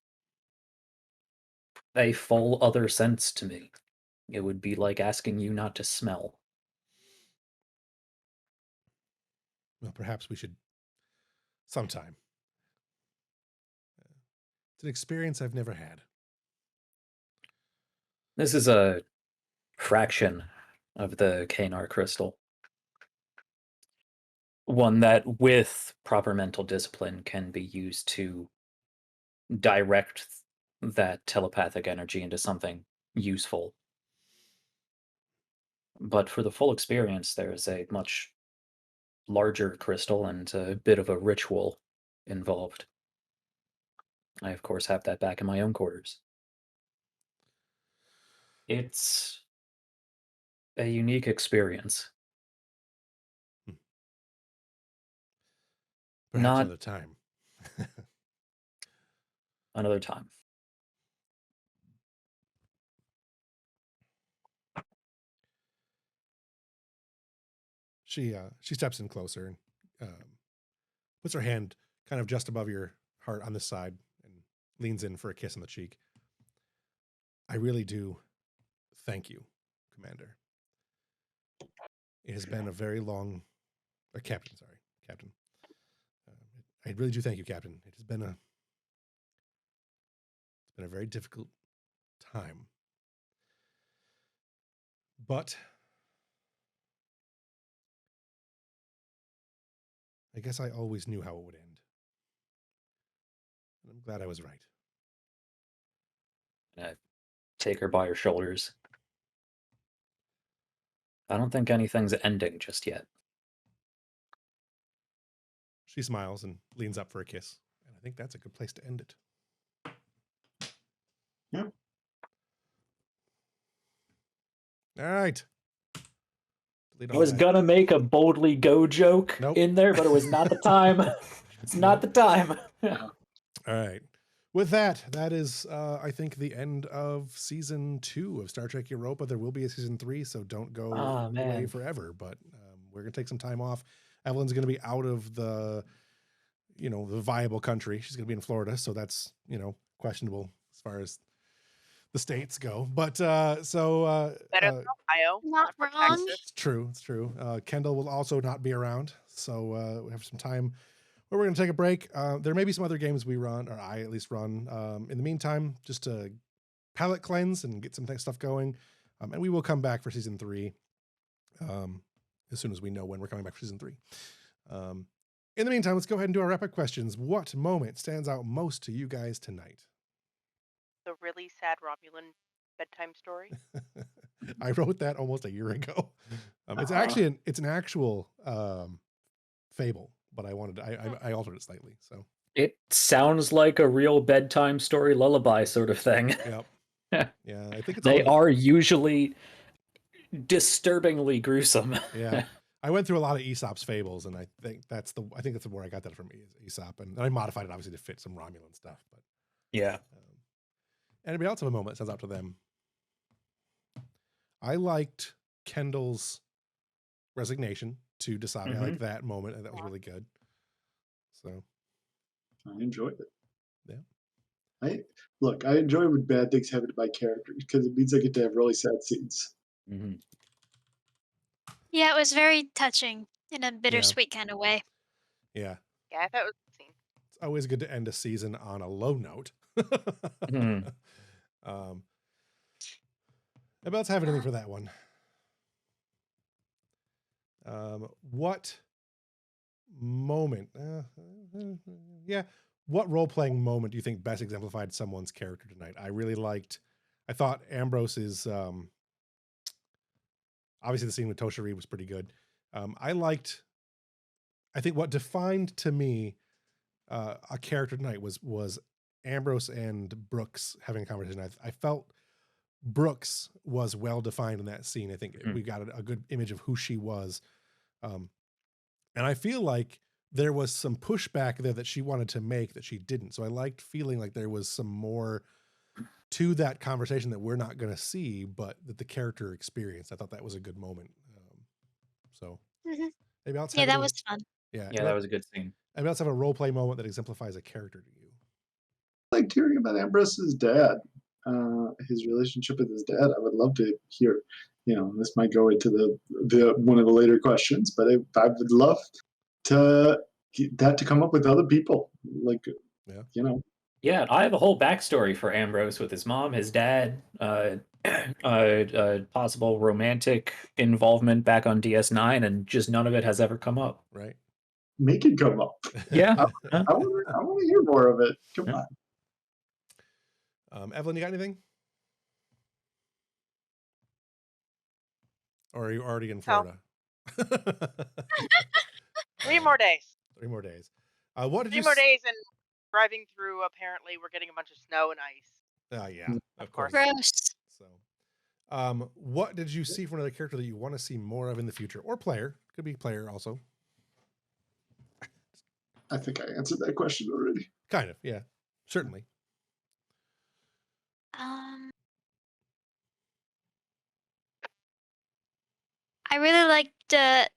a full other sense to me. It would be like asking you not to smell. Well, perhaps we should sometime. It's an experience I've never had. This is a fraction of the Kanar crystal. One that, with proper mental discipline, can be used to direct that telepathic energy into something useful. But for the full experience, there is a much larger crystal and a bit of a ritual involved. I, of course, have that back in my own quarters. It's a unique experience. Perhaps Not another time. another time. She steps in closer and puts her hand kind of just above your heart on this side and leans in for a kiss on the cheek. I really do thank you, Commander. It has been a very long, or Captain. I really do thank you, Captain. It's been a very difficult time, but I guess I always knew how it would end. And I'm glad I was right. I take her by her shoulders. I don't think anything's ending just yet. She smiles and leans up for a kiss. And I think that's a good place to end it. Yep. All right. I was gonna make a boldly go joke in there, but it was not the time. It's not the time. All right. With that, that is, I think, the end of season 2 of Star Trek Europa. There will be a season 3, so don't go away forever. But we're going to take some time off. Evelyn's going to be out of the viable country. She's going to be in Florida, so that's, questionable as far as the states go. But better than Ohio. Not or wrong. Texas. It's true. Kendall will also not be around, so we have some time where we're going to take a break. There may be some other games we run, or I at least run. In the meantime, just to palate cleanse and get some stuff going. And we will come back for season 3 as soon as we know when we're coming back for season 3. In the meantime, let's go ahead and do our wrap-up questions. What moment stands out most to you guys tonight? The really sad Romulan bedtime story. I wrote that almost a year ago. It's actually it's an actual fable, but I altered it slightly. So it sounds like a real bedtime story lullaby sort of thing. Yep. Yeah, I think it's they are usually disturbingly gruesome. Yeah. I went through a lot of Aesop's fables, and I think that's where I got that from Aesop, and I modified it obviously to fit some Romulan stuff. But Yeah. anybody else have a moment that stands out to them? I liked Kendall's resignation to Dasabi. I liked that moment, and that was really good. So I enjoyed it. Yeah. I enjoy when bad things happen to my characters because it means I get to have really sad scenes. Mm-hmm. Yeah, it was very touching in a bittersweet kind of way. Yeah. Yeah, I thought it was a good scene. It's always good to end a season on a low note. Mm. Anybody else have anything for that one? What moment? What role-playing moment do you think best exemplified someone's character tonight? I thought Ambrose's, obviously the scene with Toshiri was pretty good. I think what defined to me a character tonight was Ambrose and Brooks having a conversation. I felt Brooks was well defined in that scene. I think we got a good image of who she was. And I feel like there was some pushback there that she wanted to make that she didn't. So I liked feeling like there was some more to that conversation that we're not going to see, but that the character experienced. I thought that was a good moment. Maybe else Yeah, that was fun. Yeah, that was a good scene. Maybe else have a role play moment that exemplifies a character to you. I liked hearing about Ambrose's dad, his relationship with his dad. I would love to hear. This might go into the one of the later questions, but I would love to get that to come up with other people. Yeah, I have a whole backstory for Ambrose with his mom, his dad, possible romantic involvement back on DS9, and just none of it has ever come up. Right. Make it come up. Yeah. I want to hear more of it. Come on. Evelyn, you got anything? Or are you already in Florida? 3 more days. 3 more days. What did 3 you more days and driving through, apparently we're getting a bunch of snow and ice. Yeah, of course. Gross. So, what did you see from another character that you want to see more of in the future, or player? Could be player also. I think I answered that question already. Kind of, yeah, certainly. I really liked the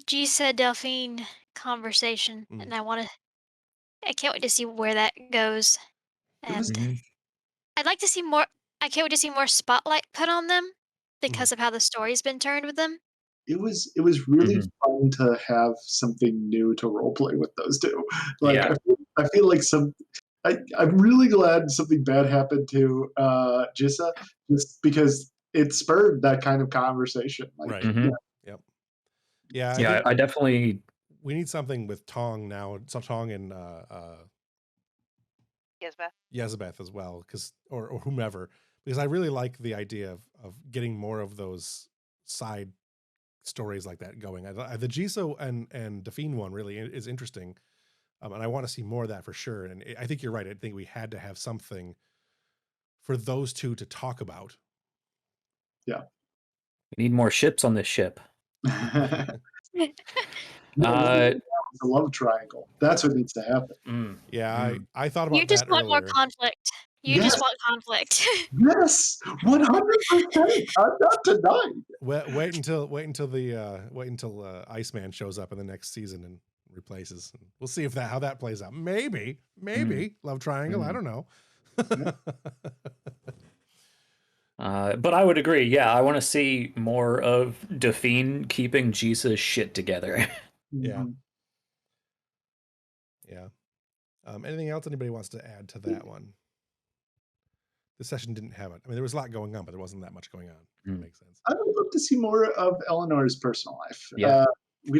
Jissha Delphine conversation, and I can't wait to see where that goes. And I'd like to see more. I can't wait to see more spotlight put on them because of how the story's been turned with them. It was really fun to have something new to roleplay with those two. I feel like I'm really glad something bad happened to Jissha, just because it spurred that kind of conversation. Right. Yeah. Yep. Yeah, I definitely. We need something with Tong now. So Tong and Yezebeth as well, or whomever, because I really like the idea of getting more of those side stories like that going. The Jissha and Delphine one really is interesting, and I want to see more of that for sure. And I think you're right. I think we had to have something for those two to talk about. Yeah, we need more ships on this ship. It's a love triangle. That's what needs to happen. Yeah, I thought about that. You just want earlier. more conflict. You just want conflict. Yes, 100%. I'm not denying. Wait until Iceman shows up in the next season and replaces. We'll see how that plays out. Maybe love triangle. I don't know. But I would agree. Yeah, I want to see more of Delphine keeping Jissha's shit together. Yeah. Anything else anybody wants to add to that one? The session didn't have it. I mean, there was a lot going on, but there wasn't that much going on. That makes sense. I would love to see more of Eleanor's personal life. Yeah. We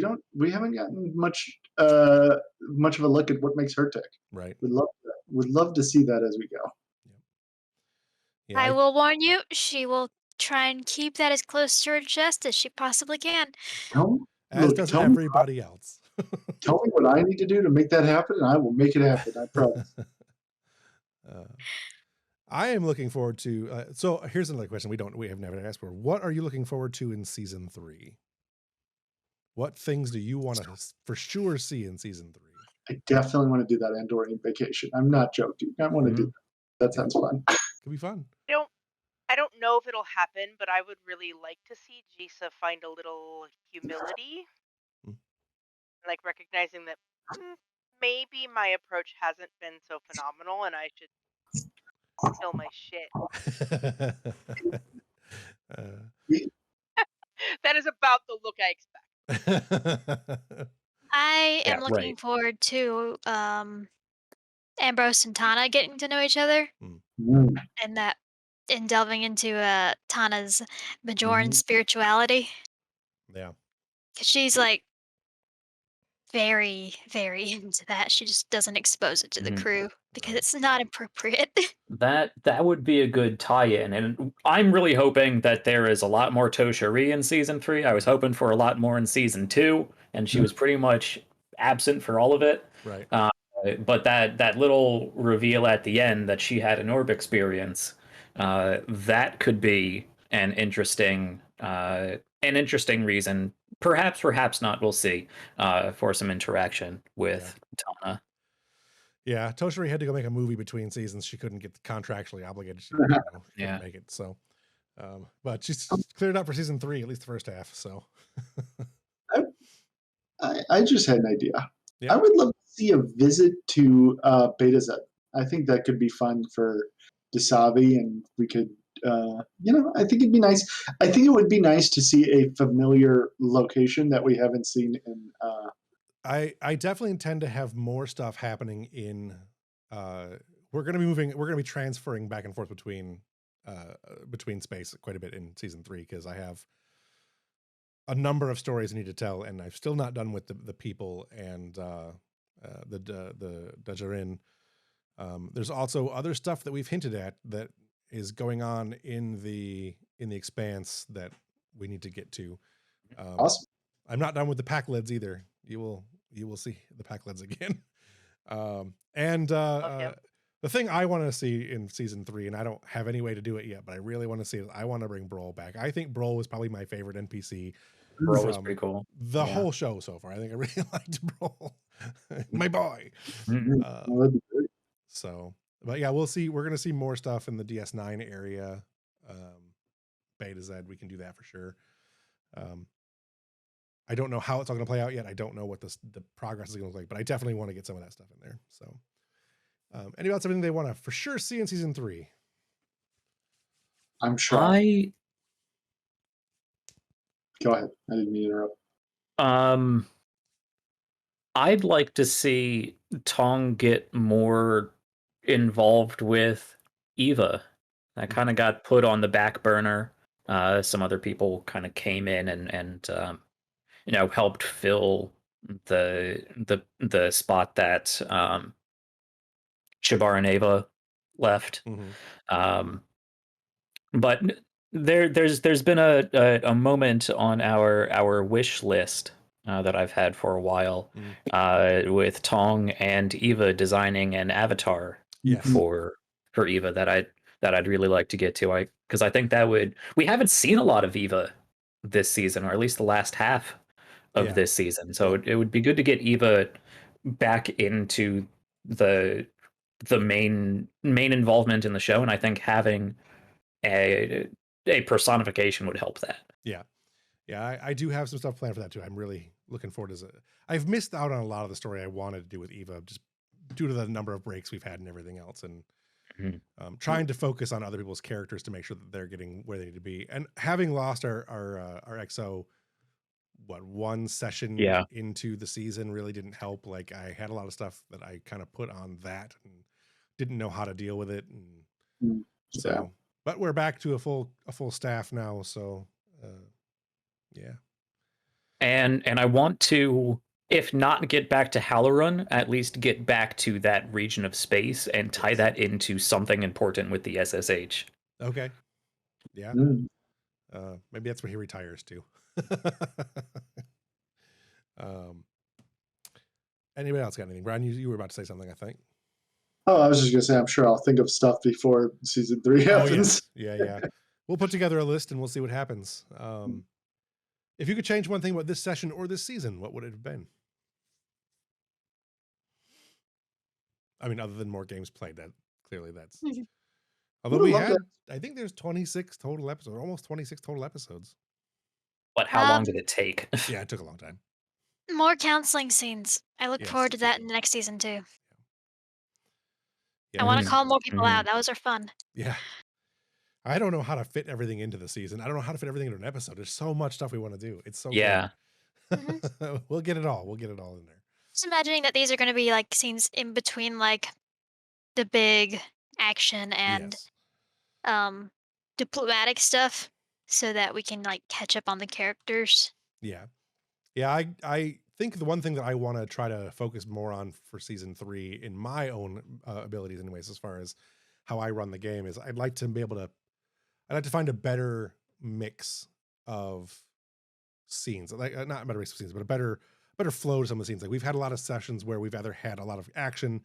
haven't gotten much of a look at what makes her tick. Right. Would love to see that as we go. Yeah, I will warn you, she will try and keep that as close to her chest as she possibly can. As does everybody else. Tell me what I need to do to make that happen, and I will make it happen. I promise. I am looking forward to. So here's another question we have never asked for. What are you looking forward to in season 3? What things do you want to for sure see in season 3? I definitely want to do that Andorian vacation. I'm not joking. I want to do that. That sounds fun. Could be fun. I don't know if it'll happen, but I would really like to see Jissha find a little humility, Mm. like recognizing that maybe my approach hasn't been so phenomenal, and I should kill my shit. That is about the look I expect. I am Yeah, looking right. forward to Ambrose and Tana getting to know each other, Mm. and delving into Tana's Majoran Mhm. spirituality, Yeah. 'cause she's like very, very into that. She just doesn't expose it to the Mhm. crew because Right. it's not appropriate. That would be a good tie-in, and I'm really hoping that there is a lot more Toshiri in season 3. I was hoping for a lot more in season 2, and she was pretty much absent for all of it. Right. But that little reveal at the end that she had an orb experience, that could be an interesting reason, perhaps not. We'll see, for some interaction with Tana. Yeah, Toshiri had to go make a movie between seasons. She couldn't get contractually obligated. She couldn't Yeah. make it. So, but she's cleared up for season 3, at least the first half. So, I just had an idea. Yeah. I would love to see a visit to Beta Z. I think that could be fun for Dasavi, and we could, I think it'd be nice. I think it would be nice to see a familiar location that we haven't seen in. I definitely intend to have more stuff happening in. We're going to be transferring back and forth between space quite a bit in season 3 because I have a number of stories I need to tell, and I've still not done with the people and the Dajarin. There's also other stuff that we've hinted at that is going on in the Expanse that we need to get to. Awesome. I'm not done with the pack lids either. You will see the pack lids again. The thing I want to see in season 3, and I don't have any way to do it yet, but I really want to see it. I want to bring Broll back. I think Broll was probably my favorite NPC. Broll was pretty cool. The whole show so far. I think I really liked Broll. My boy. That'd be great. So, but yeah, we'll see. We're going to see more stuff in the DS9 area. Beta Z, we can do that for sure. I don't know how it's all going to play out yet. I don't know what the progress is going to look like, but I definitely want to get some of that stuff in there. So, anybody else have anything they want to for sure see in season 3? I'm sure. Go ahead. I didn't mean to interrupt. I'd like to see Tong get more involved with Eva. That kind of got put on the back burner. Some other people kind of came in and helped fill the spot that Shabar and Ava left. But there's been a moment on our wish list that I've had for a while, with Tong and Eva designing an avatar for Eva that I'd really like to get to. Because I think we haven't seen a lot of Eva this season, or at least the last half of this season. So it would be good to get Eva back into the main involvement in the show, and I think having a personification would help that. Yeah, I do have some stuff planned for that too. I'm really looking forward to it. I've missed out on a lot of the story I wanted to do with Eva just due to the number of breaks we've had and everything else, and trying to focus on other people's characters to make sure that they're getting where they need to be. And having lost our XO, one session into the season really didn't help. Like I had a lot of stuff that I kind of put on that and didn't know how to deal with it, and so. But we're back to a full staff now, so yeah. And I want to, if not get back to Halorun, at least get back to that region of space and tie that into something important with the SSH. Okay. Yeah. Maybe that's where he retires to. Anybody else got anything? Brian, you were about to say something, I think. Oh, I was just gonna say, I'm sure I'll think of stuff before season 3 happens. Yeah. We'll put together a list and we'll see what happens. If you could change one thing about this session or this season, what would it have been? I mean, other than more games played, that clearly that's. Although we had, I think there's 26 total episodes, almost 26 total episodes. But how long did it take? Yeah, it took a long time. More counseling scenes. I look Yes. forward to that in the next season too. Yeah, I want to Mhm. call more people Mhm. out. Those are fun. Yeah. I don't know how to fit everything into the season. I don't know how to fit everything into an episode. There's so much stuff we want to do. It's so Yeah. good. We'll get it all. We'll get it all in there. Just imagining that these are going to be like scenes in between like the big action and Yes. diplomatic stuff so that we can like catch up on the characters. Yeah. Yeah, I think the one thing that I want to try to focus more on for season 3 in my own abilities anyways, as far as how I run the game, is I'd like to find a better mix of scenes, like not a better mix of scenes, but a better flow to some of the scenes. Like we've had a lot of sessions where we've either had a lot of action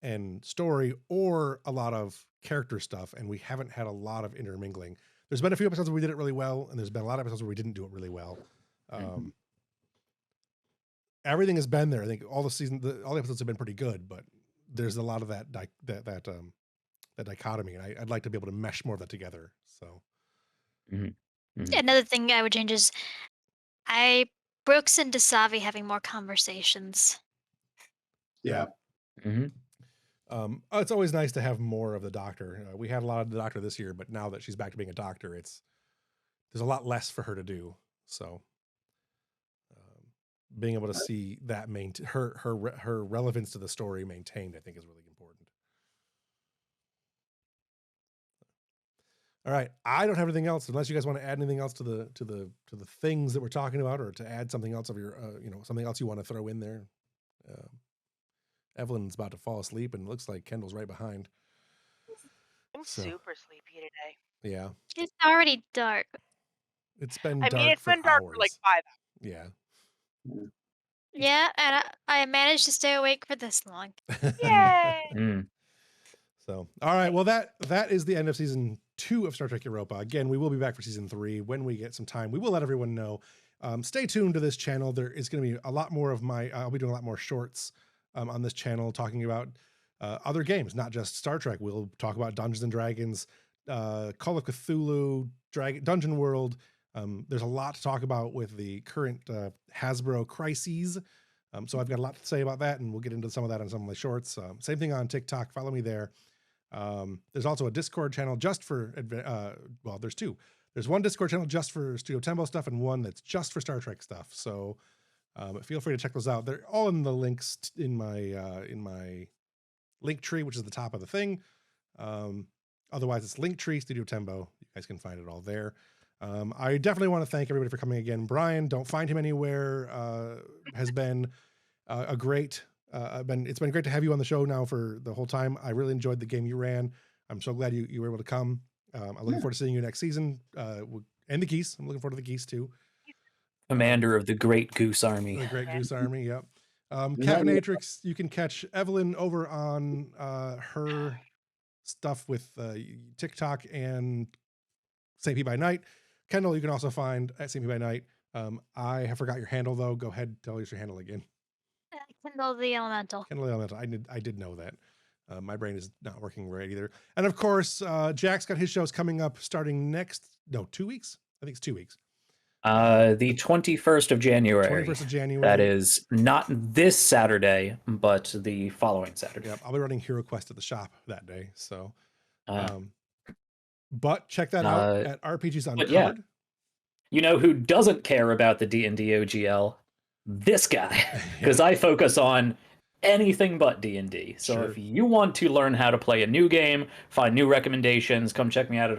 and story or a lot of character stuff, and we haven't had a lot of intermingling. There's been a few episodes where we did it really well, and there's been a lot of episodes where we didn't do it really well. Everything has been there. I think all the episodes have been pretty good, but there's a lot of that dichotomy, and I'd like to be able to mesh more of that together. So Another thing I would change is Brooks and Dasavi having more conversations. Yeah. It's always nice to have more of the Doctor. We had a lot of the Doctor this year, but now that she's back to being a Doctor, there's a lot less for her to do. So being able to see that her relevance to the story maintained, I think, is really important. All right, I don't have anything else unless you guys want to add anything else to the things that we're talking about, or to add something else of your something else you want to throw in there. Evelyn's about to fall asleep, and it looks like Kendall's right behind. I'm super sleepy today. Yeah, It's already dark. it's been. It's been dark for like 5 hours. Yeah. Yeah, and I managed to stay awake for this long. Yay! So, all right. Well, that is the end of season 2 of Star Trek Europa. Again, we will be back for season 3 when we get some time. We will let everyone know. Stay tuned to this channel. There is going to be a lot more of I'll be doing a lot more shorts on this channel talking about other games, not just Star Trek. We'll talk about Dungeons and Dragons, Call of Cthulhu, Dungeon World. There's a lot to talk about with the current Hasbro crises. So I've got a lot to say about that, and we'll get into some of that on some of my shorts. Same thing on TikTok. Follow me there. There's also a Discord channel just for, there's 2. There's one Discord channel just for Studio Tembo stuff, and one that's just for Star Trek stuff. So feel free to check those out. They're all in the links in my link tree, which is the top of the thing. Otherwise, it's Linktree Studio Tembo. You guys can find it all there. I definitely want to thank everybody for coming again. Brian, don't find him anywhere, has been a great. It's been great to have you on the show now for the whole time. I really enjoyed the game you ran. I'm so glad you were able to come. I'm looking forward to seeing you next season. And the geese. I'm looking forward to the geese too. Commander of the Great Goose Army. The Great Goose Army. Yep. Caffeinatrix, you can catch Evelyn over on her stuff with TikTok and St. P by Night. Kendall, you can also find at St. P by Night. I have forgot your handle though. Go ahead, tell us your handle again. Kendall the Elemental. Kendall the Elemental. I did know that. My brain is not working right either. And of course, Jack's got his shows coming up starting 2 weeks. I think it's 2 weeks. The 21st of January. 21st of January. That is not this Saturday, but the following Saturday. Yep, I'll be running Hero Quest at the shop that day. So, but check that out at RPGs Uncovered. Yeah. You know who doesn't care about the D&D OGL? This guy, because I focus on anything but D&D. So if you want to learn how to play a new game, find new recommendations, come check me out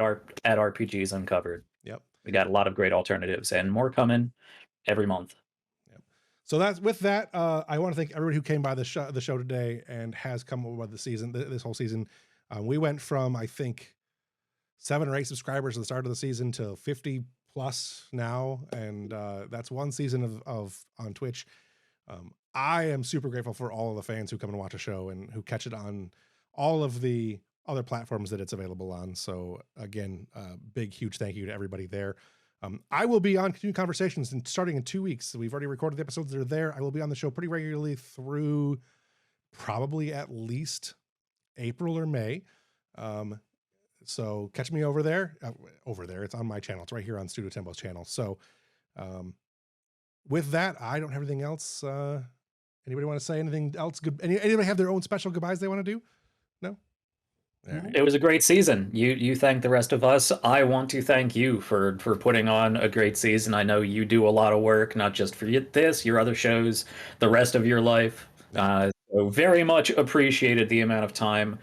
at RPGs Uncovered. Yep. We got a lot of great alternatives and more coming every month. Yep. So that's with that. I want to thank everybody who came by the show today and has come over the season, this whole season. We went from, I think, 7 or 8 subscribers at the start of the season to 50 plus now, and that's one season of on Twitch. I am super grateful for all of the fans who come and watch a show and who catch it on all of the other platforms that it's available on. So again, big huge thank you to everybody there. I will be on Continuing Conversations and starting in 2 weeks. We've already recorded the episodes that are there. I will be on the show pretty regularly through probably at least April or May. So catch me over there. It's on my channel. It's right here on Studio Tempo's channel. So with that, I don't have anything else. Anybody want to say anything else? Good. Anybody have their own special goodbyes they want to do? No? All right. It was a great season. You thank the rest of us. I want to thank you for putting on a great season. I know you do a lot of work, not just for your other shows, the rest of your life. So very much appreciated the amount of time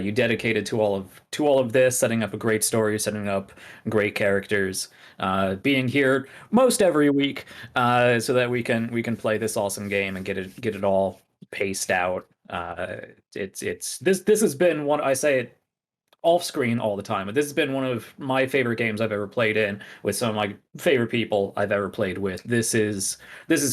you dedicated to all of this, setting up a great story, setting up great characters, being here most every week, so that we can play this awesome game and get it all paced out. This has been one, I say it off screen all the time, but this has been one of my favorite games I've ever played in, with some of my favorite people I've ever played with. This is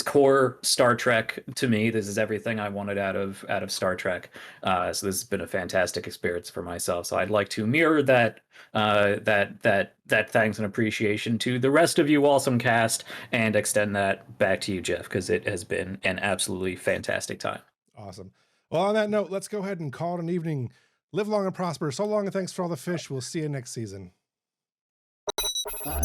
core Star Trek to me. This is everything I wanted out of Star Trek. So this has been a fantastic experience for myself. So I'd like to mirror that thanks and appreciation to the rest of you awesome cast, and extend that back to you, Jeff, because it has been an absolutely fantastic time. Awesome. Well, on that note, let's go ahead and call it an evening. Live long and prosper. So long, and thanks for all the fish. We'll see you next season. Bye.